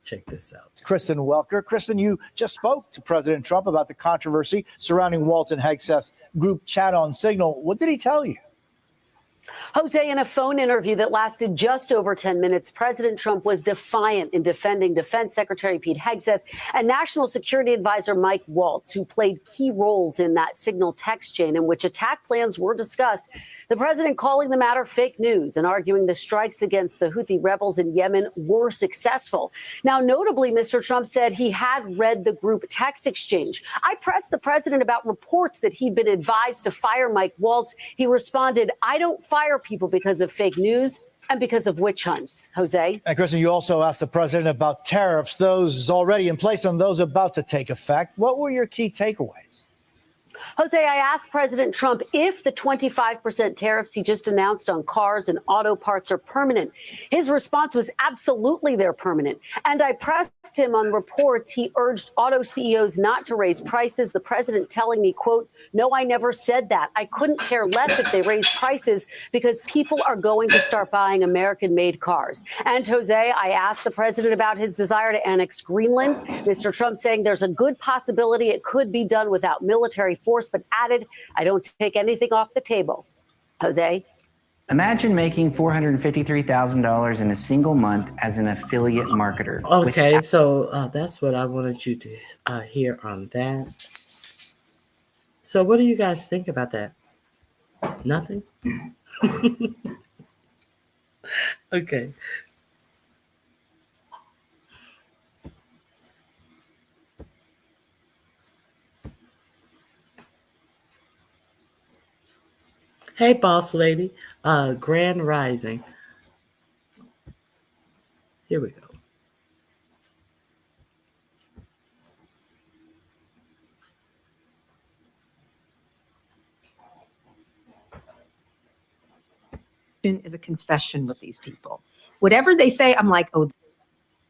check this out. Kristen Welker. Kristen, you just spoke to President Trump about the controversy surrounding Walton Hegseth's group chat on Signal. What did he tell you? Jose, in a phone interview that lasted just over 10 minutes, President Trump was defiant in defending Defense Secretary Pete Hegseth and National Security Advisor Mike Waltz, who played key roles in that Signal text chain in which attack plans were discussed. The president calling the matter fake news and arguing the strikes against the Houthi rebels in Yemen were successful. Now, notably, Mr. Trump said he had read the group text exchange. I pressed the president about reports that he'd been advised to fire Mike Waltz. He responded, "I don't fire people because of fake news and because of witch hunts." Jose? And Kristen, you also asked the president about tariffs, those already in place and those about to take effect. What were your key takeaways? Jose, I asked President Trump if the 25% tariffs he just announced on cars and auto parts are permanent. His response was absolutely they're permanent. And I pressed him on reports he urged auto CEOs not to raise prices. The president telling me, quote, "No, I never said that. I couldn't care less if they raise prices because people are going to start buying American-made cars." And Jose, I asked the president about his desire to annex Greenland. Mr. Trump saying there's a good possibility it could be done without military force, but added, "I don't take anything off the table." Jose? Imagine making $453,000 in a single month as an affiliate marketer. Okay, so that's what I wanted you to hear on that. So what do you guys think about that? Nothing? Okay. Hey, boss lady. Grand Rising. Here we go. Is a confession with these people. Whatever they say, I'm like, oh,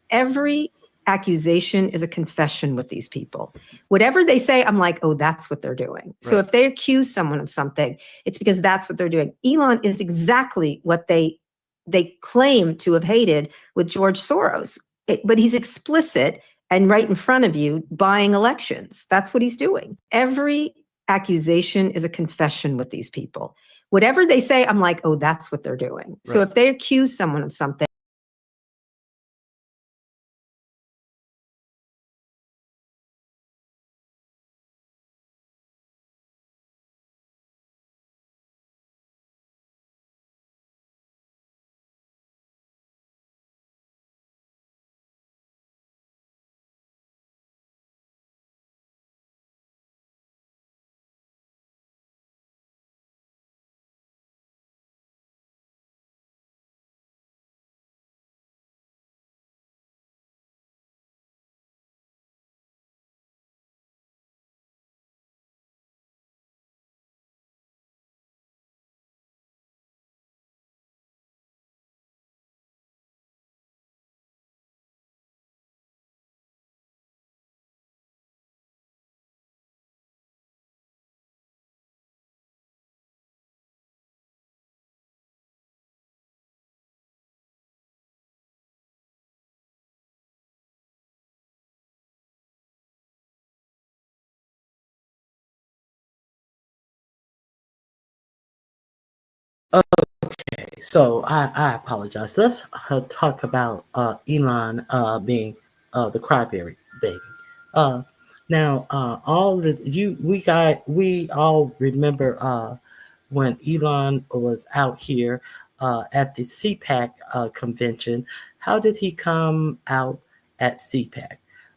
every accusation is a confession with these people. Whatever they say, I'm like, oh, that's what they're doing. So Right. if they accuse someone of something, it's because that's what they're doing. Elon is exactly what they claim to have hated with George Soros. But he's explicit and right in front of you buying elections. That's what he's doing. Every accusation is a confession with these people. Whatever they say, I'm like, oh, that's what they're doing. So Right. if they accuse someone of something, Okay, so I apologize. Let's talk about Elon being the crybaby baby. Uh, Now, all the you we all remember when Elon was out here at the CPAC convention. How did he come out at CPAC?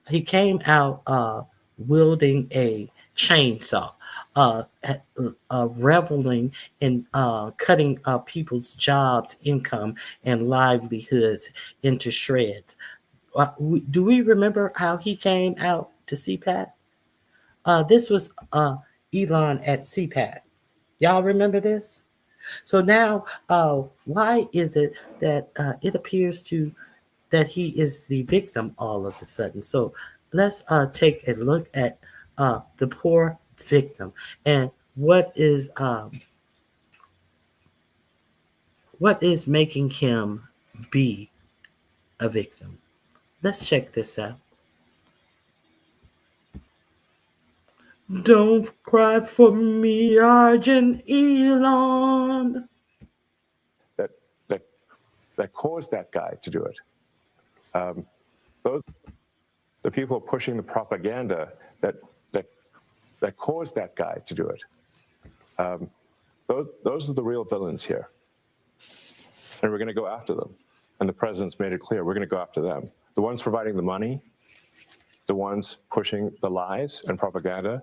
He came out wielding a chainsaw, reveling in cutting people's jobs, income, and livelihoods into shreds. Do we remember how he came out to CPAC? This was Elon at CPAC. Y'all remember this? So now, why is it that it appears to that he is the victim all of a sudden? So let's take a look at the poor victim and what is making him be a victim. Let's check this out. Don't cry for me, Argent Elon. That caused that guy to do it. The people pushing the propaganda that caused that guy to do it. Those are the real villains here. And we're going to go after them. And the president's made it clear, we're going to go after them. The ones providing the money, the ones pushing the lies and propaganda,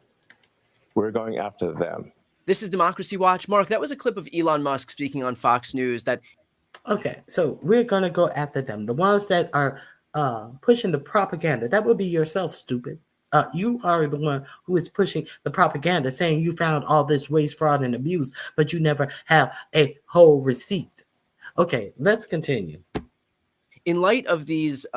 we're going after them. This is Democracy Watch. Mark, that was a clip of Elon Musk speaking on Fox News that... Okay, so we're going to go after them. The ones that are pushing the propaganda. That would be yourself, stupid. You are the one who is pushing the propaganda, saying you found all this waste, fraud, and abuse, but you never have a whole receipt. Okay, let's continue. In light of these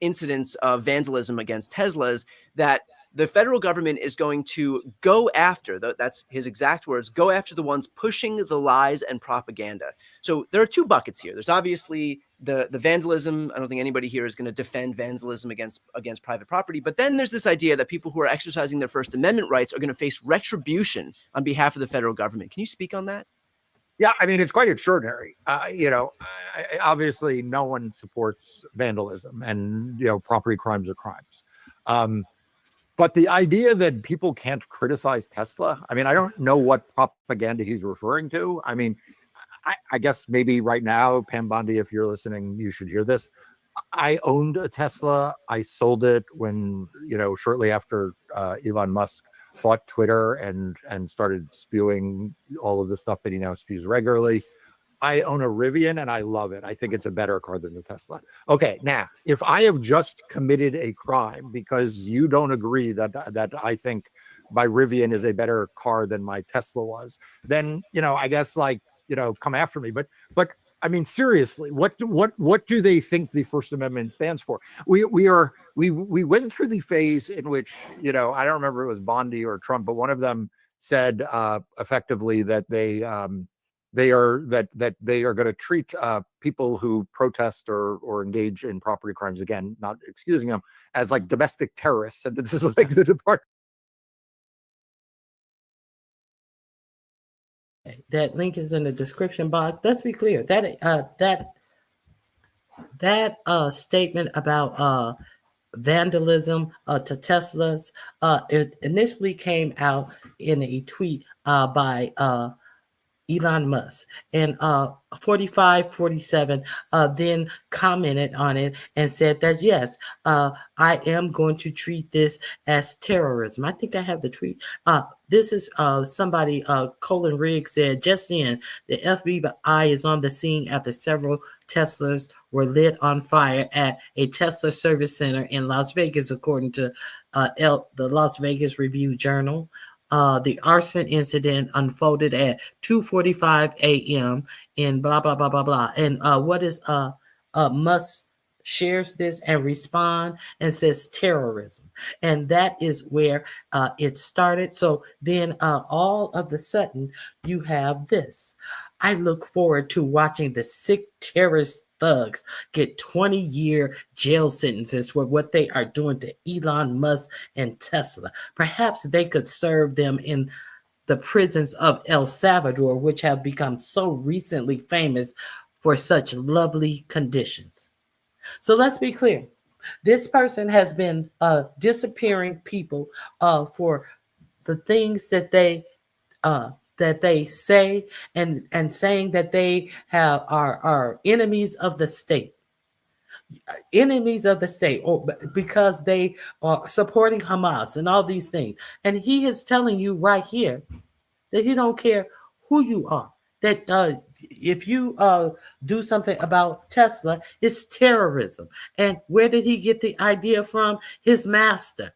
incidents of vandalism against Teslas, that the federal government is going to go after, that's his exact words, go after the ones pushing the lies and propaganda. So there are two buckets here. There's obviously the vandalism. I don't think anybody here is going to defend vandalism against private property. But then there's this idea that people who are exercising their First Amendment rights are going to face retribution on behalf of the federal government. Can you speak on that? Yeah, I mean, it's quite extraordinary. Obviously, no one supports vandalism, and property crimes are crimes. But the idea that people can't criticize Tesla, I mean, I don't know what propaganda he's referring to. I mean, I guess maybe right now, Pam Bondi, if you're listening, you should hear this. I owned a Tesla. I sold it when, shortly after Elon Musk bought Twitter and started spewing all of the stuff that he now spews regularly. I own a Rivian and I love it. I think it's a better car than the Tesla. Okay, now, if I have just committed a crime because you don't agree that I think my Rivian is a better car than my Tesla was, then, I guess come after me. But I mean, seriously, what do they think the First Amendment stands for? We went through the phase in which, I don't remember if it was Bondi or Trump, but one of them said effectively that they are going to treat people who protest or engage in property crimes, again, not excusing them, as like domestic terrorists, and this is like the department. That link is in the description box. Let's be clear. That statement about vandalism to Teslas, it initially came out in a tweet by Elon Musk, and 4547 then commented on it and said that yes, I am going to treat this as terrorism. I think I have the tweet. This is somebody, Colin Riggs said, just in, the FBI is on the scene after several Teslas were lit on fire at a Tesla service center in Las Vegas, according to the Las Vegas Review Journal. The arson incident unfolded at 2:45 a.m. in blah, blah, blah, blah, blah. And what is Musk shares this and respond and says terrorism. And that is where it started. So then all of a sudden you have this. I look forward to watching the sick terrorist thugs get 20-year jail sentences for what they are doing to Elon Musk and Tesla. Perhaps they could serve them in the prisons of El Salvador, which have become so recently famous for such lovely conditions. So let's be clear. This person has been disappearing people for the things that they say and saying that they are enemies of the state, or because they are supporting Hamas and all these things. And he is telling you right here that he don't care who you are. That if you do something about Tesla, it's terrorism. And where did he get the idea from? His master.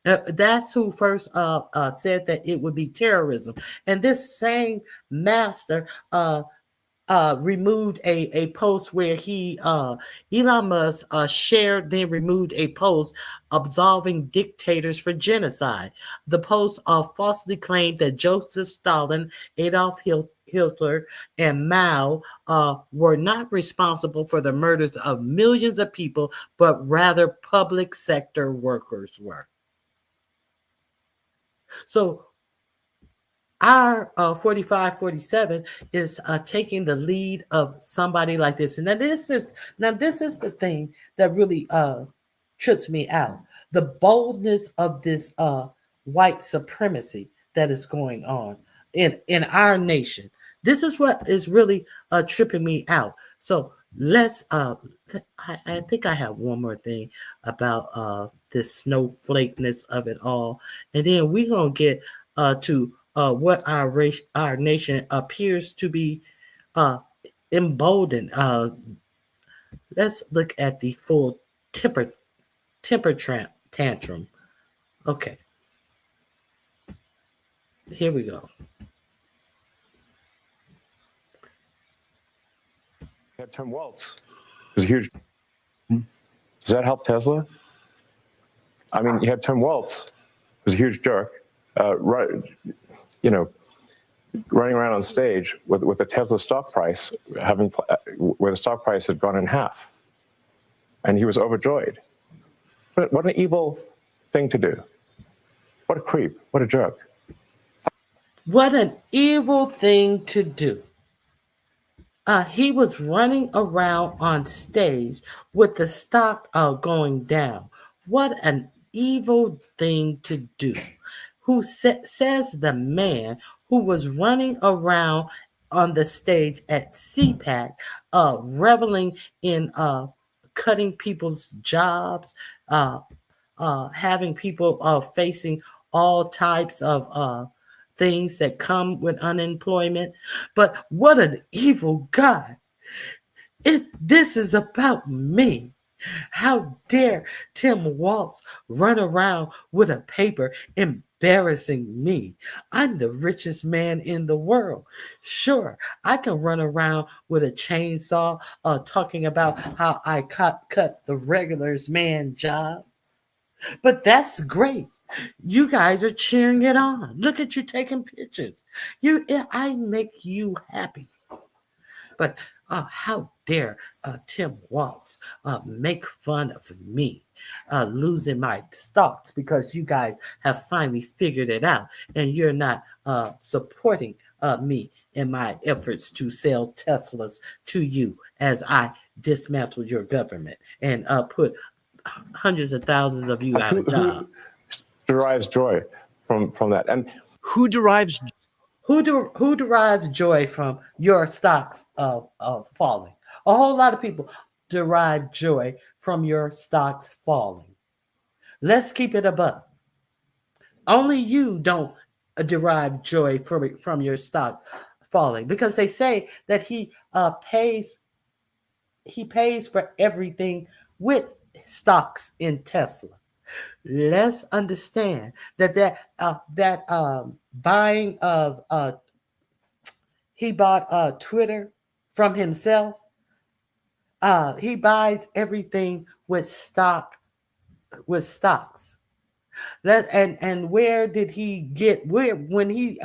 That's who first said that it would be terrorism. And this same master removed a post where Elon Musk shared, then removed a post absolving dictators for genocide. The post falsely claimed that Joseph Stalin, Adolf Hitler, and Mao were not responsible for the murders of millions of people, but rather public sector workers were. So our 4547 is taking the lead of somebody like this. And this is the thing that really trips me out. The boldness of this white supremacy that is going on in our nation. This is what is really tripping me out. So let's I think I have one more thing about this snowflakeness of it all. And then we're gonna get to what our nation appears to be emboldened. Let's look at the full temper tantrum. Okay, here we go. You had Tim Waltz. It was a huge. Does that help Tesla? I mean, you had Tim Waltz. It was a huge jerk. Right, running around on stage with the Tesla stock price where the stock price had gone in half, and he was overjoyed. What an evil thing to do! What a creep! What a jerk! What an evil thing to do! He was running around on stage with the stock going down. What an evil thing to do! Who says the man who was running around on the stage at CPAC, reveling in cutting people's jobs, having people facing all types of things that come with unemployment. But what an evil God. This is about me. How dare Tim Waltz run around with a paper embarrassing me? I'm the richest man in the world. Sure, I can run around with a chainsaw talking about how I cut the regular's man job. But that's great. You guys are cheering it on. Look at you taking pictures. I make you happy. But how dare Tim Waltz make fun of me losing my stocks because you guys have finally figured it out and you're not supporting me in my efforts to sell Teslas to you as I dismantle your government and put hundreds of thousands of you out of job. Who derives joy from that? And who derives joy from your stocks of falling? A whole lot of people derive joy from your stocks falling. Let's keep it above. Only you don't derive joy from your stock falling, because they say that he pays for everything with stocks in Tesla. Let's understand that buying of he bought Twitter from himself. He buys everything with stocks. And where did he get when he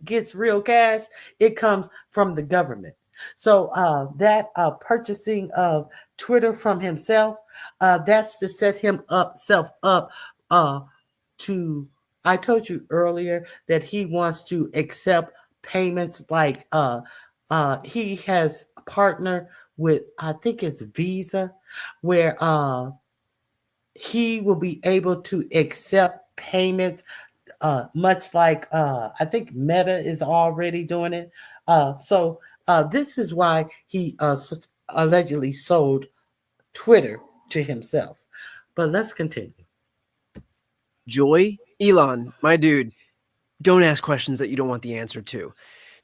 gets real cash? It comes from the government. So that purchasing of Twitter from himself, that's to set himself up to I told you earlier that he wants to accept payments like he has a partner with, I think it's Visa, where he will be able to accept payments much like I think Meta is already doing it. So this is why he allegedly sold Twitter to himself. But let's continue. Joy? Elon, my dude, don't ask questions that you don't want the answer to.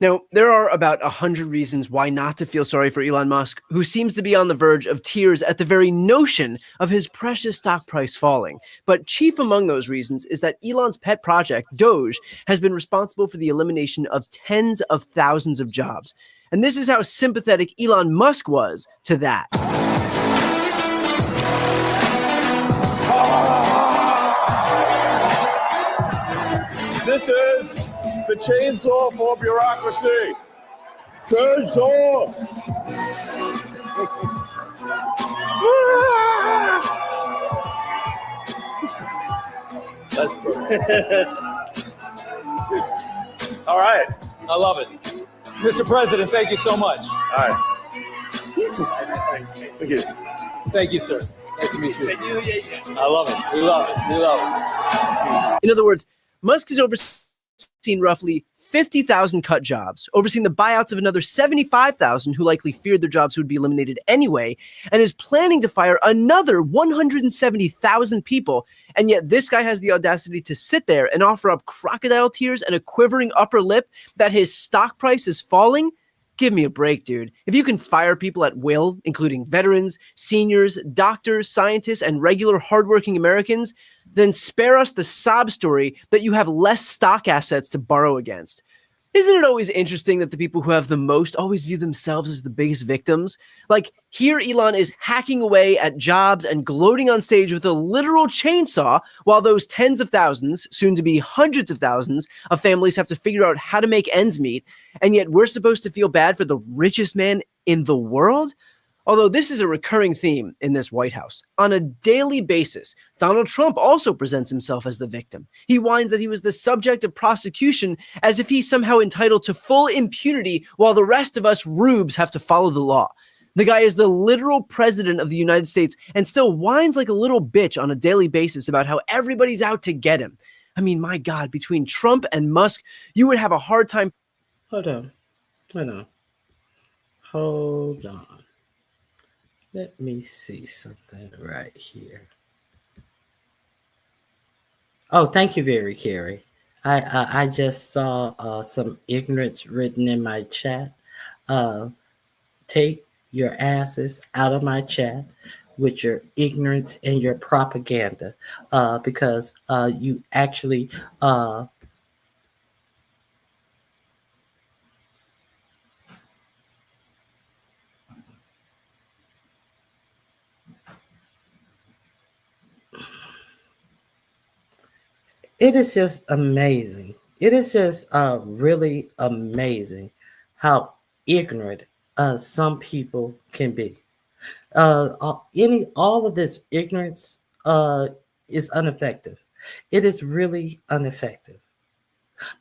Now, there are about 100 reasons why not to feel sorry for Elon Musk, who seems to be on the verge of tears at the very notion of his precious stock price falling. But chief among those reasons is that Elon's pet project, Doge, has been responsible for the elimination of tens of thousands of jobs. And this is how sympathetic Elon Musk was to that. This is the chainsaw for bureaucracy. Chainsaw! That's perfect. All right. I love it. Mr. President, thank you so much. All right. Thank you. Thank you, sir. Nice to meet you. I love it. We love it. We love it. In other words, Musk has overseen roughly 50,000 cut jobs, overseen the buyouts of another 75,000 who likely feared their jobs would be eliminated anyway, and is planning to fire another 170,000 people. And yet this guy has the audacity to sit there and offer up crocodile tears and a quivering upper lip that his stock price is falling? Give me a break, dude. If you can fire people at will, including veterans, seniors, doctors, scientists, and regular hardworking Americans, then spare us the sob story that you have less stock assets to borrow against. Isn't it always interesting that the people who have the most always view themselves as the biggest victims? Like, here Elon is hacking away at jobs and gloating on stage with a literal chainsaw, while those tens of thousands, soon to be hundreds of thousands, of families have to figure out how to make ends meet, and yet we're supposed to feel bad for the richest man in the world? Although this is a recurring theme in this White House. On a daily basis, Donald Trump also presents himself as the victim. He whines that he was the subject of prosecution as if he's somehow entitled to full impunity while the rest of us rubes have to follow the law. The guy is the literal president of the United States and still whines like a little bitch on a daily basis about how everybody's out to get him. I mean, my God, between Trump and Musk, you would have a hard time. Hold on. Let me see something right here. Oh, thank you, very Carrie. I just saw some ignorance written in my chat. Take your asses out of my chat with your ignorance and your propaganda, because you actually it is just amazing. It is just really amazing how ignorant some people can be. All of this ignorance is ineffective. It is really ineffective.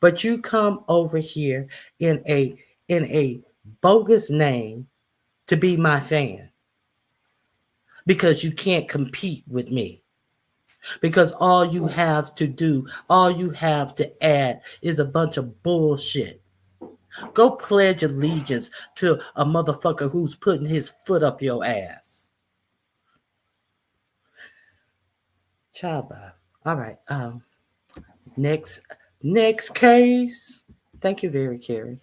But you come over here in a bogus name to be my fan because you can't compete with me. Because all you have to add is a bunch of bullshit. Go pledge allegiance to a motherfucker who's putting his foot up your ass. Chaba. All right. Next case. Thank you, very Carrie.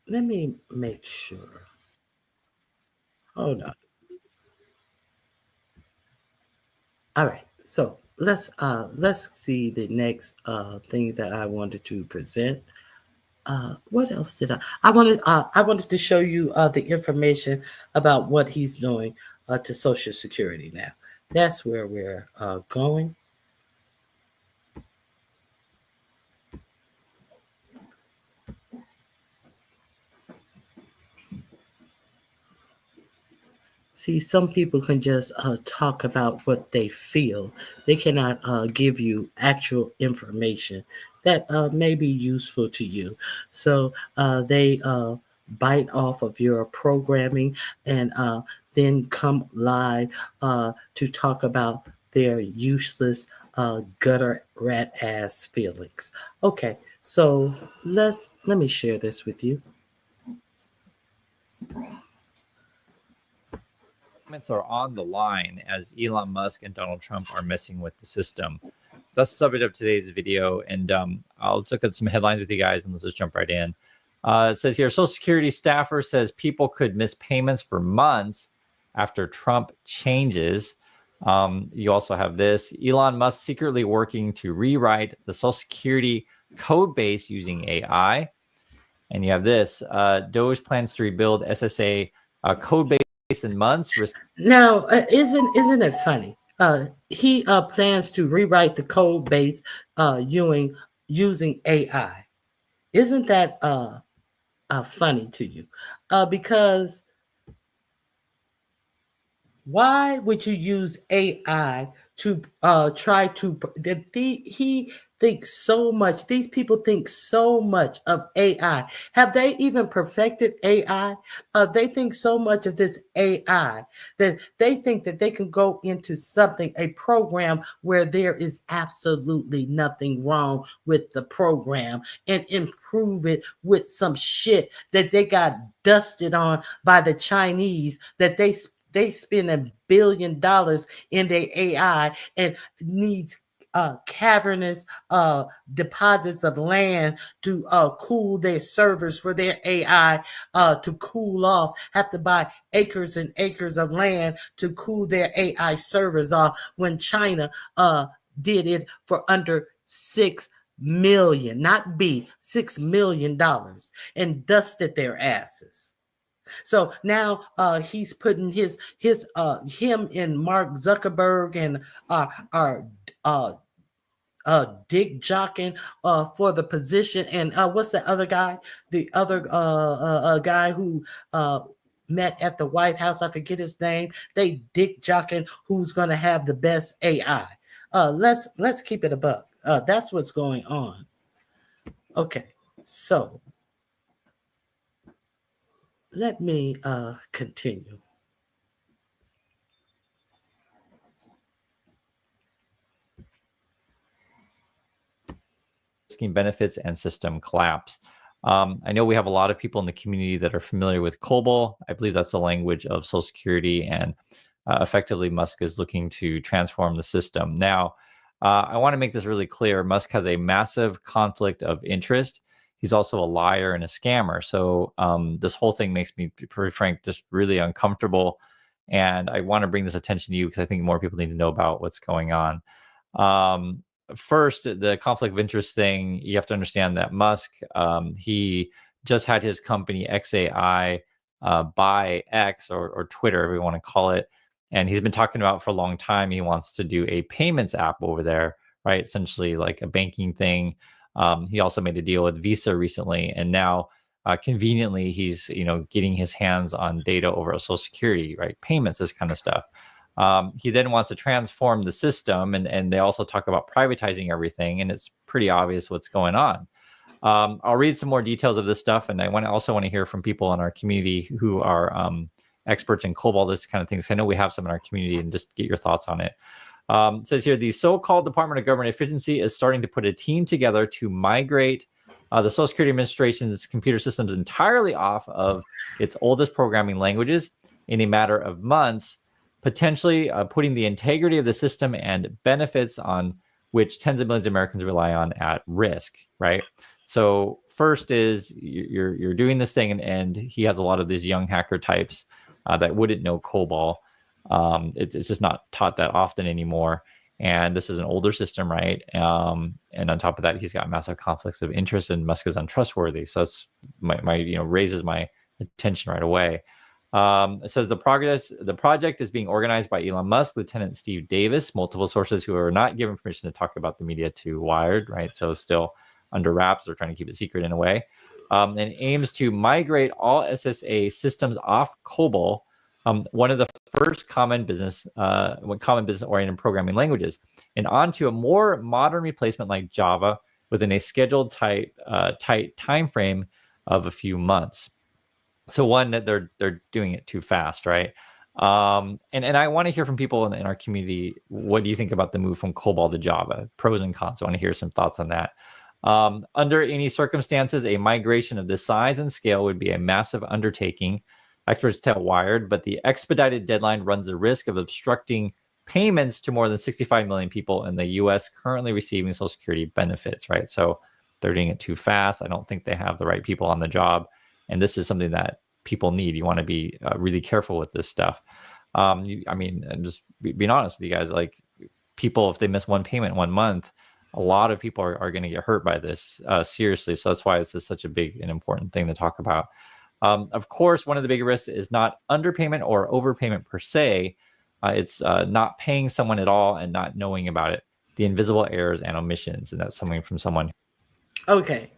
Let me make sure. Hold on. All right. So let's see the next thing that I wanted to present. What else did I wanted to show you the information about what he's doing to Social Security now. That's where we're going. See, some people can just talk about what they feel. They cannot give you actual information that may be useful to you. So they bite off of your programming and then come live to talk about their useless gutter rat ass feelings. Okay, so let me share this with you. Comments are on the line as Elon Musk and Donald Trump are messing with the system. So that's the subject of today's video, and I'll look at some headlines with you guys, and let's just jump right in. It says here, Social Security staffer says people could miss payments for months after Trump changes. You also have this, Elon Musk secretly working to rewrite the Social Security code base using AI. And you have this, Doge plans to rebuild SSA code base in months. Now, isn't it funny? He plans to rewrite the code base using AI. Isn't that funny to you? Because why would you use AI to try to? He thinks so much. These people think so much of AI. Have they even perfected AI? They think so much of this AI that they think that they can go into something, a program where there is absolutely nothing wrong with the program, and improve it with some shit that they got dusted on by the Chinese that they spend $1 billion in their AI and needs cavernous deposits of land to cool their servers for their AI to cool off, have to buy acres and acres of land to cool their AI servers off, when China did it for under $6 million, not B, $6 million, and dusted their asses. So now he's putting him and Mark Zuckerberg and Dick Jockin for the position. And what's the other guy? The other guy who met at the White House, I forget his name. They Dick Jockin who's going to have the best AI. Let's keep it a buck. That's what's going on. Okay, so let me continue. Scheme benefits and system collapse. I know we have a lot of people in the community that are familiar with COBOL. I believe that's the language of Social Security, and effectively Musk is looking to transform the system. Now, I want to make this really clear. Musk has a massive conflict of interest. He's also a liar and a scammer. So this whole thing makes me, pretty frank, just really uncomfortable. And I want to bring this attention to you because I think more people need to know about what's going on. First, the conflict of interest thing, you have to understand that Musk, he just had his company XAI buy X or Twitter, whatever you want to call it. And he's been talking about for a long time, he wants to do a payments app over there, right? Essentially like a banking thing. He also made a deal with Visa recently. And now conveniently, he's getting his hands on data over Social Security, right? Payments, this kind of stuff. He then wants to transform the system, and they also talk about privatizing everything, and it's pretty obvious what's going on. I'll read some more details of this stuff, and I also want to hear from people in our community who are experts in COBOL, this kind of things. I know we have some in our community, and just get your thoughts on it. It says here, the so-called Department of Government Efficiency is starting to put a team together to migrate the Social Security Administration's computer systems entirely off of its oldest programming languages in a matter of months, potentially putting the integrity of the system and benefits on which tens of millions of Americans rely on at risk, right? So first is you're doing this thing, and he has a lot of these young hacker types that wouldn't know COBOL. It's just not taught that often anymore. And this is an older system, right? And on top of that, he's got massive conflicts of interest, and Musk is untrustworthy. So that's raises my attention right away. It says the project is being organized by Elon Musk, Lieutenant Steve Davis, multiple sources who are not given permission to talk about the media to Wired, right? So still under wraps. They're trying to keep it secret in a way. And aims to migrate all SSA systems off COBOL. One of the first common business oriented programming languages, and onto a more modern replacement like Java within a scheduled tight time frame of a few months. So one, that they're doing it too fast, right? And I want to hear from people in our community. What do you think about the move from COBOL to Java? Pros and cons. I want to hear some thoughts on that. Under any circumstances, a migration of this size and scale would be a massive undertaking. Experts tell Wired, but the expedited deadline runs the risk of obstructing payments to more than 65 million people in the U.S. currently receiving Social Security benefits, right? So they're doing it too fast. I don't think they have the right people on the job. And this is something that people need. You want to be really careful with this stuff. I'm just being honest with you guys, like people, if they miss one payment 1 month, a lot of people are going to get hurt by this seriously. So that's why this is such a big and important thing to talk about. Of course, one of the big risks is not underpayment or overpayment per se. It's not paying someone at all and not knowing about it. The invisible errors and omissions. And that's something from someone. Okay.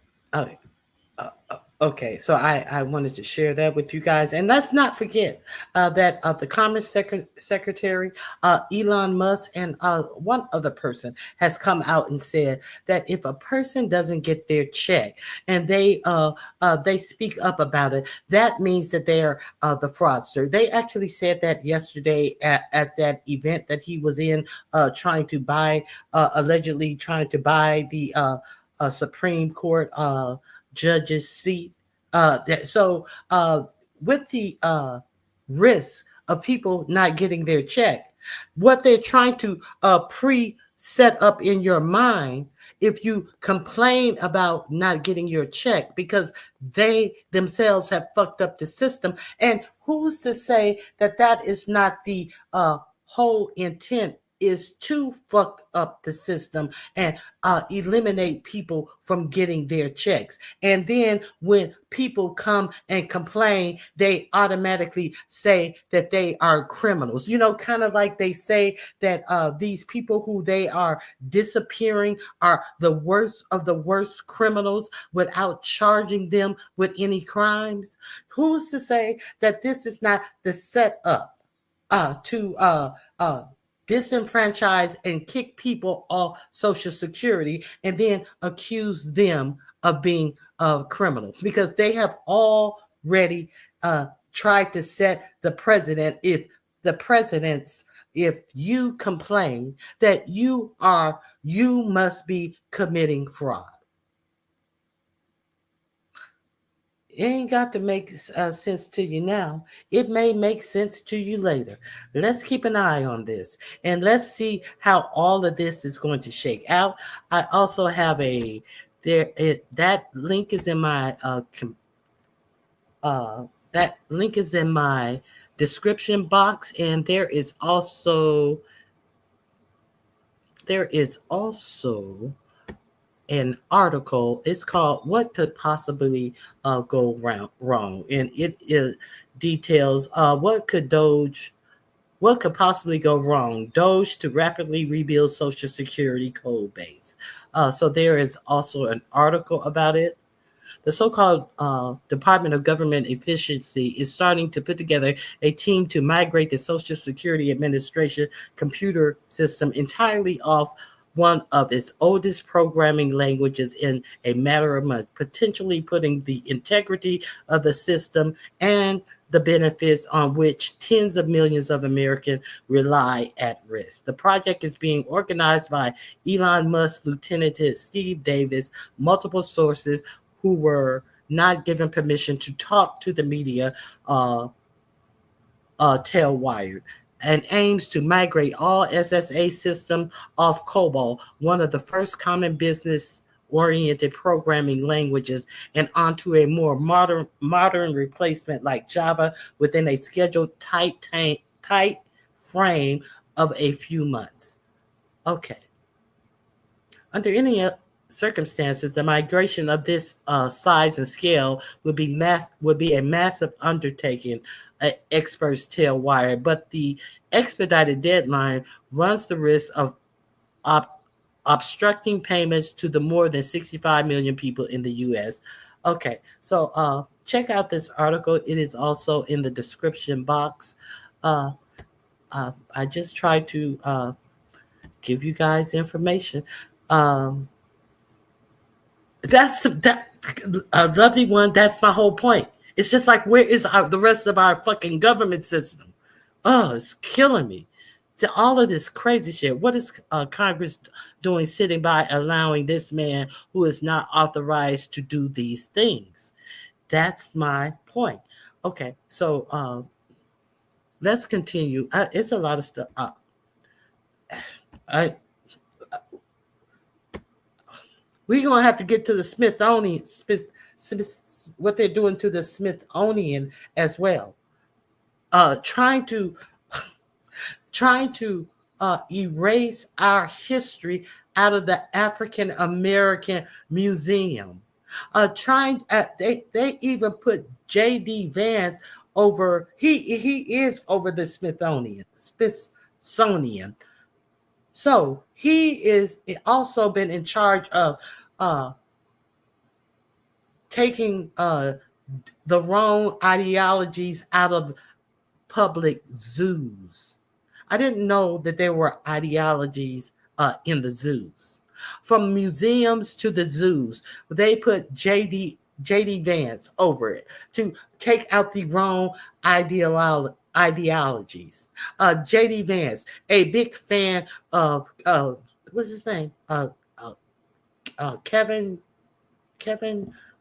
Okay, so I wanted to share that with you guys. And let's not forget that the Commerce Secretary, Elon Musk, and one other person has come out and said that if a person doesn't get their check and they speak up about it, that means that they're the fraudster. They actually said that yesterday at that event that he was in, allegedly trying to buy the Supreme Court judge's seat. With the risk of people not getting their check, what they're trying to pre-set up in your mind, if you complain about not getting your check because they themselves have fucked up the system, and who's to say that that is not the whole intent, is to fuck up the system and eliminate people from getting their checks. And then when people come and complain, they automatically say that they are criminals. You know, kind of like they say that these people who they are disappearing are the worst of the worst criminals without charging them with any crimes. Who's to say that this is not the setup to disenfranchise and kick people off Social Security and then accuse them of being criminals? Because they have already tried to set the president, if you complain that you must be committing fraud. It ain't got to make sense to you now. It may make sense to you later. Let's keep an eye on this and let's see how all of this is going to shake out. I also have that link is in my description box, and there is also an article. It's called "What Could Possibly Go Wrong," and it details what could possibly go wrong. Doge to rapidly rebuild Social Security code base. So there is also an article about it. The so-called Department of Government Efficiency is starting to put together a team to migrate the Social Security Administration computer system entirely off one of its oldest programming languages in a matter of months, potentially putting the integrity of the system and the benefits on which tens of millions of Americans rely at risk. The project is being organized by Elon Musk, Lieutenant Steve Davis, multiple sources who were not given permission to talk to the media, tell Wired, and aims to migrate all SSA systems off COBOL, one of the first common business-oriented programming languages, and onto a more modern replacement like Java within a scheduled tight frame of a few months. Okay. Under any circumstances, the migration of this size and scale would be a massive undertaking, experts tell Wired, but the expedited deadline runs the risk of obstructing payments to the more than 65 million people in the U.S. Okay, so check out this article. It is also in the description box. I just try to give you guys information. That's that lovely one. That's my whole point. It's just like, where is the rest of our fucking government system? Oh, it's killing me. All of this crazy shit. What is Congress doing sitting by allowing this man who is not authorized to do these things? That's my point. Okay, so let's continue. It's a lot of stuff. We're gonna have to get to the Smithsonian, what they're doing to the Smithsonian as well. Trying to erase our history out of the African American Museum. They even put J.D. Vance over. He is over the Smithsonian. So he is also been in charge of taking the wrong ideologies out of public zoos. I didn't know that there were ideologies in the zoos. From museums to the zoos, they put J.D. Vance over it to take out the wrong ideologies. J.D. Vance, a big fan of what's his name? Kevin.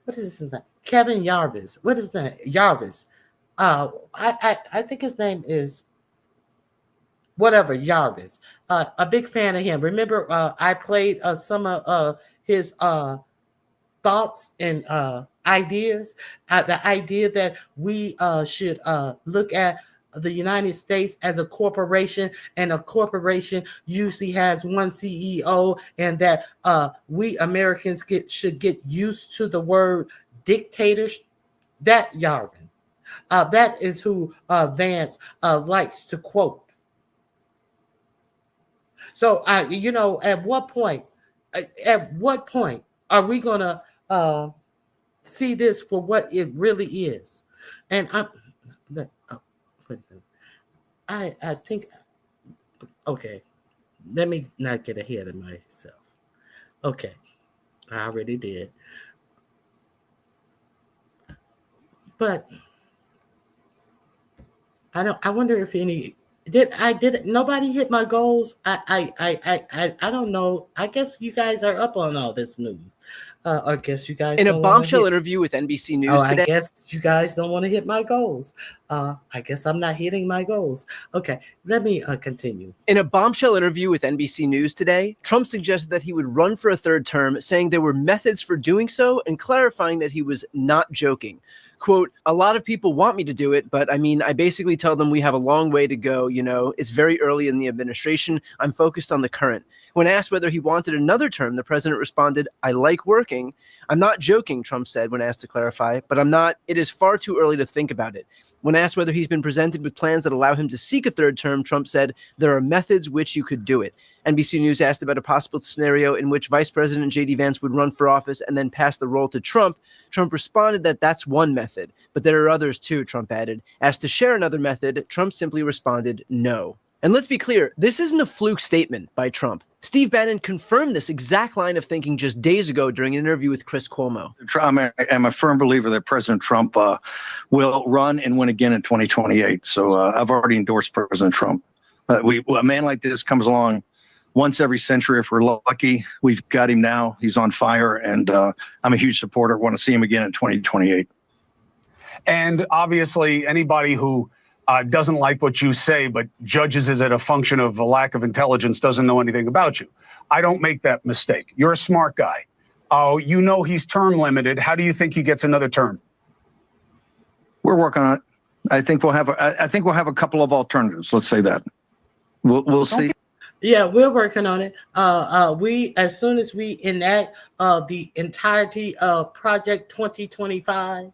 What is his name? Kevin Yarvis. What is that? Yarvis. I think his name is whatever, Yarvis. A big fan of him. Remember, I played some of his thoughts and ideas. The idea that we should look at the United States as a corporation, and a corporation usually has one CEO, and that we Americans should get used to the word dictators. That Yarvin. That is who Vance likes to quote. So, at what point are we going to see this for what it really is? And I think, okay, let me not get ahead of myself. Okay, I already did. But I wonder if nobody hit my goals. I don't know. I guess you guys are up on all this news. I guess you guys in a bombshell interview with NBC News today. I guess you guys don't want to hit my goals. I guess I'm not hitting my goals. Okay, let me continue. In a bombshell interview with NBC News today, Trump suggested that he would run for a third term, saying there were methods for doing so and clarifying that he was not joking. Quote, a lot of people want me to do it, but I mean, I basically tell them we have a long way to go. You know, it's very early in the administration. I'm focused on the current. When asked whether he wanted another term, the president responded, I like working. I'm not joking, Trump said when asked to clarify, but I'm not. It is far too early to think about it. When asked whether he's been presented with plans that allow him to seek a third term, Trump said, there are methods which you could do it. NBC News asked about a possible scenario in which Vice President J.D. Vance would run for office and then pass the role to Trump. Trump responded that that's one method, but there are others too, Trump added. Asked to share another method, Trump simply responded, no. And let's be clear, this isn't a fluke statement by Trump. Steve Bannon confirmed this exact line of thinking just days ago during an interview with Chris Cuomo. I'm a firm believer that President Trump will run and win again in 2028. So I've already endorsed President Trump. A man like this comes along once every century if we're lucky. We've got him now. He's on fire, and I'm a huge supporter. Want to see him again in 2028. And obviously, anybody who doesn't like what you say, but judges it as a function of a lack of intelligence, doesn't know anything about you. I don't make that mistake. You're a smart guy. Oh, you know he's term limited. How do you think he gets another term? We're working on it. I think we'll have a couple of alternatives. Let's say that. We'll see. Yeah, we're working on it. We, as soon as we enact the entirety of Project 2025,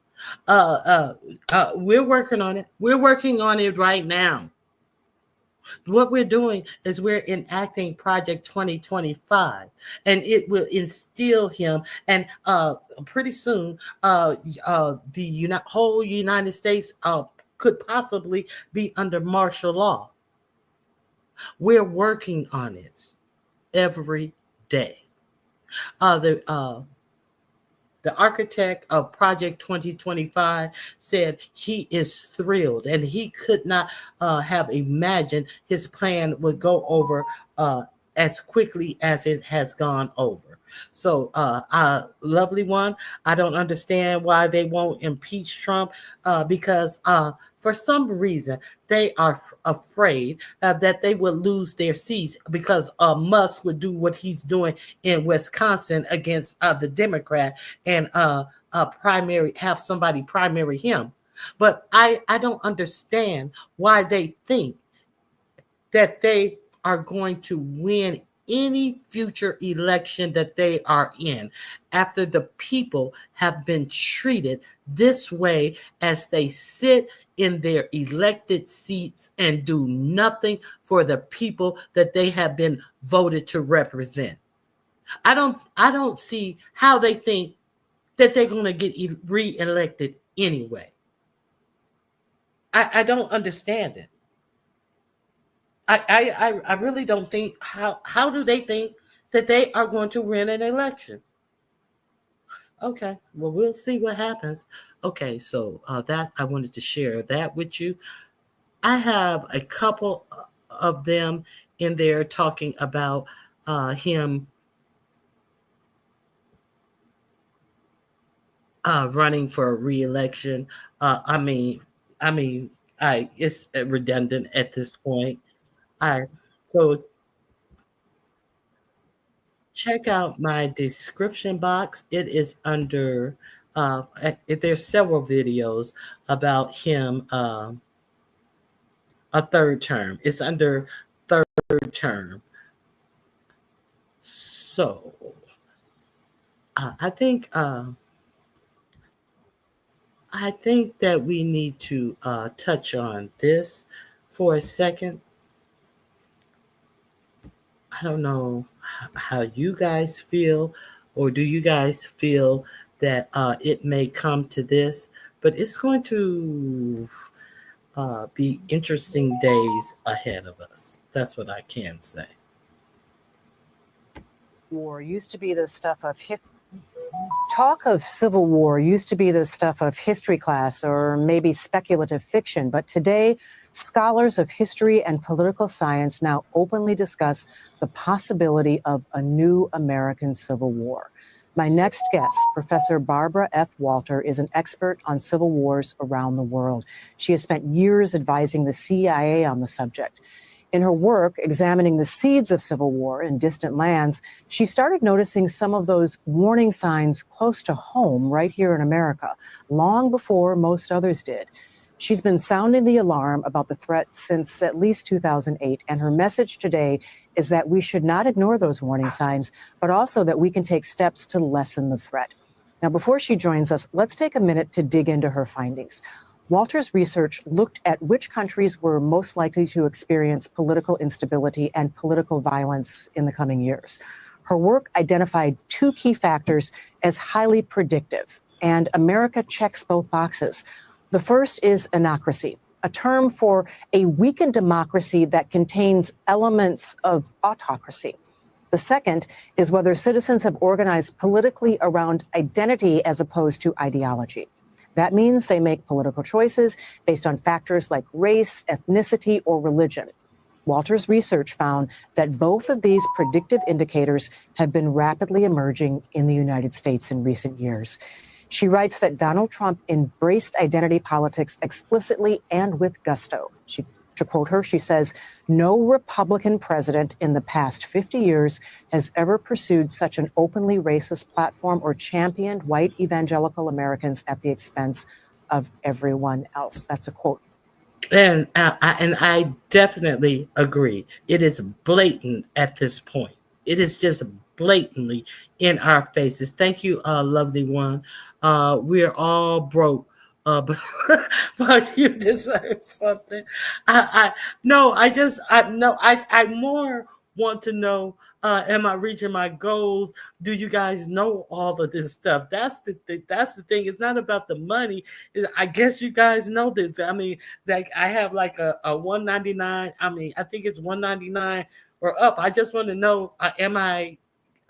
we're working on it. We're working on it right now. What we're doing is we're enacting Project 2025, and it will instill him. And pretty soon, whole United States could possibly be under martial law. We're working on it every day. The architect of Project 2025 said he is thrilled and he could not have imagined his plan would go over as quickly as it has gone over. So, lovely one, I don't understand why they won't impeach Trump because for some reason they are afraid that they would lose their seats because Musk would do what he's doing in Wisconsin against the Democrat and have somebody primary him. But I don't understand why they think that they are going to win any future election that they are in after the people have been treated this way as they sit in their elected seats and do nothing for the people that they have been voted to represent. I don't see how they think that they're going to get reelected anyway. I don't understand it. I really don't think how do they think that they are going to win an election? Okay, well, we'll see what happens. Okay, so that I wanted to share that with you. I have a couple of them in there talking about him running for re-election. It's redundant at this point. So check out my description box. It is under. There's several videos about him. A third term. It's under third term. So I think that we need to touch on this for a second. I don't know how you guys feel, or do you guys feel that it may come to this, but it's going to be interesting days ahead of us. That's what I can say. War used to be the stuff of history. Talk of civil war used to be the stuff of history class or maybe speculative fiction, but today, scholars of history and political science now openly discuss the possibility of a new American Civil War. My next guest, Professor Barbara F. Walter, is an expert on civil wars around the world. She has spent years advising the CIA on the subject. In her work examining the seeds of civil war in distant lands, she started noticing some of those warning signs close to home right here in America, long before most others did. She's been sounding the alarm about the threat since at least 2008, and her message today is that we should not ignore those warning signs, but also that we can take steps to lessen the threat. Now, before she joins us, let's take a minute to dig into her findings. Walter's research looked at which countries were most likely to experience political instability and political violence in the coming years. Her work identified two key factors as highly predictive, and America checks both boxes. The first is anocracy, a term for a weakened democracy that contains elements of autocracy. The second is whether citizens have organized politically around identity as opposed to ideology. That means they make political choices based on factors like race, ethnicity, or religion. Walter's research found that both of these predictive indicators have been rapidly emerging in the United States in recent years. She writes that Donald Trump embraced identity politics explicitly and with gusto. To quote her, she says, "No Republican president in the past 50 years has ever pursued such an openly racist platform or championed white evangelical Americans at the expense of everyone else." That's a quote. And I definitely agree. It is blatant at this point. It is just blatantly in our faces. Thank you, lovely one. We're all broke. But you deserve something. I more want to know, am I reaching my goals? Do you guys know all of this stuff? That's the thing. It's not about the money. I guess you guys know this. I mean, like I have like a $199. I mean, I think it's $199 or up. I just want to know, am I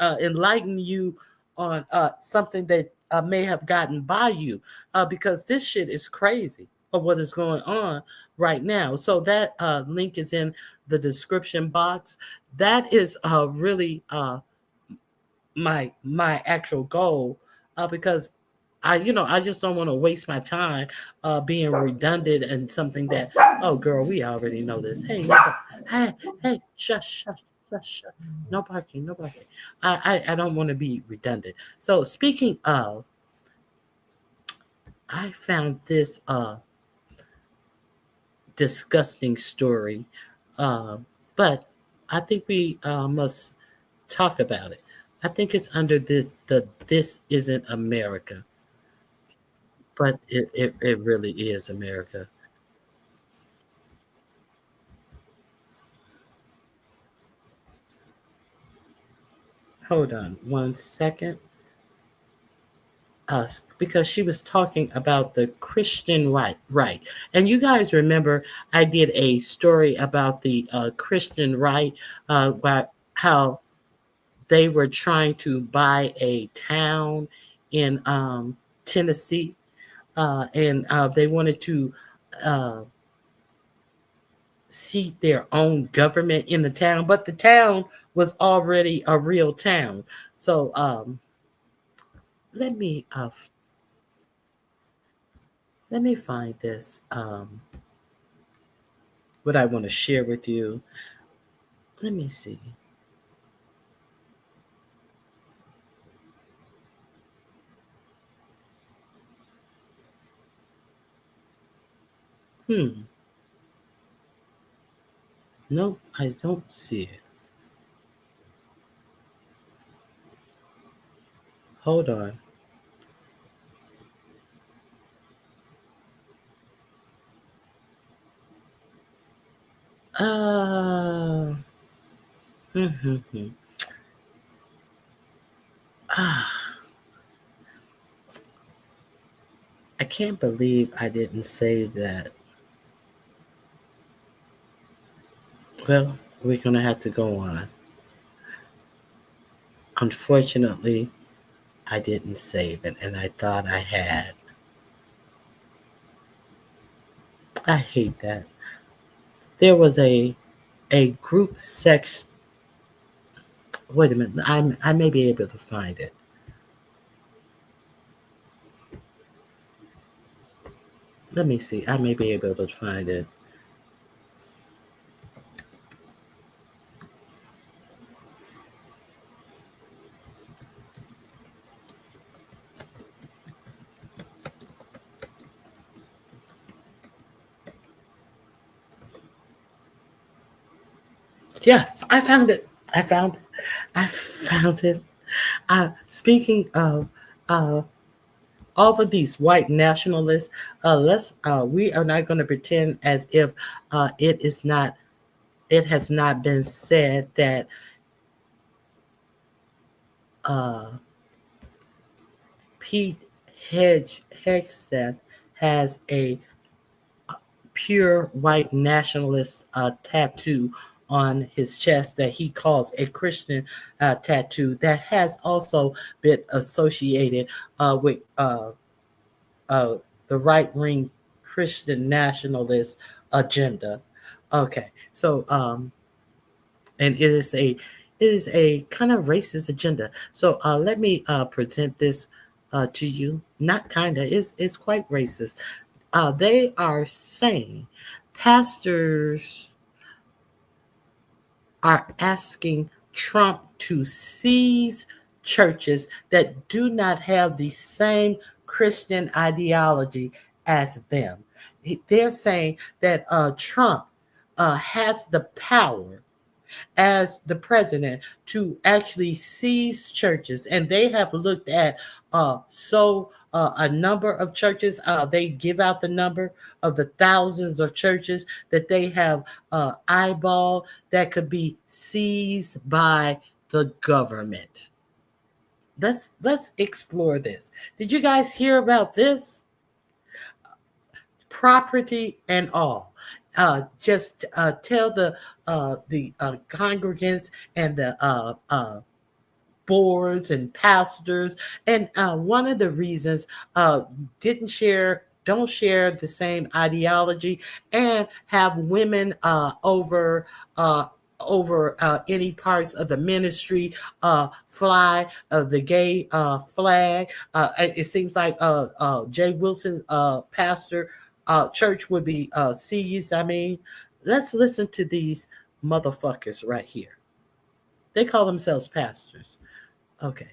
enlighten you on something that may have gotten by you, because this shit is crazy of what is going on right now. So that link is in the description box. That is really my actual goal, because I just don't want to waste my time being redundant and something that, oh girl, we already know this. Hey, hey, shush. No barking. I don't want to be redundant. So speaking of, I found this disgusting story, but I think we must talk about it. I think it's under This Isn't America, but it really is America. Hold on 1 second. Us, because she was talking about the Christian right. And you guys remember I did a story about the Christian right, about how they were trying to buy a town in Tennessee, and they wanted to seat their own government in the town, but the town was already a real town. So let me find this, what I want to share with you. Let me see. Nope, I don't see it. Hold on. Uh, I can't believe I didn't save that. Well, we're gonna have to go on. Unfortunately, I didn't save it, and I thought I had. I hate that. There was a group sex. Wait a minute. I may be able to find it. Let me see. I may be able to find it. Yes, I found it. I found it. Speaking of all of these white nationalists, we are not going to pretend as if it has not been said that Pete Hegseth has a pure white nationalist tattoo on his chest that he calls a Christian tattoo that has also been associated with the right-wing Christian nationalist agenda. Okay, so and it is a kind of racist agenda. So let me present this to you. Not kind of, it's quite racist. They are saying pastors are asking Trump to seize churches that do not have the same Christian ideology as them. They're saying that Trump has the power as the president to actually seize churches, and they have looked at so a number of churches. They give out the number of the thousands of churches that they have eyeball that could be seized by the government. Let's explore this. Did you guys hear about this? Property and all. Just tell the congregants and the boards and pastors, and one of the reasons don't share the same ideology and have women over any parts of the ministry fly the gay flag. It seems like Jay Wilson pastor church would be seized. I mean, let's listen to these motherfuckers right here. They call themselves pastors. Okay.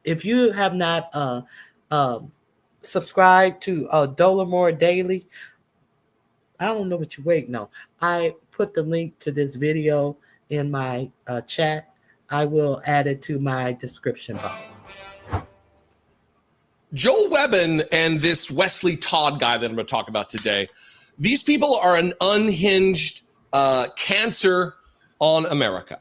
If you have not subscribed to Dolomore Daily, I don't know what you're waiting on. I put the link to this video in my chat. I will add it to my description box. Joel Webbin and this Wesley Todd guy that I'm going to talk about today, these people are an unhinged cancer on America.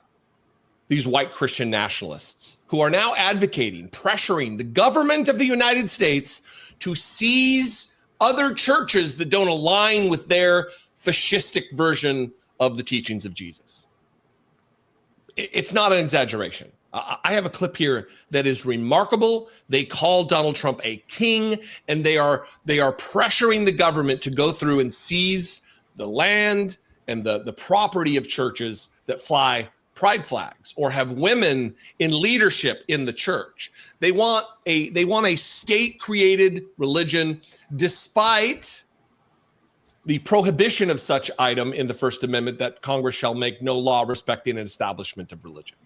These white Christian nationalists who are now advocating, pressuring the government of the United States to seize other churches that don't align with their fascistic version of the teachings of Jesus. It's not an exaggeration. I have a clip here that is remarkable. They call Donald Trump a king, and they are pressuring the government to go through and seize the land and the property of churches that fly pride flags or have women in leadership in the church. They want a state-created religion, despite the prohibition of such item in the First Amendment that Congress shall make no law respecting an establishment of religion.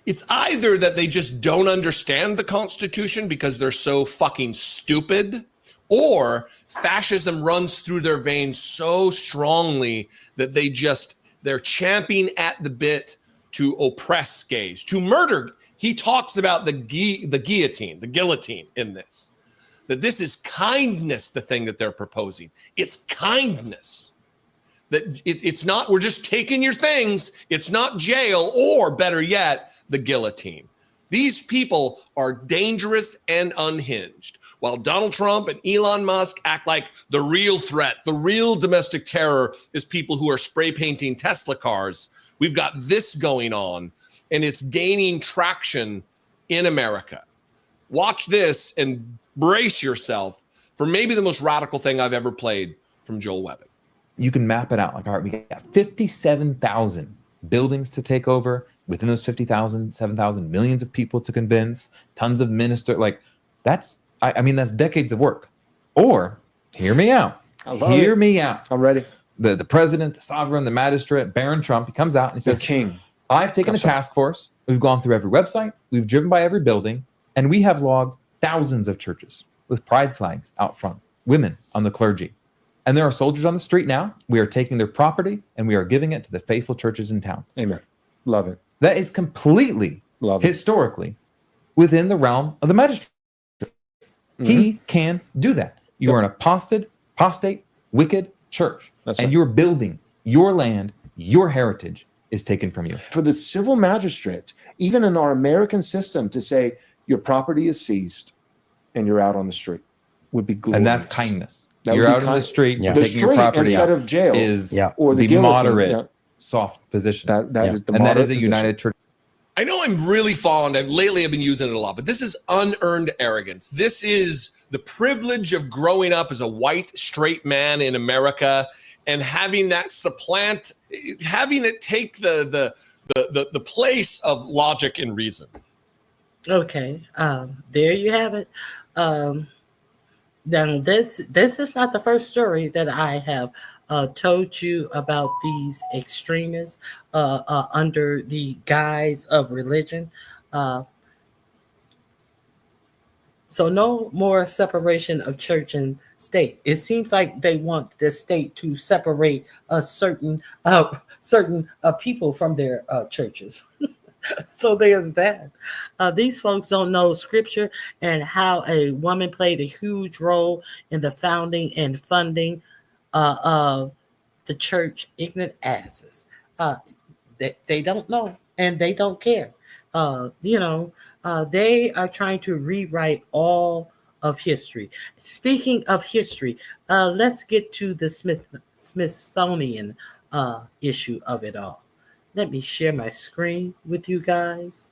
It's either that they just don't understand the Constitution because they're so fucking stupid, or fascism runs through their veins so strongly that they're champing at the bit to oppress gays, to murder. He talks about the guillotine in this, that this is kindness, the thing that they're proposing. It's kindness. That it's not, we're just taking your things. It's not jail, or better yet, the guillotine. These people are dangerous and unhinged. While Donald Trump and Elon Musk act like the real threat, the real domestic terror is people who are spray painting Tesla cars, we've got this going on, and it's gaining traction in America. Watch this and brace yourself for maybe the most radical thing I've ever played from Joel Webbin. You can map it out like, all right, we got 57,000 buildings to take over. Within those 50,000, 7,000, millions of people to convince, tons of ministers. Like, that's decades of work. Or, hear me out. Hear me out. I'm ready. The president, the sovereign, the magistrate, Baron Trump, he comes out and he says, king, I've taken a task force. We've gone through every website. We've driven by every building. And we have logged thousands of churches with pride flags out front, women on the clergy. And there are soldiers on the street now. We are taking their property and we are giving it to the faithful churches in town. Amen. Love it. That is completely, historically, within the realm of the magistrate. Mm-hmm. He can do that. You are an apostate, wicked church. That's right. And you're building your land, your heritage is taken from you. For the civil magistrate, even in our American system, to say your property is seized and you're out on the street would be glorious. And that's kindness. You're out on the street, you're taking your property instead out of jail or the moderate, soft position. That is the and that is a position. united church. I know I'm really fond, and lately I've been using it a lot, but this is unearned arrogance. This is the privilege of growing up as a white, straight man in America and having that having it take the place of logic and reason. Okay, there you have it. Now, this is not the first story that I have told you about these extremists under the guise of religion. So no more separation of church and state. It seems like they want the state to separate certain people from their churches. So there's that. These folks don't know scripture and how a woman played a huge role in the founding and funding of the church. Ignorant asses. They don't know and they don't care. They are trying to rewrite all of history. Speaking of history, let's get to the Smithsonian issue of it all. Let me share my screen with you guys.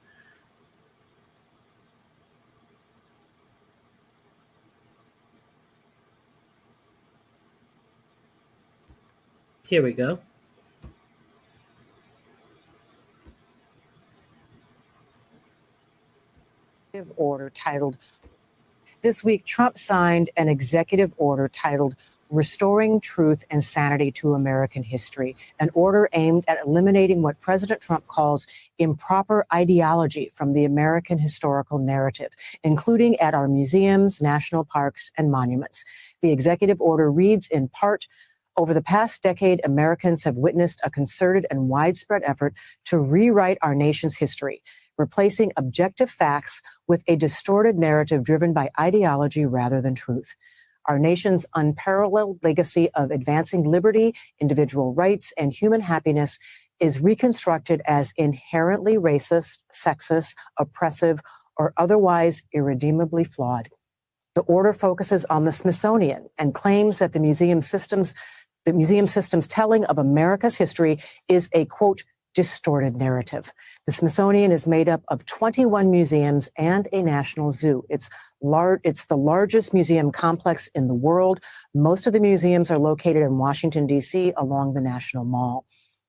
Here we go. Order titled, this week, Trump signed an executive order titled Restoring Truth and Sanity to American History, an order aimed at eliminating what President Trump calls improper ideology from the American historical narrative, including at our museums, national parks, and monuments. The executive order reads in part, over the past decade, Americans have witnessed a concerted and widespread effort to rewrite our nation's history, replacing objective facts with a distorted narrative driven by ideology rather than truth. Our nation's unparalleled legacy of advancing liberty, individual rights, and human happiness is reconstructed as inherently racist, sexist, oppressive, or otherwise irredeemably flawed. The order focuses on the Smithsonian and claims that the museum system's telling of America's history is a, quote, distorted narrative. The Smithsonian is made up of 21 museums and a national zoo. It's the largest museum complex in the world. Most of the museums are located in Washington, D.C., along the National Mall.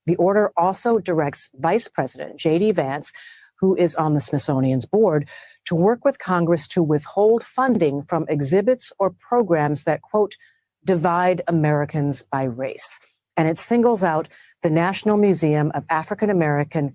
The order also directs Vice President J.D. Vance, who is on the Smithsonian's board, to work with Congress to withhold funding from exhibits or programs that, quote, divide Americans by race. And it singles out the National Museum of African American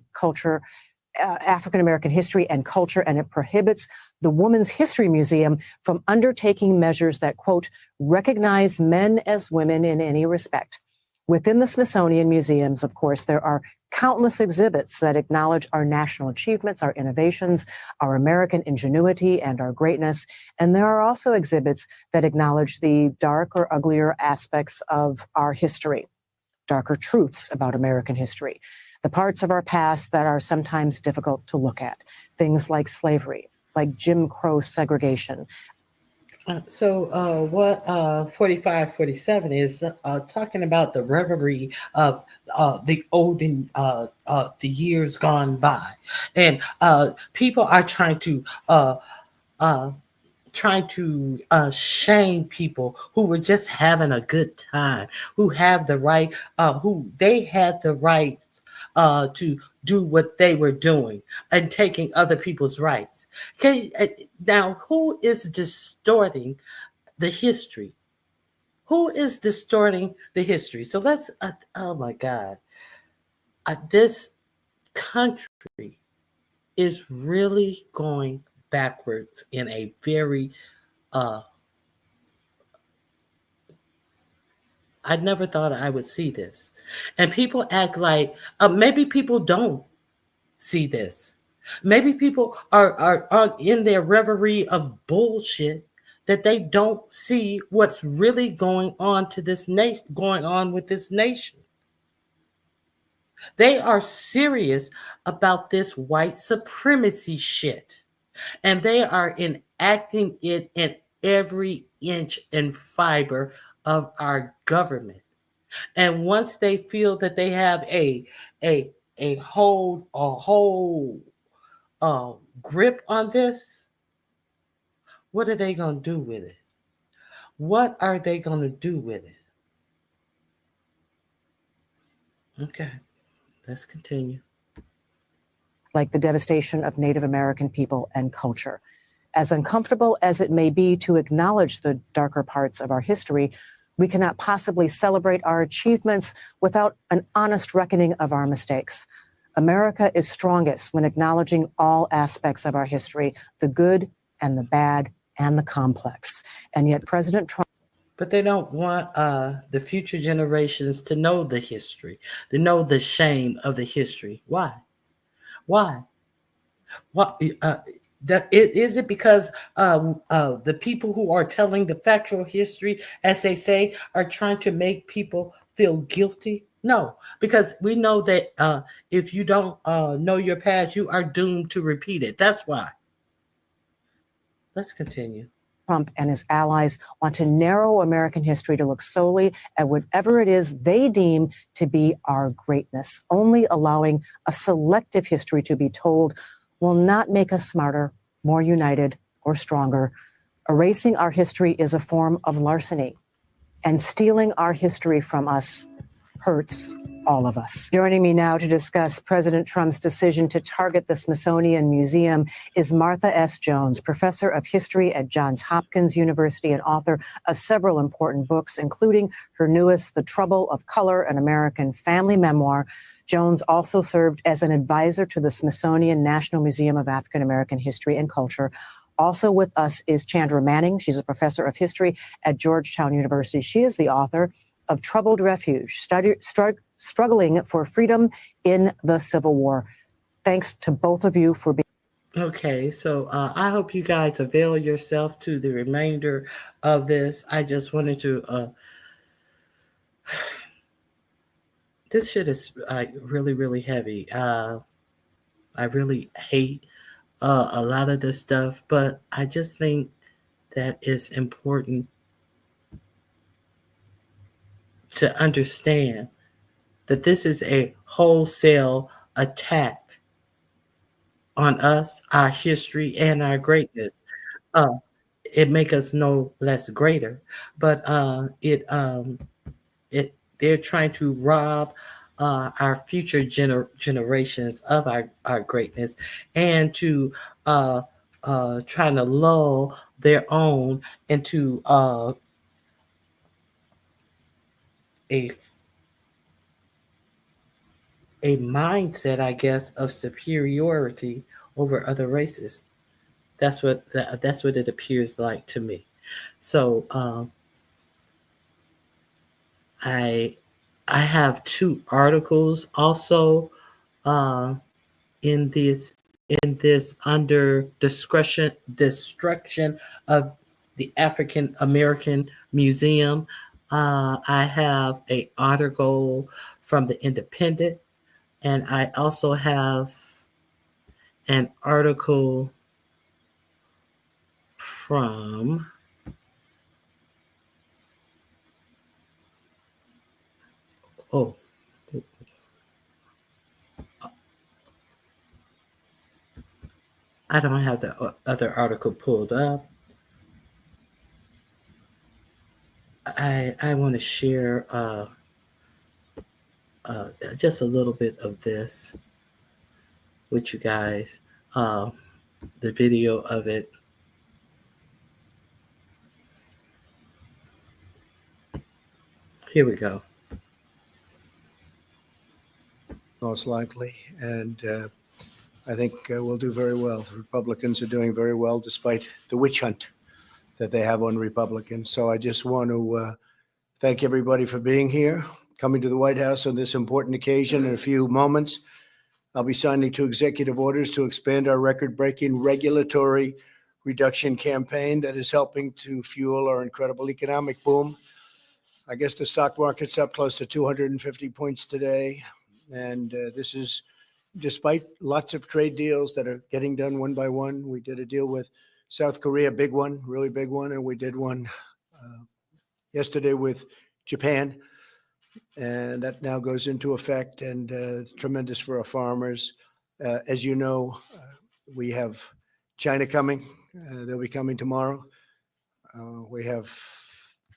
History and Culture, and it prohibits the Women's History Museum from undertaking measures that, quote, recognize men as women in any respect. Within the Smithsonian museums, of course, there are countless exhibits that acknowledge our national achievements, our innovations, our American ingenuity, and our greatness. And there are also exhibits that acknowledge the dark or uglier aspects of our history, darker truths about American history, the parts of our past that are sometimes difficult to look at, things like slavery, like Jim Crow segregation. What 4547 is talking about the reverie of the olden, the years gone by, and people are trying to shame people who were just having a good time, who have the right, who they had the right to do what they were doing and taking other people's rights. Okay, now who is distorting the history? Who is distorting the history? So let's, oh my God, this country is really going backwards in a very, I never thought I would see this. And people act like, maybe people don't see this. Maybe people are in their reverie of bullshit that they don't see what's really going on to this nation, going on with this nation. They are serious about this white supremacy shit. And they are enacting it in every inch and fiber of our government. And once they feel that they have a whole grip on this, what are they going to do with it? What are they going to do with it? Okay, let's continue. Like the devastation of Native American people and culture. As uncomfortable as it may be to acknowledge the darker parts of our history, we cannot possibly celebrate our achievements without an honest reckoning of our mistakes. America is strongest when acknowledging all aspects of our history, the good and the bad and the complex. And yet President Trump... But they don't want the future generations to know the history, to know the shame of the history. Why? Why? What that is it because the people who are telling the factual history, as they say, are trying to make people feel guilty? No, because we know that if you don't know your past, you are doomed to repeat it. That's why. Let's continue. Trump and his allies want to narrow American history to look solely at whatever it is they deem to be our greatness. Only allowing a selective history to be told will not make us smarter, more united, or stronger. Erasing our history is a form of larceny, and stealing our history from us hurts all of us. Joining me now to discuss President Trump's decision to target the Smithsonian Museum is Martha S. Jones, professor of history at Johns Hopkins University and author of several important books, including her newest, The Trouble of Color, an American Family Memoir. Jones also served as an advisor to the Smithsonian National Museum of African American History and Culture. Also with us is Chandra Manning. She's a professor of history at Georgetown University. She is the author of Troubled Refuge, Struggling for Freedom in the Civil War. Thanks to both of you for being. Okay, so I hope you guys avail yourself to the remainder of this. I just wanted to, this shit is really, really heavy. I really hate a lot of this stuff, but I just think that it's important to understand that this is a wholesale attack on us, our history, and our greatness. It makes us no less greater, but they're trying to rob our future generations of our greatness, and to trying to lull their own into a mindset, I guess, of superiority over other races. That's what it appears like to me. So I have two articles also in this under destruction of the African American Museum. I have an article from the Independent, and I also have an article from I don't have the other article pulled up. I want to share just a little bit of this with you guys. The video of it. Here we go. Most likely, and I think we'll do very well. The Republicans are doing very well despite the witch hunt that they have on Republicans. So I just want to thank everybody for being here, coming to the White House on this important occasion. In a few moments, I'll be signing 2 executive orders to expand our record-breaking regulatory reduction campaign that is helping to fuel our incredible economic boom. I guess the stock market's up close to 250 points today. And this is despite lots of trade deals that are getting done one by one. We did a deal with South Korea, big one, really big one. And we did one yesterday with Japan. And that now goes into effect, and tremendous for our farmers. As you know, we have China coming. They'll be coming tomorrow. We have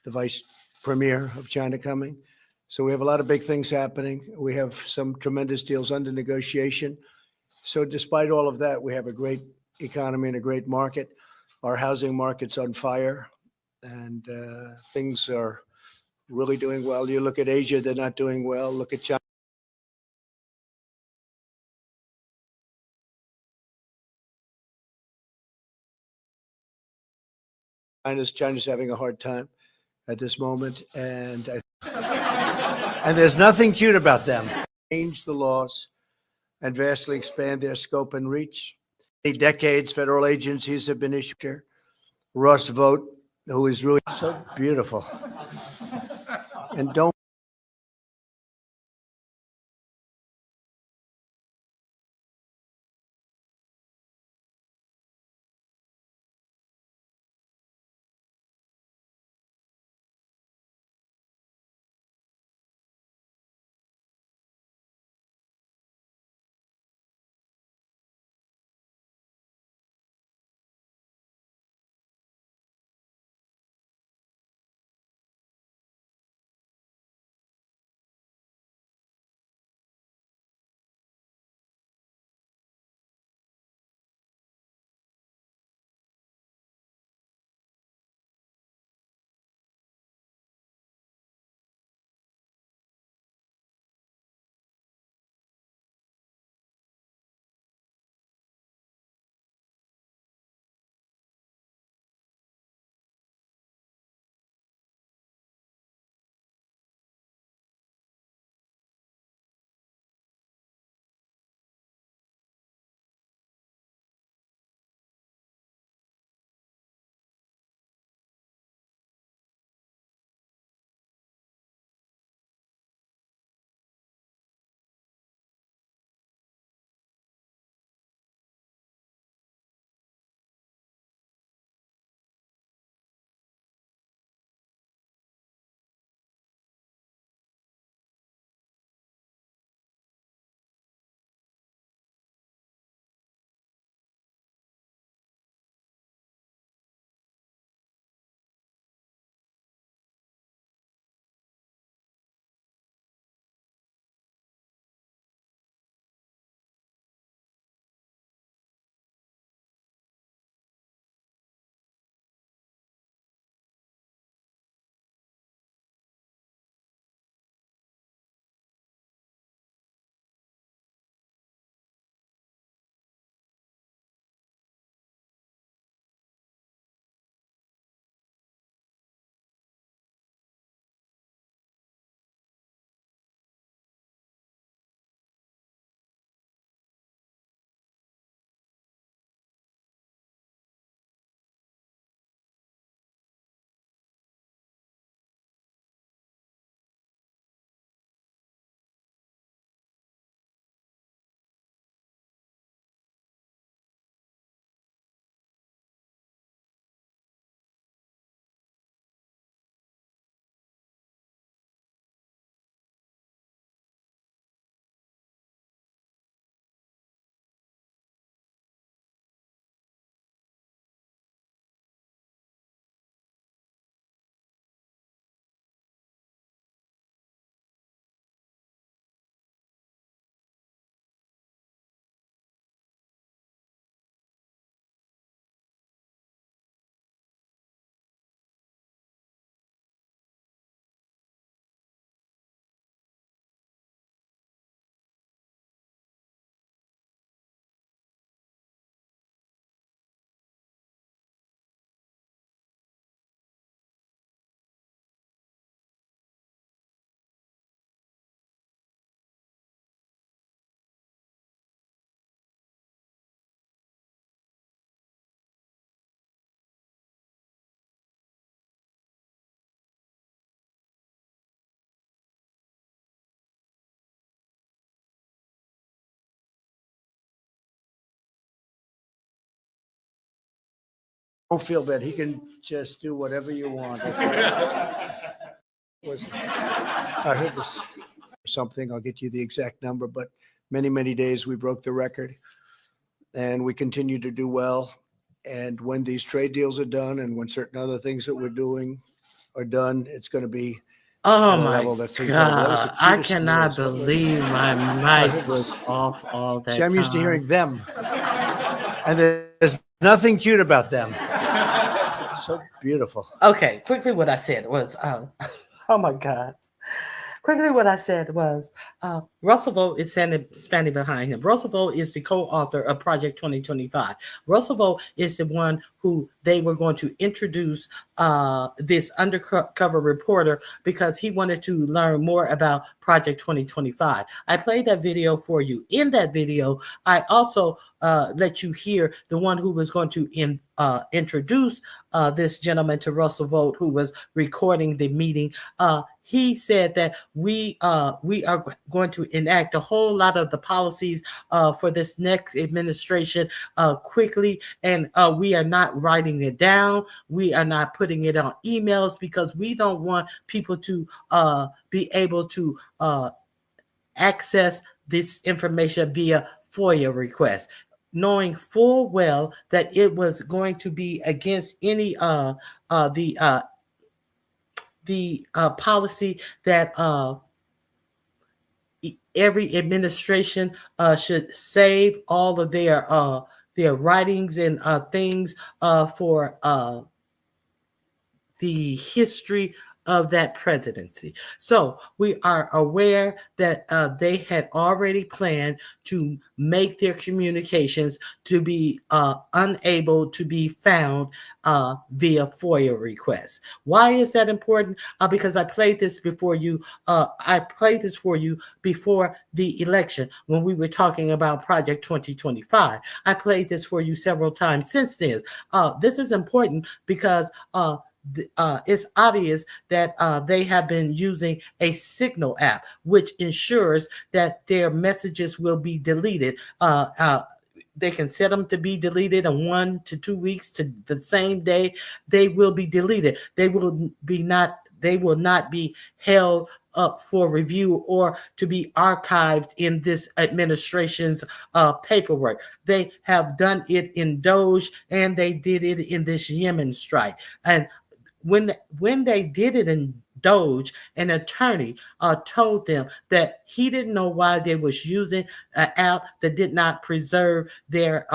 the vice premier of China coming. So we have a lot of big things happening. We have some tremendous deals under negotiation. So despite all of that, we have a great economy and a great market. Our housing market's on fire, and things are really doing well. You look at Asia, they're not doing well. Look at China. China's having a hard time at this moment, and there's nothing cute about them. Change the laws and vastly expand their scope and reach. decades, federal agencies have been issued. Russ Vogt, who is really so beautiful. And don't feel bad. He can just do whatever you want. I heard this something. I'll get you the exact number, but many days we broke the record, and we continue to do well. And when these trade deals are done, and when certain other things that we're doing are done, it's going to be Oh at a my level that's incredible. That was the God. I cutest cannot news. believe my mic was off all that See, I'm used to time. hearing them, and there's nothing cute about them. So beautiful. Okay, quickly what I said was, oh my God. Quickly what I said was, Russell Vogt is standing behind him. Russell Vogt is the co-author of Project 2025. Russell Vogt is the one who they were going to introduce this undercover reporter because he wanted to learn more about Project 2025. I played that video for you. In that video, I also let you hear the one who was going to introduce this gentleman to Russell Vogt, who was recording the meeting. He said that we are going to enact a whole lot of the policies for this next administration quickly, and we are not writing it down. We are not putting it on emails because we don't want people to be able to access this information via FOIA request, knowing full well that it was going to be against any the policy that every administration should save all of their writings and things for the history of that presidency. So we are aware that they had already planned to make their communications to be unable to be found via FOIA requests. Why is that important? Because I played this before you. I played this for you before the election when we were talking about Project 2025. I played this for you several times since then. This is important because it's obvious that they have been using a Signal app, which ensures that their messages will be deleted. They can set them to be deleted in 1 to 2 weeks to the same day. They will be deleted. They will not be held up for review or to be archived in this administration's paperwork. They have done it in Doge, and they did it in this Yemen strike. And when they did it in Doge, an attorney told them that he didn't know why they was using an app that did not preserve their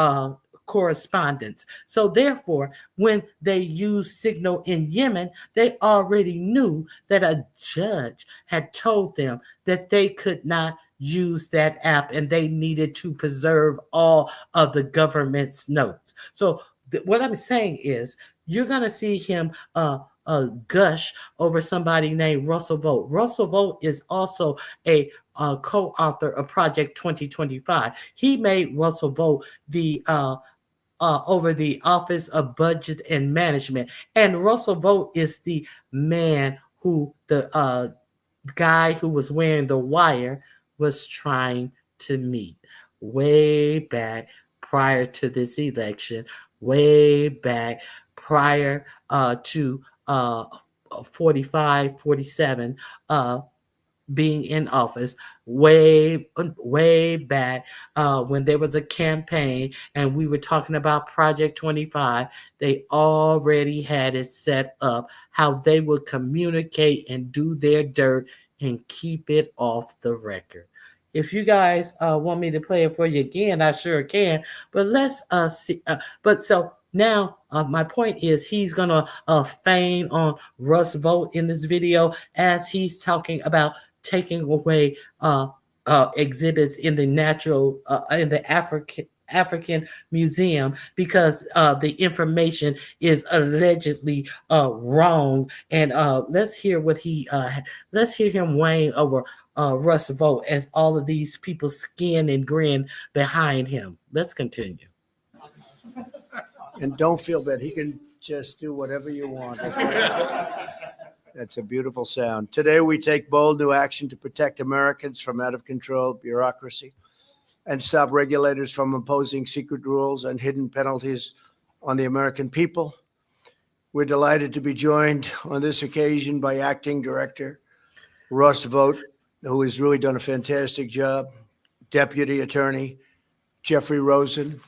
correspondence. So therefore, when they used Signal in Yemen, they already knew that a judge had told them that they could not use that app and they needed to preserve all of the government's notes. So what I'm saying is, you're going to see him gush over somebody named Russell Vogt. Russell Vogt is also a co-author of Project 2025. He made Russell Vogt the over the Office of Budget and Management. And Russell Vogt is the man who the guy who was wearing the wire was trying to meet way back prior to this election, way back prior to 45, 47 being in office, way back when there was a campaign and we were talking about Project 25. They already had it set up how they would communicate and do their dirt and keep it off the record. If you guys want me to play it for you again, I sure can. But let's see. But so now my point is he's going to feign on Russ Vogt in this video as he's talking about taking away exhibits in the natural in the African Museum because the information is allegedly wrong. And let's hear him weighing over Russ Vogt as all of these people skin and grin behind him. Let's continue. And don't feel bad. He can just do whatever you want. Okay? That's a beautiful sound. Today, we take bold new action to protect Americans from out-of-control bureaucracy and stop regulators from imposing secret rules and hidden penalties on the American people. We're delighted to be joined on this occasion by Acting Director Russ Vogt, who has really done a fantastic job, Deputy Attorney Jeffrey Rosen.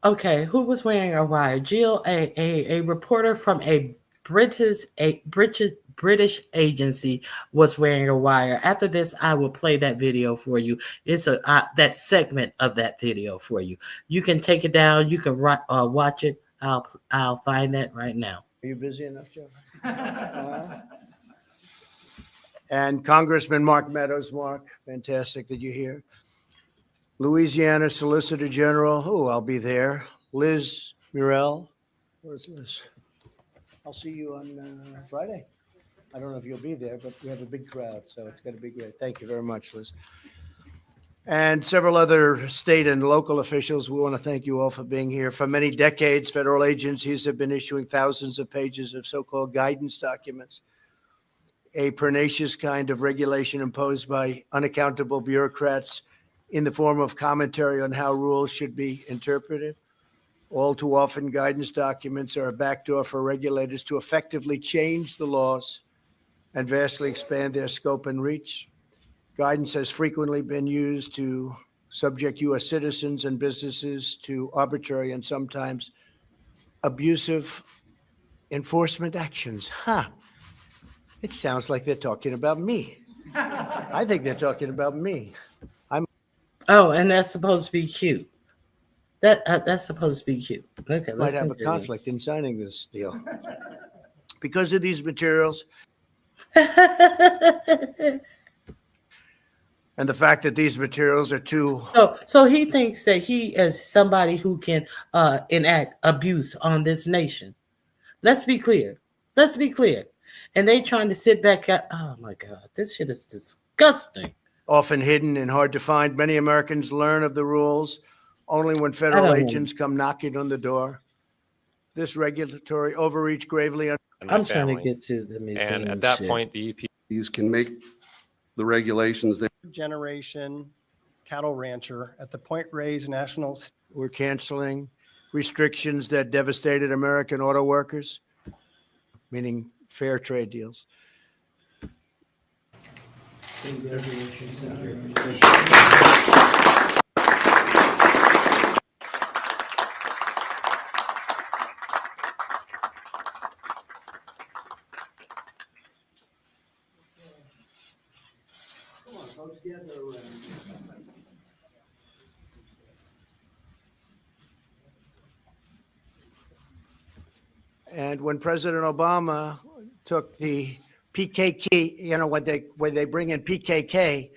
Okay, who was wearing a wire? Jill, a reporter from a British agency was wearing a wire. After this, I will play that video for you. It's that segment of that video for you. You can take it down. You can watch it. I'll find that right now. Are you busy enough, Jeff? And Congressman Mark Meadows. Mark, fantastic that you're here. Louisiana Solicitor General, I'll be there. Liz Murrell. Where's Liz? I'll see you on Friday. I don't know if you'll be there, but we have a big crowd, so it's going to be great. Thank you very much, Liz. And several other state and local officials, we want to thank you all for being here. For many decades, federal agencies have been issuing thousands of pages of so-called guidance documents, a pernicious kind of regulation imposed by unaccountable bureaucrats in the form of commentary on how rules should be interpreted. All too often, guidance documents are a backdoor for regulators to effectively change the laws and vastly expand their scope and reach. Guidance has frequently been used to subject U.S. citizens and businesses to arbitrary and sometimes abusive enforcement actions. It sounds like they're talking about me. I think they're talking about me. Oh, and that's supposed to be cute. That's supposed to be cute. Okay, Might let's have continue. a conflict in signing this deal. Because of these materials and the fact that these materials are too... So he thinks that he is somebody who can enact abuse on this nation. Let's be clear. Let's be clear. And they trying to sit back at, oh my God, this shit is disgusting. Often hidden and hard to find. Many Americans learn of the rules only when federal agents come knocking on the door. This regulatory overreach gravely... I'm trying to get to the museum. And at that shit. point, the These can make the regulations that generation cattle rancher at the Point Reyes National. We're canceling restrictions that devastated American auto workers, meaning fair trade deals. And when President Obama took the PKK, you know, when they bring in PKK,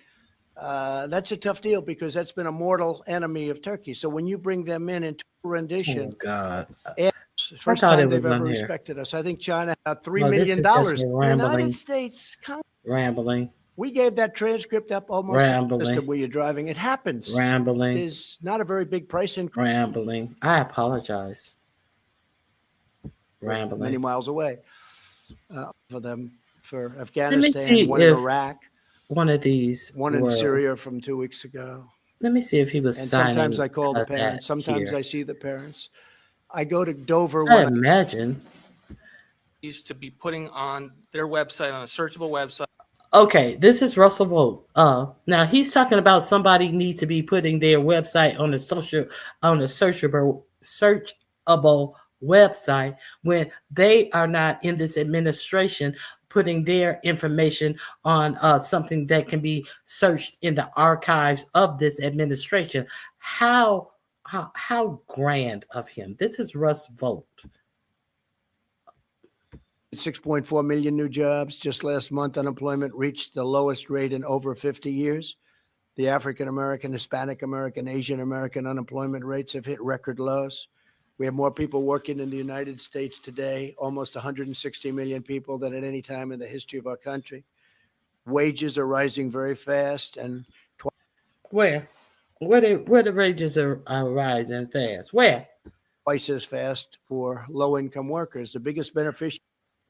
that's a tough deal because that's been a mortal enemy of Turkey. So when you bring them in rendition, Oh God, it's the first time they've ever respected us. I think China had $3 million. The United States, rambling. We gave that transcript up almost Rambling. where you're driving. It happens. Rambling. There's not a very big price increase. Rambling. I apologize. Rambling. Many miles away for them, for Let me Afghanistan, see one in if Iraq, one of these one in were- Syria from 2 weeks ago. Let me see if he was And signing. sometimes I call the that parents. Sometimes here. I see the parents. I go to Dover. I imagine. To be putting on their website, on a searchable website. Okay, this is Russell Vogt. Now he's talking about somebody needs to be putting their website on a searchable website when they are not in this administration putting their information on something that can be searched in the archives of this administration. How grand of him. This is Russ Vogt. 6.4 million new jobs. Just last month, unemployment reached the lowest rate in over 50 years. The African American, Hispanic American, Asian American unemployment rates have hit record lows. We have more people working in the United States today, almost 160 million people, than at any time in the history of our country. Wages are rising very fast, and Where the wages are rising fast? Where? Twice as fast for low-income workers. The biggest beneficiary.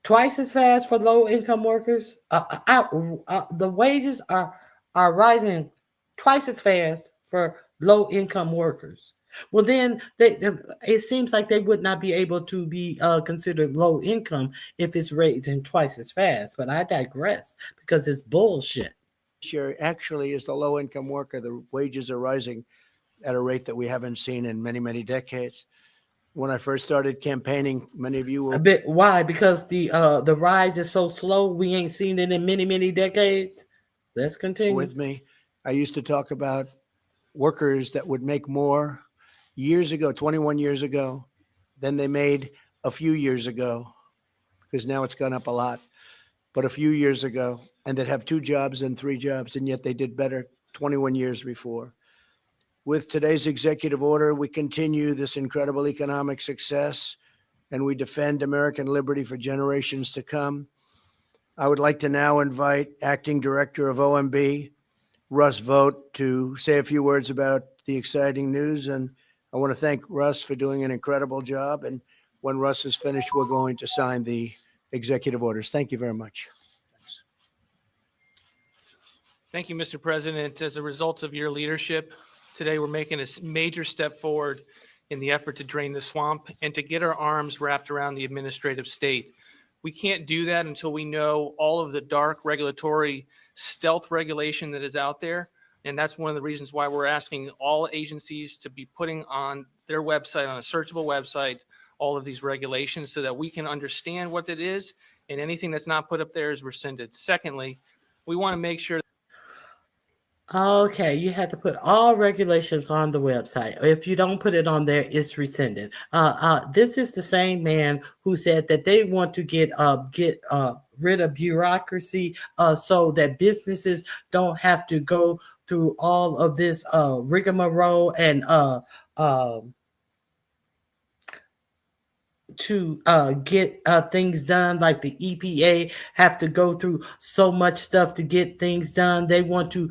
Twice as fast for low-income workers. The wages are rising twice as fast for low-income workers. Well, then it seems like they would not be able to be considered low income if it's raising twice as fast. But I digress because it's bullshit. Sure, actually, is the low-income worker. The wages are rising at a rate that we haven't seen in many, many decades. When I first started campaigning, many of you were a bit. Why? Because the rise is so slow. We ain't seen it in many, many decades. Let's continue. With me, I used to talk about workers that would make more years ago, 21 years ago, than they made a few years ago, because now it's gone up a lot. But a few years ago, and that have 2 jobs and 3 jobs, and yet they did better 21 years before. With today's executive order, we continue this incredible economic success, and we defend American liberty for generations to come. I would like to now invite Acting Director of OMB, Russ Vogt, to say a few words about the exciting news. And I want to thank Russ for doing an incredible job. And when Russ is finished, we're going to sign the executive orders. Thank you very much. Thank you, Mr. President. As a result of your leadership, today we're making a major step forward in the effort to drain the swamp and to get our arms wrapped around the administrative state. We can't do that until we know all of the dark regulatory stealth regulation that is out there. And that's one of the reasons why we're asking all agencies to be putting on their website, on a searchable website, all of these regulations so that we can understand what it is, and anything that's not put up there is rescinded. Secondly, we want to make sure. Okay, you have to put all regulations on the website. If you don't put it on there, it's rescinded. This is the same man who said that they want to get rid of bureaucracy so that businesses don't have to go through all of this rigmarole and to get things done, like the EPA have to go through so much stuff to get things done. They want to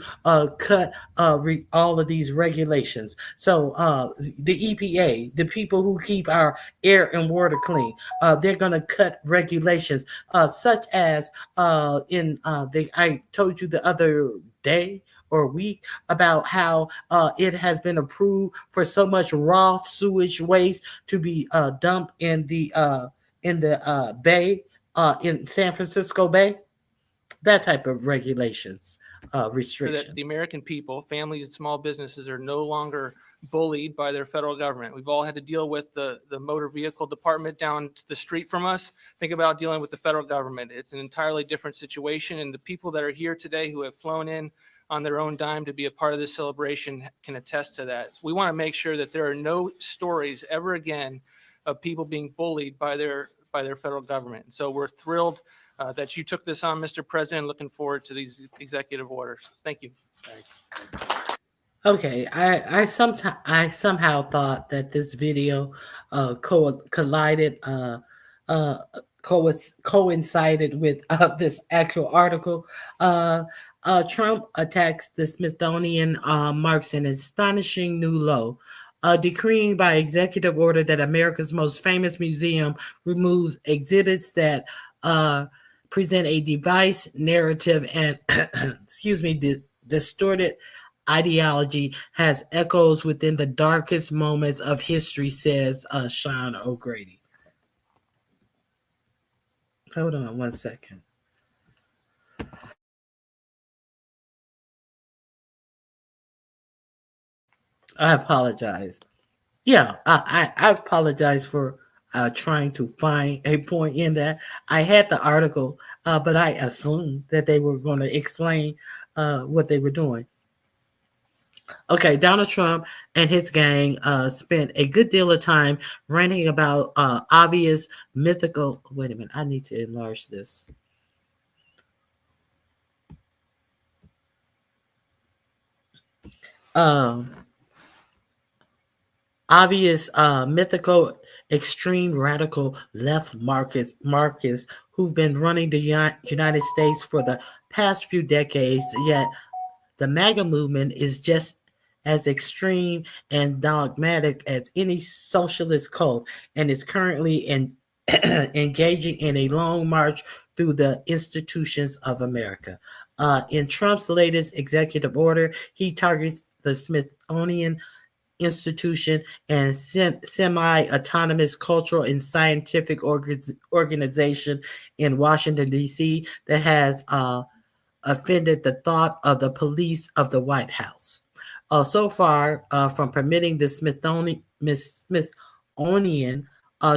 cut all of these regulations. So the EPA, the people who keep our air and water clean, they're going to cut regulations such as I told you the other day or week about how it has been approved for so much raw sewage waste to be dumped in the bay in San Francisco Bay. That type of regulations, restrictions. That the American people, families and small businesses are no longer bullied by their federal government. We've all had to deal with the motor vehicle department down the street from us. Think about dealing with the federal government. It's an entirely different situation, and the people that are here today who have flown in on their own dime to be a part of this celebration can attest to that. We want to make sure that there are no stories ever again of people being bullied by their federal government. So we're thrilled that you took this on, Mr. President. Looking forward to these executive orders. Thank you. Okay, I somehow thought that this video coincided with this actual article. Trump attacks the Smithsonian, marks an astonishing new low, decreeing by executive order that America's most famous museum removes exhibits that present a device narrative and distorted ideology, has echoes within the darkest moments of history, says Sean O'Grady. Hold on 1 second. I apologize. Yeah, I apologize for trying to find a point in that. I had the article, but I assumed that they were going to explain what they were doing. Okay, Donald Trump and his gang spent a good deal of time ranting about obvious mythical. Wait a minute, I need to enlarge this. Obvious mythical extreme radical left Marxists who've been running the United States for the past few decades, yet the MAGA movement is just as extreme and dogmatic as any socialist cult, and is currently engaging in a long march through the institutions of America. In Trump's latest executive order, he targets the Smithsonian Institution and semi-autonomous cultural and scientific organization in Washington, D.C. that has offended the thought of the police of the White House. So far, from permitting the Smithsonian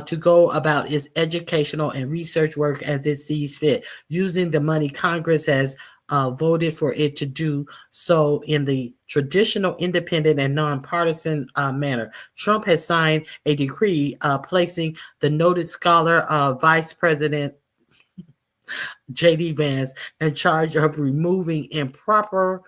to go about its educational and research work as it sees fit, using the money Congress has voted for it to do so in the traditional independent and nonpartisan manner. Trump has signed a decree placing the noted scholar, Vice President J.D. Vance, in charge of removing improper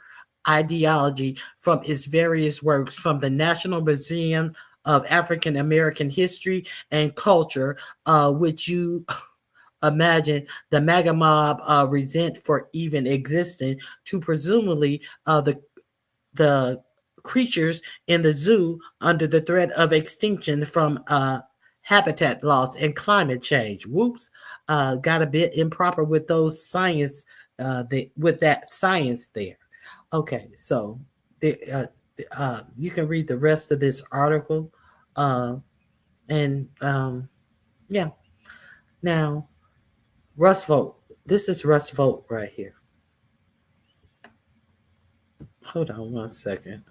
ideology from its various works from the National Museum of African American History and Culture, which you imagine the MAGA mob resent for even existing, to presumably the creatures in the zoo under the threat of extinction from habitat loss and climate change. Whoops, got a bit improper with those science, with that science there. Okay, so you can read the rest of this article, and yeah. Now, Russ Vogt. This is Russ Vogt right here. Hold on one second.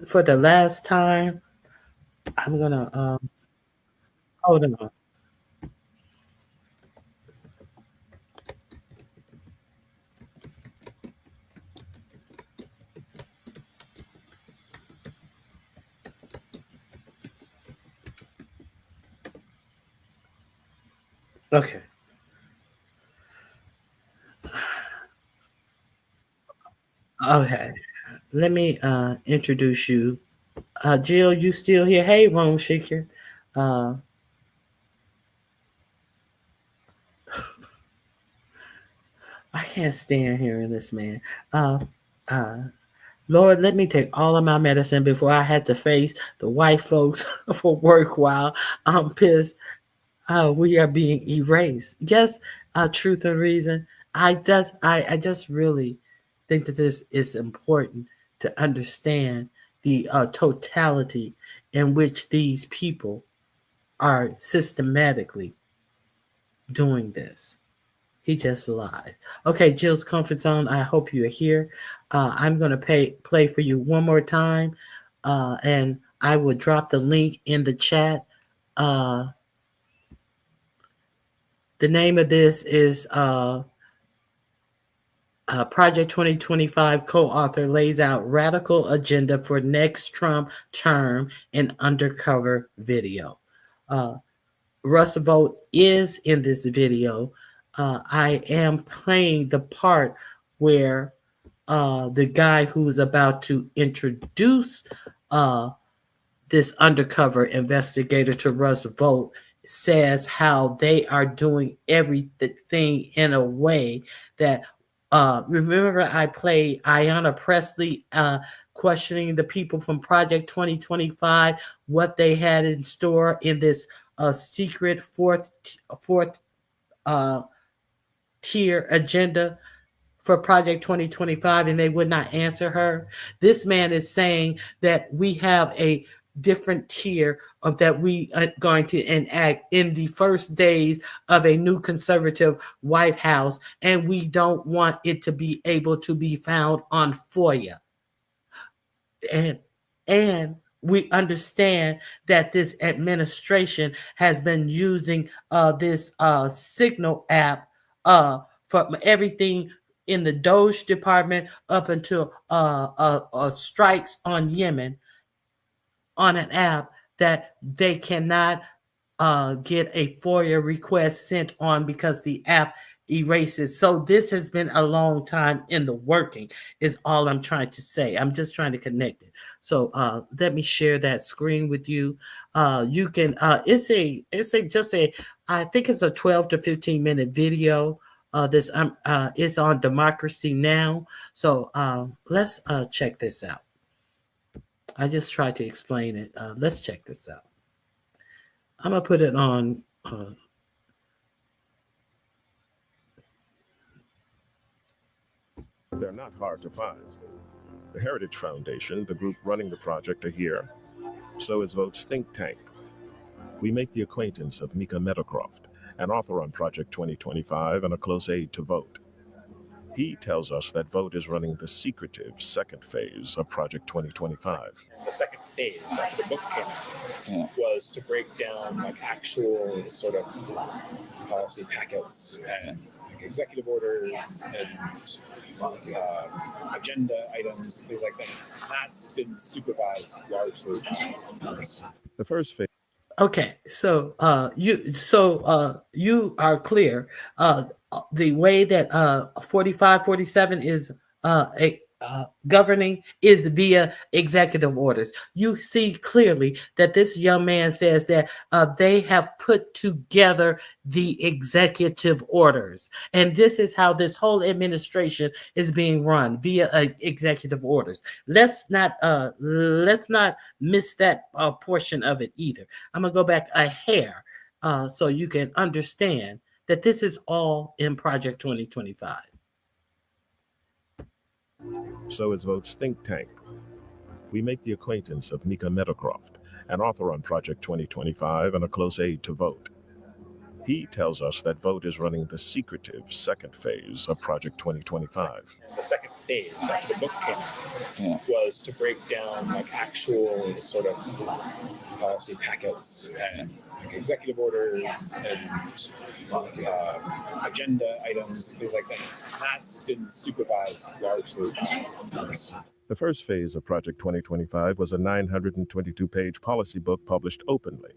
For the last time, I'm gonna hold on. Okay. Okay. Let me introduce you. Jill, you still here? Hey, Rome Shaker. Uh, I can't stand hearing this man. Uh, uh, Lord, let me take all of my medicine before I had to face the white folks for work while I'm pissed. We are being erased. Yes, truth and reason. I just really think that this is important to understand the totality in which these people are systematically doing this. He just lied. Okay, Jill's comfort zone. I hope you're here. I'm going to play for you one more time, and I will drop the link in the chat. The name of this is Project 2025 co-author lays out radical agenda for next Trump term in undercover video. Russ Vogt is in this video. I am playing the part where the guy who's about to introduce this undercover investigator to Russ Vogt says how they are doing everything in a way that remember I played Ayanna Pressley questioning the people from Project 2025 what they had in store in this secret fourth tier agenda for Project 2025, and they would not answer her. This man is saying that we have a different tier of that we are going to enact in the first days of a new conservative White House, and we don't want it to be able to be found on FOIA. And we understand that this administration has been using this Signal app for everything in the Doge department up until strikes on Yemen on an app that they cannot get a FOIA request sent on because the app erases. So this has been a long time in the working is all I'm trying to say. I'm just trying to connect it. So let me share that screen with you. You can it's I think it's a 12 to 15 minute video. This it's on Democracy Now. So let's check this out. I just tried to explain it. Let's check this out. I'm gonna put it on. They're not hard to find. The Heritage Foundation, the group running the project, are here. So is Vogt's think tank. We make the acquaintance of Mika Meadowcroft, an author on Project 2025 and a close aide to Vogt. He tells us that Vogt is running the secretive second phase of Project 2025. The second phase after the book came out was to break down like actual sort of policy packets and executive orders and agenda items, things like that. That's been supervised largely by us. The first phase. Okay, so you are clear. The way that 45, 47 is governing is via executive orders. You see clearly that this young man says that they have put together the executive orders, and this is how this whole administration is being run via executive orders. Let's not miss that portion of it either. I'm gonna go back a hair so you can understand that this is all in Project 2025. So is Vote's think tank. We make the acquaintance of Mika Meadowcroft, an author on Project 2025 and a close aide to Vote. He tells us that Vote is running the secretive second phase of Project 2025. The second phase after the book came out was to break down like actual sort of policy packets and like executive orders and agenda items, things like that. That's been supervised largely by us. The first phase of Project 2025 was a 922-page policy book published openly.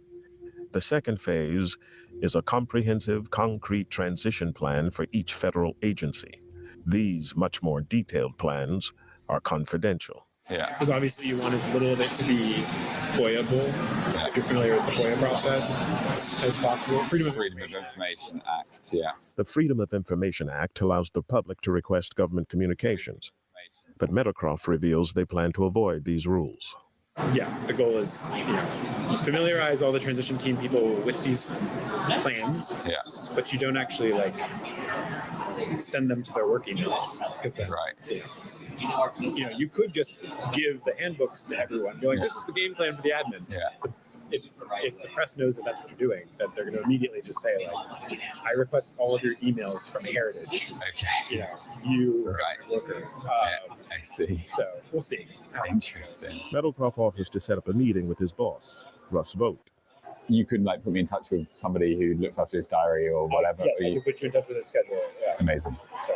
The second phase is a comprehensive, concrete transition plan for each federal agency. These much more detailed plans are confidential. Yeah. Because obviously you want as little of it to be FOIA-able, if you're familiar with the FOIA process, as possible. Freedom of Information Act, yeah. The Freedom of Information Act allows the public to request government communications, but Meadowcroft reveals they plan to avoid these rules. Yeah, the goal is, familiarize all the transition team people with these plans, but you don't actually send them to their work emails because you could just give the handbooks to everyone. You're like, this is the game plan for the admin. Yeah. If the press knows that that's what you're doing, then they're going to immediately just say, I request all of your emails from Heritage. Okay. You worker. I see. So we'll see. Interesting. Meadowcroft offers to set up a meeting with his boss, Russ Vogt. You could put me in touch with somebody who looks after his diary or whatever. Yes, I can put you in touch with his schedule. Yeah. Amazing. So,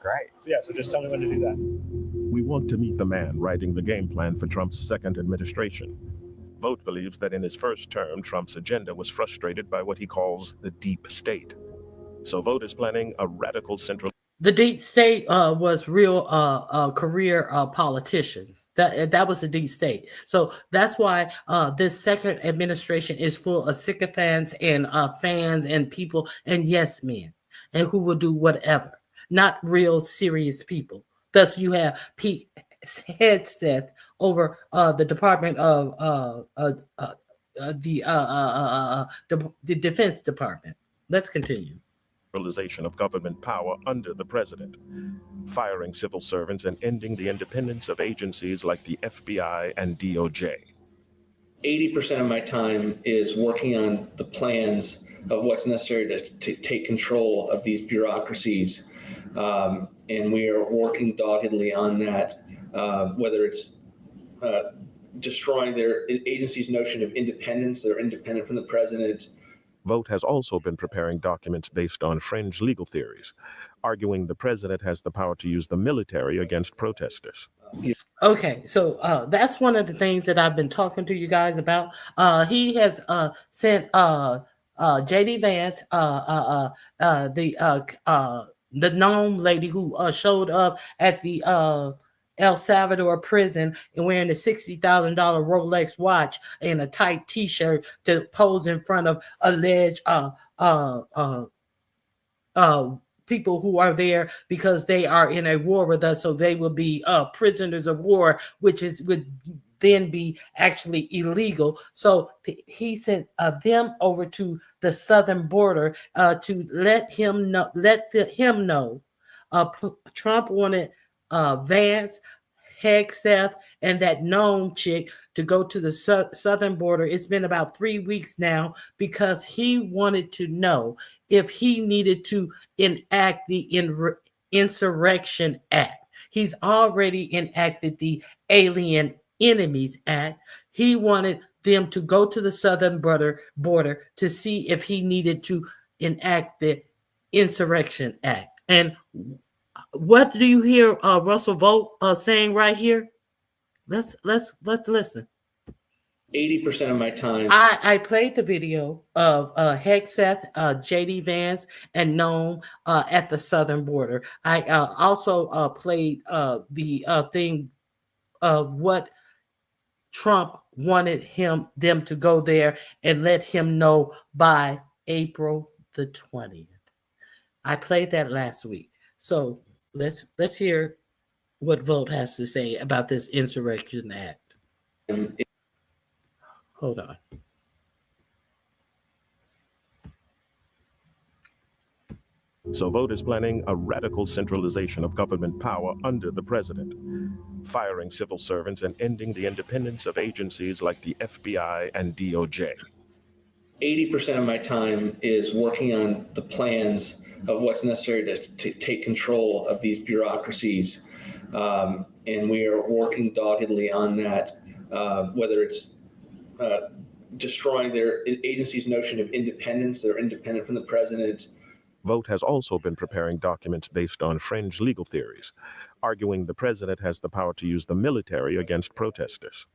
great. So just tell me when to do that. We want to meet the man writing the game plan for Trump's second administration. Vogt believes that in his first term, Trump's agenda was frustrated by what he calls the deep state. So Vogt is planning a radical central. The deep state was real career politicians. That was the deep state. So that's why this second administration is full of sycophants and fans and people and yes men and who will do whatever, not real serious people. Thus, you have Pete Hegseth over the Department of the Defense Department. Let's continue. Centralization of government power under the president, firing civil servants and ending the independence of agencies like the FBI and DOJ. 80% of my time is working on the plans of what's necessary to take control of these bureaucracies. And we are working doggedly on that, whether it's destroying their agency's notion of independence, they're independent from the president. Vogt has also been preparing documents based on fringe legal theories, arguing the president has the power to use the military against protesters. Okay, so that's one of the things that I've been talking to you guys about. He has sent J.D. Vance, the gnome lady who showed up at the El Salvador prison and wearing a $60,000 Rolex watch and a tight T-shirt to pose in front of alleged people who are there because they are in a war with us, so they will be prisoners of war, which would then be actually illegal. So he sent them over to the southern border to let him know. Trump wanted Vance, Hegseth, and that gnome chick to go to the southern border. It's been about 3 weeks now because he wanted to know if he needed to enact the Insurrection Act. He's already enacted the Alien Enemies Act. He wanted them to go to the southern border to see if he needed to enact the Insurrection Act. And what do you hear Russell Vogt saying right here? Let's listen. 80% of my time. I played the video of Hegseth, JD Vance, and Nome at the southern border. I also played the thing of what Trump wanted them to go there and let him know by April the 20th. I played that last week. So let's hear what Vogt has to say about this Insurrection Act. Hold on. So Vogt is planning a radical centralization of government power under the president, firing civil servants and ending the independence of agencies like the FBI and DOJ. 80% of my time is working on the plans of what's necessary to take control of these bureaucracies. And we are working doggedly on that, whether it's destroying their agency's notion of independence. They're independent from the president. Vogt has also been preparing documents based on fringe legal theories, arguing the president has the power to use the military against protesters.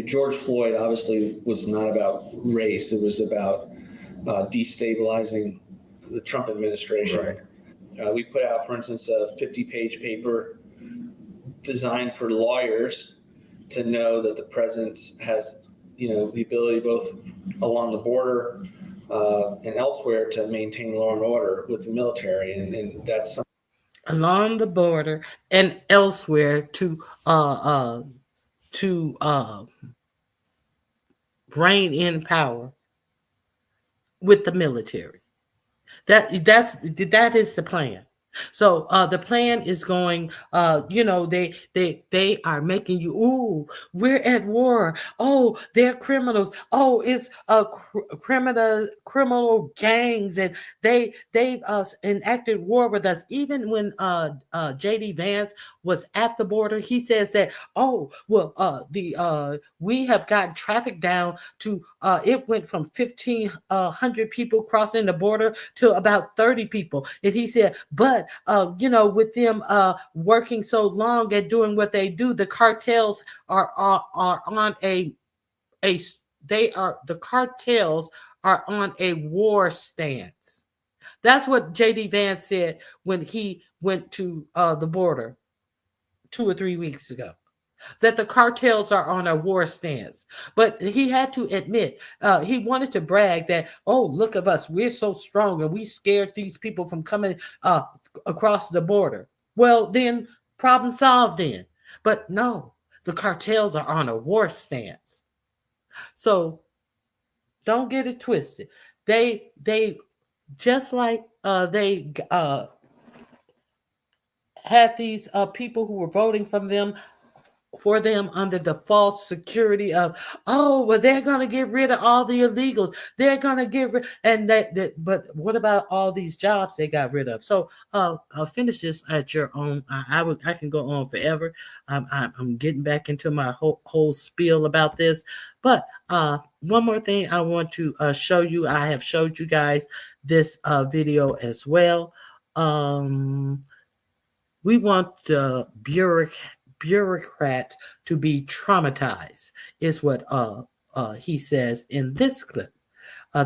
George Floyd obviously was not about race. It was about destabilizing the Trump administration. Right. We put out, for instance, a 50-page paper designed for lawyers to know that the president has, the ability both along the border and elsewhere to maintain law and order with the military, and that's something along the border and elsewhere to reign in power with the military. That is the plan. So the plan is going, they are making you, ooh, we're at war. Oh, they're criminals. Oh, it's criminal gangs, and they've enacted war with us. Even when JD Vance was at the border, he says that, oh, well, we have gotten traffic down to it went from 1,500 people crossing the border to about 30 people, and he said, but with them working so long at doing what they do, the cartels are on the cartels are on a war stance. That's what JD Vance said when he went to the border 2 or 3 weeks ago, that the cartels are on a war stance. But he had to admit, he wanted to brag that, oh, look at us, we're so strong and we scared these people from coming across the border. Well, then problem solved then. But no, the cartels are on a war stance. So don't get it twisted. They just like they had these people who were voting for them under the false security of, oh, well, they're going to get rid of all the illegals. They're going to get rid, and but what about all these jobs they got rid of? So I'll finish this at your own. I can go on forever. I'm getting back into my whole spiel about this, but one more thing I want to show you. I have showed you guys this video as well. We want the bureaucrats to be traumatized, is what he says in this clip.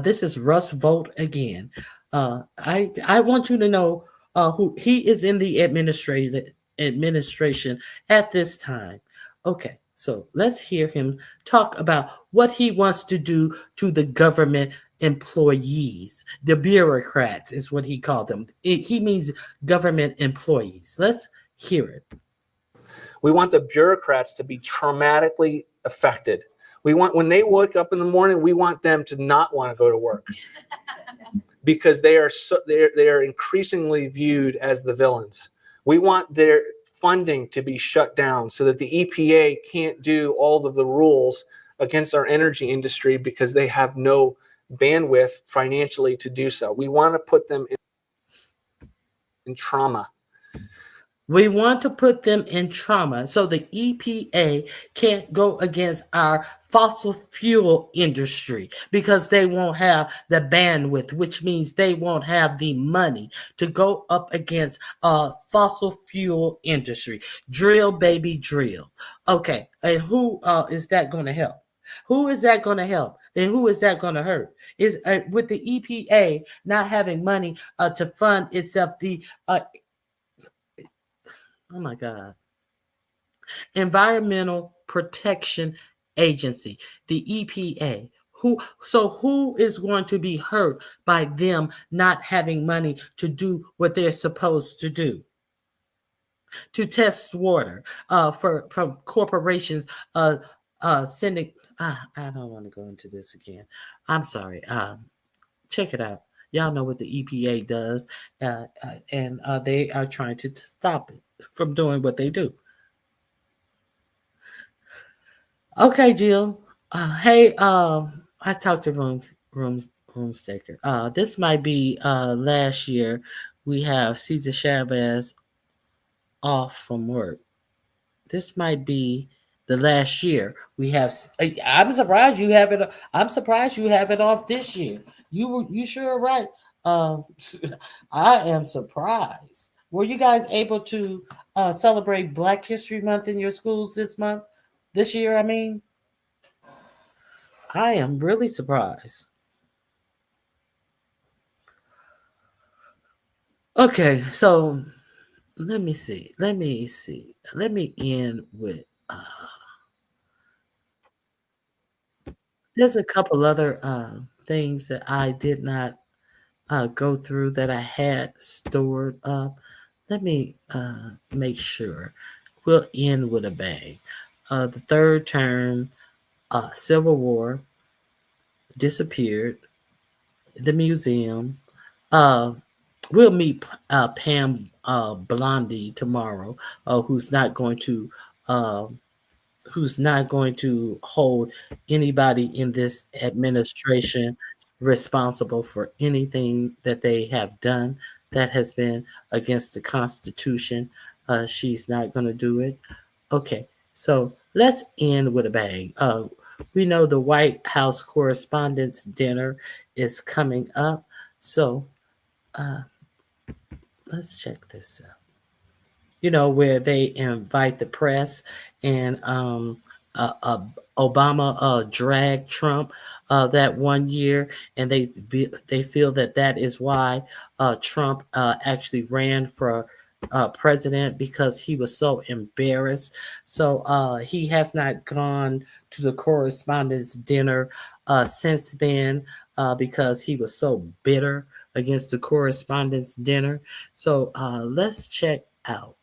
This is Russ Vogt again. I want you to know who he is in the administration at this time. Okay, so let's hear him talk about what he wants to do to the government employees. The bureaucrats is what he called them. He means government employees. Let's hear it. We want the bureaucrats to be traumatically affected. We want, when they wake up in the morning, we want them to not want to go to work because they are increasingly viewed as the villains. We want their funding to be shut down so that the EPA can't do all of the rules against our energy industry because they have no bandwidth financially to do so. We want to put them in trauma. We want to put them in trauma so the EPA can't go against our fossil fuel industry because they won't have the bandwidth, which means they won't have the money to go up against fossil fuel industry. Drill, baby, drill. Okay, and who is that going to help? Who is that going to help? And who is that going to hurt? Is with the EPA not having money to fund itself, the oh my God, Environmental Protection Agency, the EPA. Who is going to be hurt by them not having money to do what they're supposed to do? To test water from corporations sending. I don't want to go into this again. I'm sorry. Check it out. Y'all know what the EPA does, and they are trying to stop it from doing what they do. Okay, Jill. Hey, I talked to Roomstaker. This might be last year. We have Cesar Chavez off from work. This might be the last year we have. I'm surprised you have it. I'm surprised you have it off this year. You sure right. I am surprised. Were you guys able to celebrate Black History Month in your schools this year? I mean, I am really surprised. Okay, so let me see. Let me end with there's a couple other things that I did not go through that I had stored up. Let me make sure. We'll end with a bang. The third term, Civil War, disappeared. The museum. We'll meet Pam Blondie tomorrow, who's not going to hold anybody in this administration responsible for anything that they have done that has been against the Constitution. She's not going to do it. Okay, so let's end with a bang. We know the White House Correspondents' Dinner is coming up, so let's check this out. You know, where they invite the press, and Obama dragged Trump that one year, and they feel that is why Trump actually ran for president, because he was so embarrassed. So he has not gone to the Correspondents' Dinner since then because he was so bitter against the Correspondents' Dinner. So let's check out.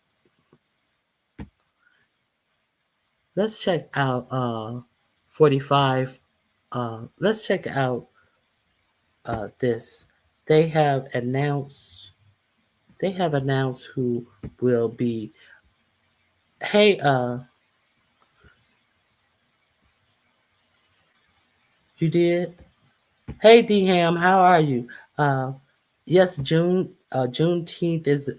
Let's check out 45. Let's check out this. They have announced who will be. Hey, you did? Hey, D-Ham, how are you? Yes, Juneteenth is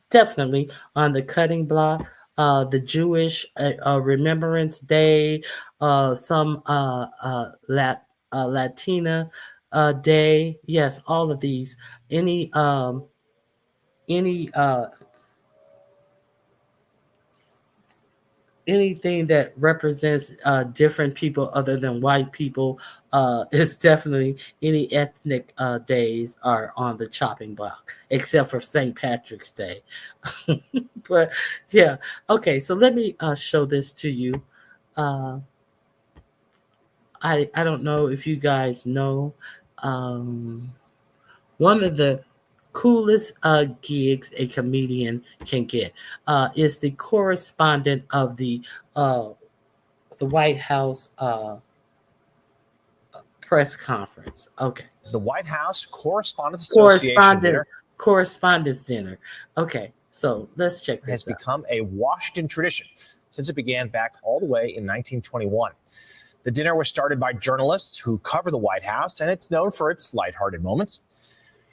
definitely on the cutting block. The Jewish Remembrance Day, some Latina Day. Yes, all of these. Anything that represents different people other than white people is definitely, any ethnic days are on the chopping block, except for St. Patrick's Day. But yeah, okay, so let me show this to you. I don't know if you guys know, one of the coolest gigs a comedian can get is the correspondent of the White House press conference. Okay. The White House Correspondents Association dinner. Correspondents' Dinner. Okay, so let's check this out. Has become a Washington tradition since it began back all the way in 1921. The dinner was started by journalists who cover the White House, and it's known for its lighthearted moments.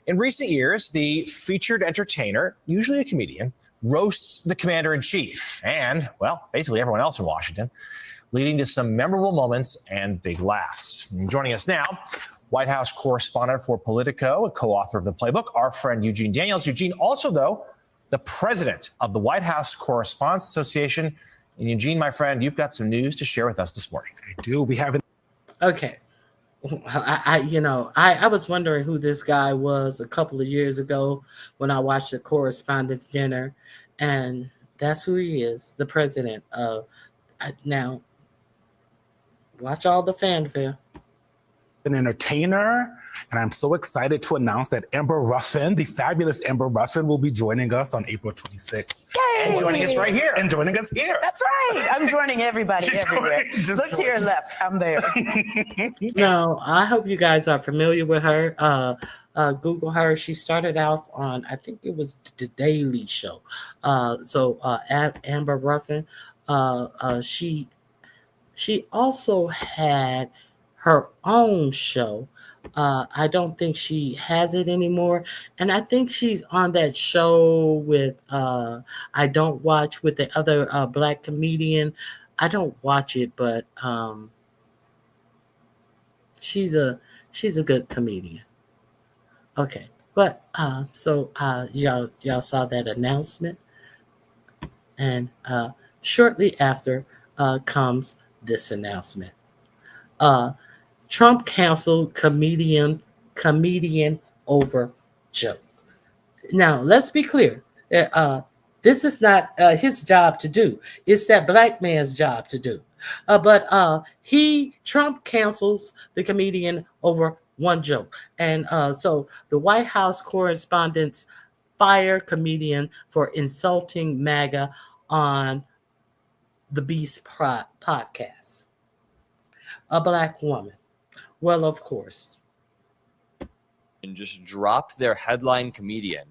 In recent years, the featured entertainer, usually a comedian, roasts the commander-in-chief and, well, basically everyone else in Washington, leading to some memorable moments and big laughs. And joining us now, White House correspondent for Politico, a co-author of the playbook, our friend Eugene Daniels. Eugene, also, though, the president of the White House Correspondents Association. And Eugene, my friend, you've got some news to share with us this morning. I do. We have Okay. I was wondering who this guy was a couple of years ago when I watched the Correspondents' Dinner, and that's who he is, the president of. Now, watch all the fanfare. An entertainer, and I'm so excited to announce that Amber Ruffin, the fabulous Amber Ruffin, will be joining us on April 26th. Yay! And joining us right here. And joining us here. That's right. I'm joining everybody everywhere. Look to your left. I'm there. No, I hope you guys are familiar with her. Google her. She started out on, I think it was The Daily Show. Amber Ruffin, she also had her own show. I don't think she has it anymore. And I think she's on that show with I Don't Watch with the other black comedian. I don't watch it, but she's a good comedian. Okay. But y'all saw that announcement. And shortly after comes this announcement. Trump canceled comedian over joke. Now, let's be clear. This is not his job to do. It's that black man's job to do. But Trump cancels the comedian over one joke. And so the White House correspondents fire comedian for insulting MAGA on the Beast podcast. A black woman. Well, of course. And just dropped their headline comedian.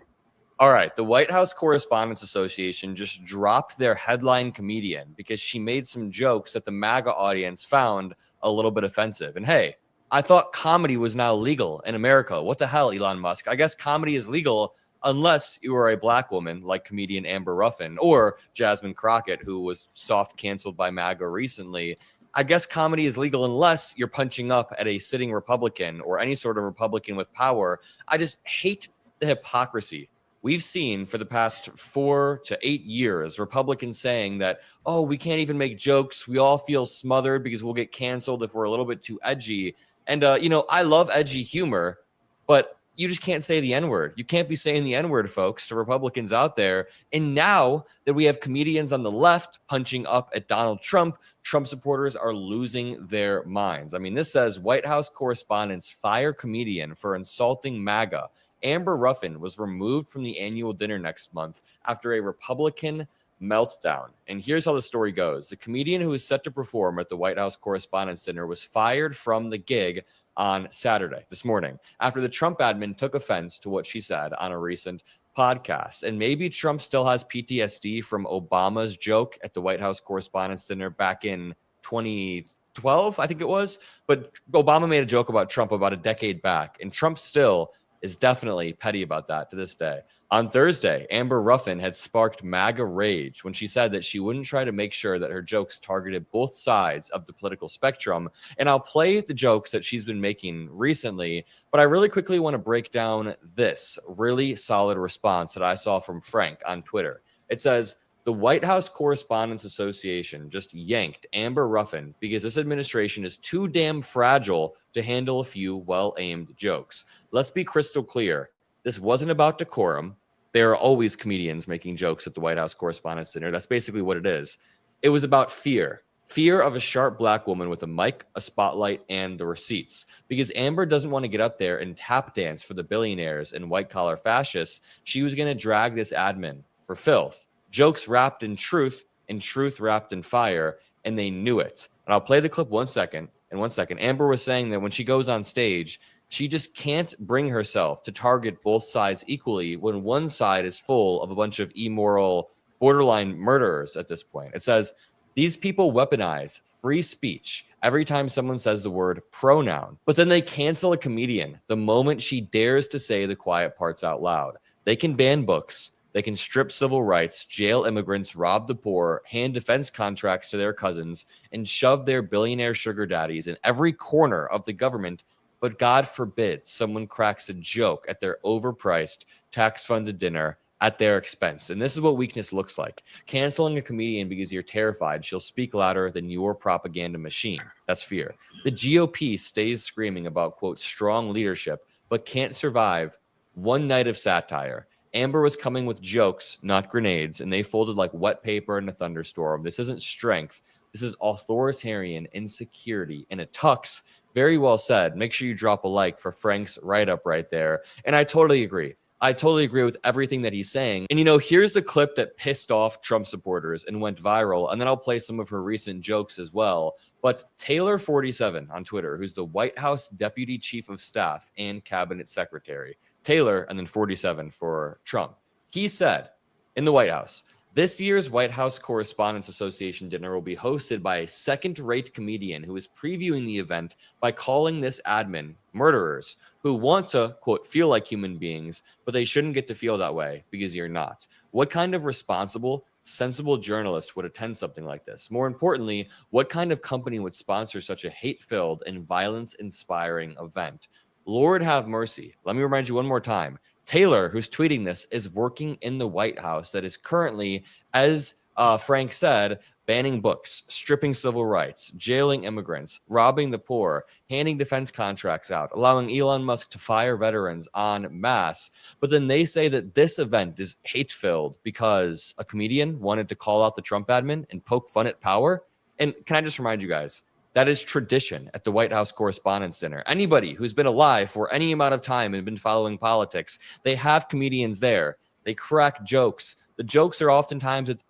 All right, the White House Correspondents Association just dropped their headline comedian because she made some jokes that the MAGA audience found a little bit offensive. And hey, I thought comedy was now legal in America. What the hell, Elon Musk? I guess comedy is legal unless you are a black woman like comedian Amber Ruffin or Jasmine Crockett, who was soft canceled by MAGA recently. I guess comedy is legal unless you're punching up at a sitting Republican or any sort of Republican with power. I just hate the hypocrisy. We've seen for the past 4 to 8 years, Republicans saying that, oh, we can't even make jokes. We all feel smothered because we'll get canceled if we're a little bit too edgy. And, I love edgy humor, but you just can't say the N-word. You can't be saying the N-word, folks, to Republicans out there. And now that we have comedians on the left punching up at Donald Trump, Trump supporters are losing their minds. I mean, this says White House correspondents fire comedian for insulting MAGA. Amber Ruffin was removed from the annual dinner next month after a Republican meltdown. And here's how the story goes. The comedian who is set to perform at the White House Correspondents' Dinner was fired from the gig on Saturday, this morning, after the Trump admin took offense to what she said on a recent podcast. And maybe Trump still has PTSD from Obama's joke at the White House Correspondents' Dinner back in 2012, I think it was. But Obama made a joke about Trump about a decade back, and Trump still is definitely petty about that to this day. On Thursday, Amber Ruffin had sparked MAGA rage when she said that she wouldn't try to make sure that her jokes targeted both sides of the political spectrum. And I'll play the jokes that she's been making recently, but I really quickly want to break down this really solid response that I saw from Frank on Twitter. It says, the White House Correspondents Association just yanked Amber Ruffin because this administration is too damn fragile to handle a few well-aimed jokes. Let's be crystal clear. This wasn't about decorum. There are always comedians making jokes at the White House Correspondents' Dinner. That's basically what it is. It was about fear. Fear of a sharp black woman with a mic, a spotlight, and the receipts. Because Amber doesn't want to get up there and tap dance for the billionaires and white-collar fascists. She was going to drag this admin for filth. Jokes wrapped in truth and truth wrapped in fire, and they knew it. And I'll play the clip one second. Amber was saying that when she goes on stage, she just can't bring herself to target both sides equally when one side is full of a bunch of immoral, borderline murderers at this point. It says, these people weaponize free speech every time someone says the word pronoun, but then they cancel a comedian the moment she dares to say the quiet parts out loud. They can ban books. They can strip civil rights, jail immigrants, rob the poor, hand defense contracts to their cousins, and shove their billionaire sugar daddies in every corner of the government. But God forbid someone cracks a joke at their overpriced, tax-funded dinner at their expense. And this is what weakness looks like. Canceling a comedian because you're terrified she'll speak louder than your propaganda machine. That's fear. The GOP stays screaming about, quote, strong leadership, but can't survive one night of satire. Amber was coming with jokes, not grenades, and they folded like wet paper in a thunderstorm. This isn't strength. This is authoritarian insecurity in a tux. Very well said. Make sure you drop a like for Frank's write-up right there. And I totally agree. I totally agree with everything that he's saying. And, you know, here's the clip that pissed off Trump supporters and went viral. And then I'll play some of her recent jokes as well. But Taylor47 on Twitter, who's the White House Deputy Chief of Staff and Cabinet Secretary, Taylor, and then 47 for Trump. He said in the White House, this year's White House Correspondents Association dinner will be hosted by a second-rate comedian who is previewing the event by calling this admin murderers who want to, quote, feel like human beings, but they shouldn't get to feel that way because you're not. What kind of responsible, sensible journalist would attend something like this? More importantly, what kind of company would sponsor such a hate-filled and violence-inspiring event? Lord have mercy. Let me remind you one more time. Taylor, who's tweeting this, is working in the White House that is currently, as Frank said, banning books, stripping civil rights, jailing immigrants, robbing the poor, handing defense contracts out, allowing Elon Musk to fire veterans en masse. But then they say that this event is hate-filled because a comedian wanted to call out the Trump admin and poke fun at power. And can I just remind you guys, that is tradition at the White House Correspondents' Dinner. Anybody who's been alive for any amount of time and been following politics, they have comedians there. They crack jokes. The jokes are oftentimes it's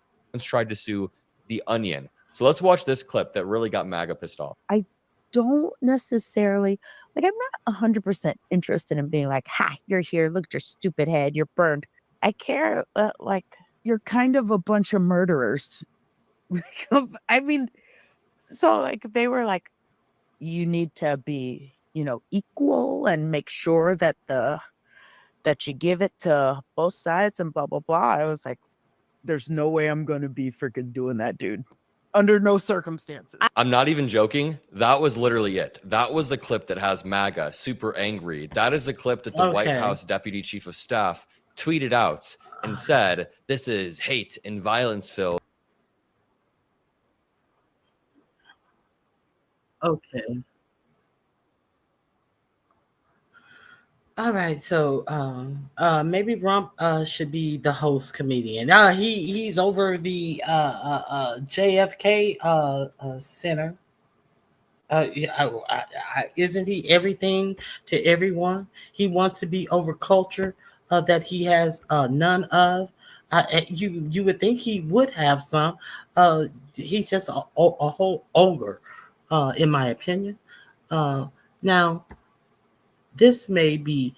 tried to sue The Onion. So let's watch this clip that really got MAGA pissed off. I don't necessarily, like, I'm not 100% interested in being like, ha, you're here, look at your stupid head, you're burned. I care, like, you're kind of a bunch of murderers. I mean, so, like, they were like, you need to be, you know, equal and make sure that that you give it to both sides and blah, blah, blah. I was like, there's no way I'm going to be freaking doing that, dude. Under no circumstances. I'm not even joking. That was literally it. That was the clip that has MAGA super angry. That is the clip that the White House Deputy Chief of Staff tweeted out and said, this is hate and violence filled. Okay. All right, so maybe Rump should be the host comedian. He's over the JFK Center. Isn't he everything to everyone? He wants to be over culture that he has none of. You would think he would have some. He's just a whole ogre, in my opinion. Now, this may be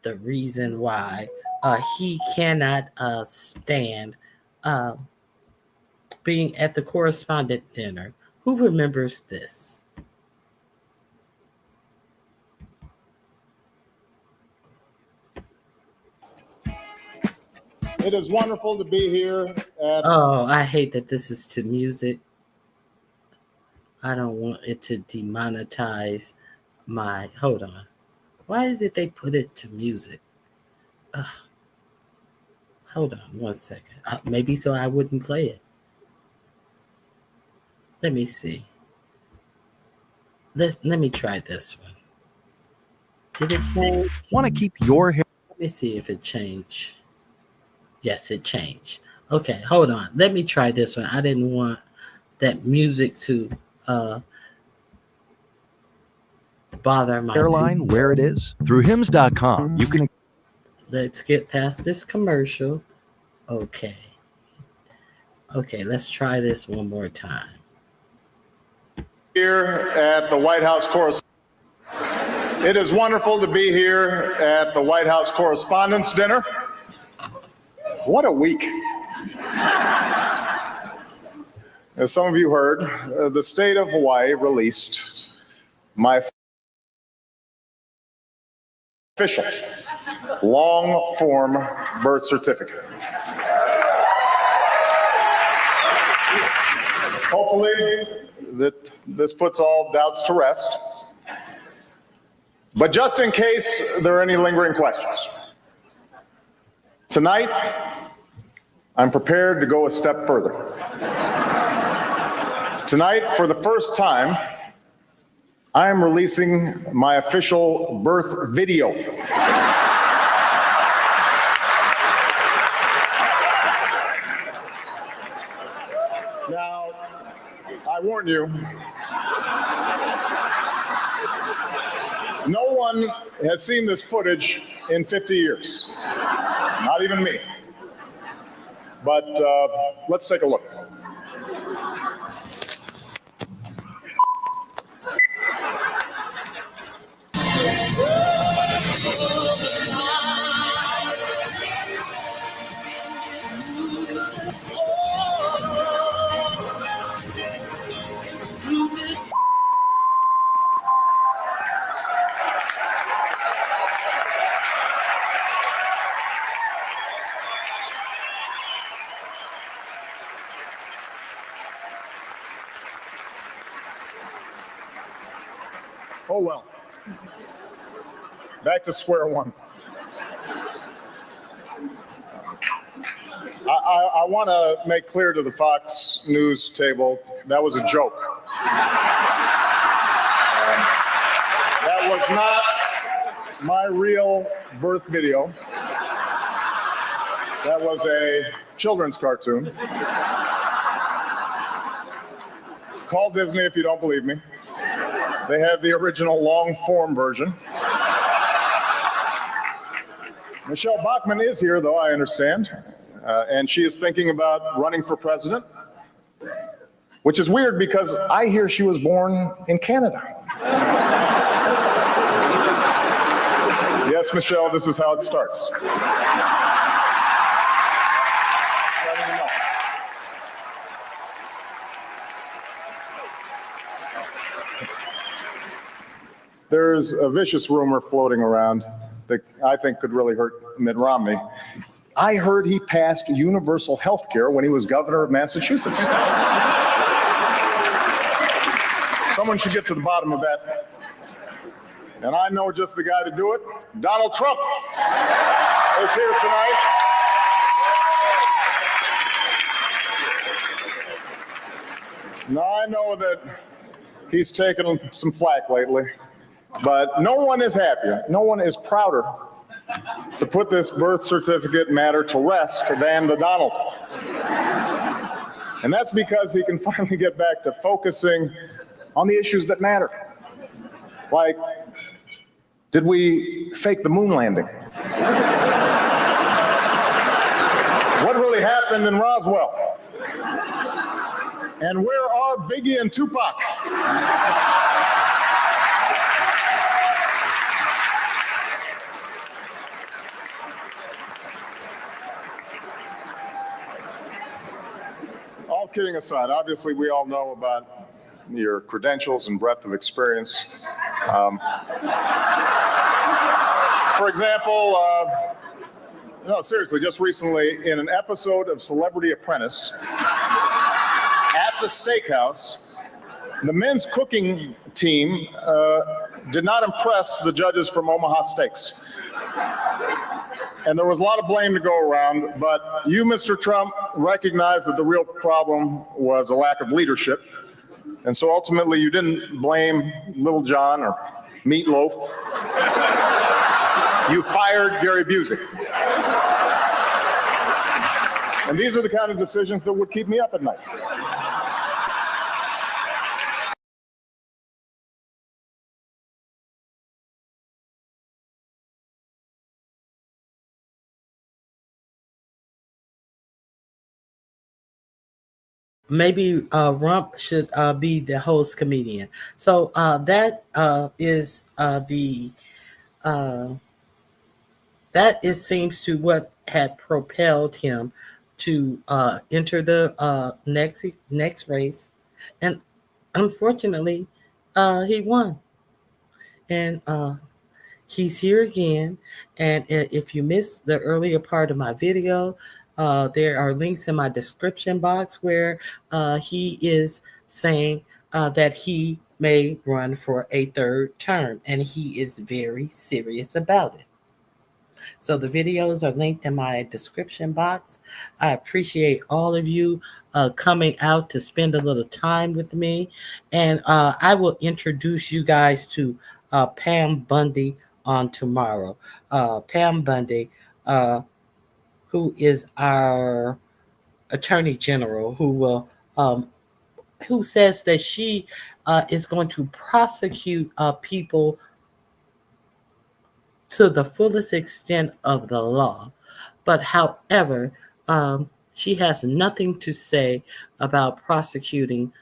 the reason why he cannot stand being at the correspondent dinner. Who remembers this? It is wonderful to be here. Oh, I hate that this is to music. I don't want it to demonetize my... Hold on. Why did they put it to music? Ugh. Hold on 1 second. Maybe so I wouldn't play it. Let me see. Let me try this one. Did it change? Want to keep your hair? Let me see if it changed. Yes, it changed. Okay, hold on. Let me try this one. I didn't want that music to bother my Airline where it is. Through hims.com, you can. Let's get past this commercial. Okay, let's try this one more time. Here at the White House It is wonderful to be here at the White House Correspondents' Dinner. What a week. As some of you heard, the state of Hawaii released my official long-form birth certificate. Hopefully, this puts all doubts to rest. But just in case there are any lingering questions, Tonight, I'm prepared to go a step further. Tonight, for the first time, I am releasing my official birth video. Now, I warn you, no one has seen this footage in 50 years, not even me. But let's take a look. Oh well. Back to square one. I want to make clear to the Fox News table, that was a joke. That was not my real birth video. That was a children's cartoon. Call Disney if you don't believe me. They have the original long-form version. Michelle Bachmann is here, though, I understand. And she is thinking about running for president, which is weird because I hear she was born in Canada. Yes, Michelle, this is how it starts. There's a vicious rumor floating around that I think could really hurt Mitt Romney. I heard he passed universal health care when he was governor of Massachusetts. Someone should get to the bottom of that. And I know just the guy to do it. Donald Trump is here tonight. Now, I know that he's taken some flack lately, but no one is happier, no one is prouder to put this birth certificate matter to rest than the Donald. And that's because he can finally get back to focusing on the issues that matter. Like, did we fake the moon landing? What really happened in Roswell? And where are Biggie and Tupac? All kidding aside, obviously we all know about your credentials and breadth of experience. For example, no, seriously, just recently in an episode of Celebrity Apprentice at the steakhouse, the men's cooking team did not impress the judges from Omaha Steaks. And there was a lot of blame to go around, but you, Mr. Trump, recognized that the real problem was a lack of leadership. And so ultimately you didn't blame Little John or Meatloaf. You fired Gary Busey. And these are the kind of decisions that would keep me up at night. Maybe Rump should be the host comedian. So that is that it seems to what had propelled him to enter the next race, and unfortunately, he won, and he's here again. And if you missed the earlier part of my video, there are links in my description box where he is saying that he may run for a third term, and he is very serious about it. So the videos are linked in my description box. I appreciate all of you coming out to spend a little time with me. And I will introduce you guys to Pam Bundy on tomorrow. Pam Bundy, who is our Attorney General, who says that she is going to prosecute people to the fullest extent of the law. But however, she has nothing to say about prosecuting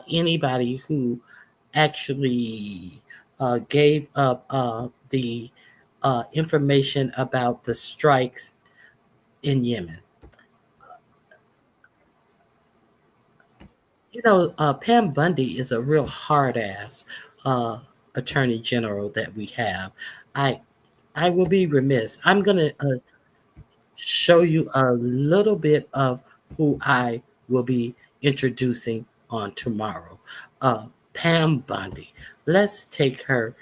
anybody who actually gave up the information about the strikes in Yemen. Pam Bundy is a real hard ass attorney general that we have. I will be remiss. I'm gonna show you a little bit of who I will be introducing on tomorrow. Pam Bundy. Let's take her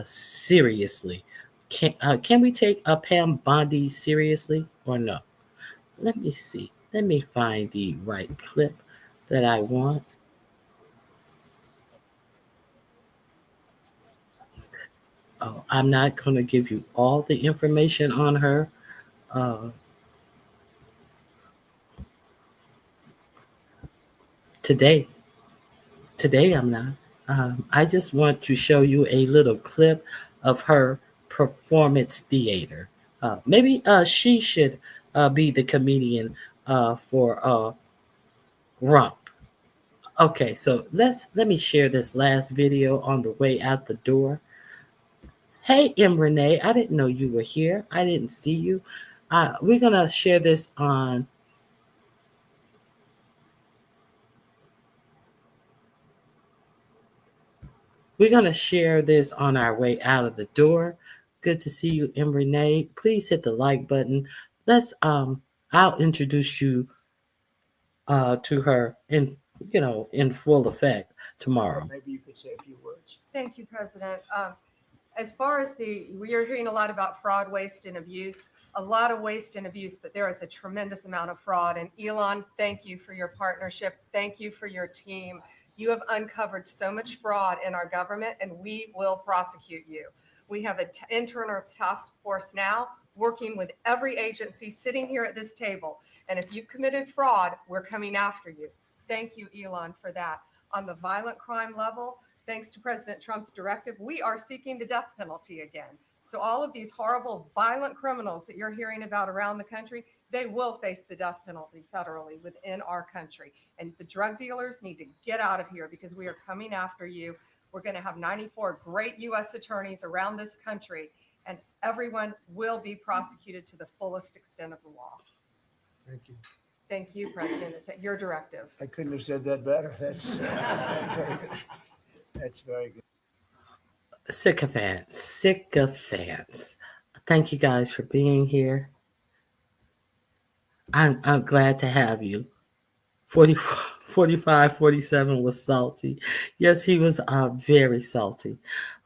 seriously. Can we take Pam Bundy seriously or no? Let me see. Let me find the right clip that I want. Oh, I'm not going to give you all the information on her. Today I'm not. I just want to show you a little clip of her performance theater. Maybe she should be the comedian for Rump. Okay, so let me share this last video on the way out the door. Hey, Renee, I didn't know you were here. I didn't see you. We're gonna share this on. We're gonna share this on our way out of the door. Good to see you, Renee. Please hit the like button. I'll introduce you to her in full effect tomorrow. Maybe you could say a few words. Thank you, President. As far as we are hearing a lot about fraud, waste, and abuse, a lot of waste and abuse, but there is a tremendous amount of fraud. And Elon, thank you for your partnership. Thank you for your team. You have uncovered so much fraud in our government, and we will prosecute you. We have an internal task force now working with every agency sitting here at this table. And if you've committed fraud, we're coming after you. Thank you, Elon, for that. On the violent crime level, thanks to President Trump's directive, we are seeking the death penalty again. So all of these horrible, violent criminals that you're hearing about around the country, they will face the death penalty federally within our country. And the drug dealers need to get out of here because we are coming after you. We're going to have 94 great U.S. attorneys around this country, and everyone will be prosecuted to the fullest extent of the law. Thank you. Thank you, President. It's at your directive. I couldn't have said that better. That's very good. That's very good. Sycophants. Thank you guys for being here. I'm glad to have you. 45, 47 was salty. Yes, he was very salty.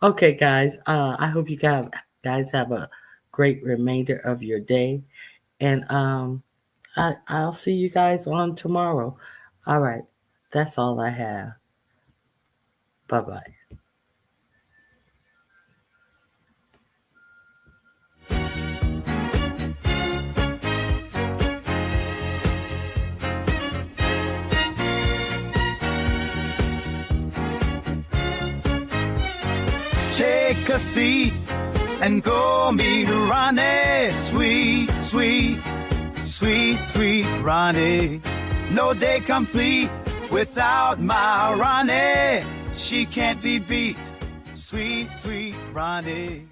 Okay, guys. I hope you guys have a great remainder of your day. And I'll see you guys on tomorrow. All right. That's all I have. Bye-bye. Take a seat and go meet Ronnie. Sweet, sweet, sweet, sweet Ronnie. No day complete without my Ronnie. She can't be beat. Sweet, sweet Ronnie.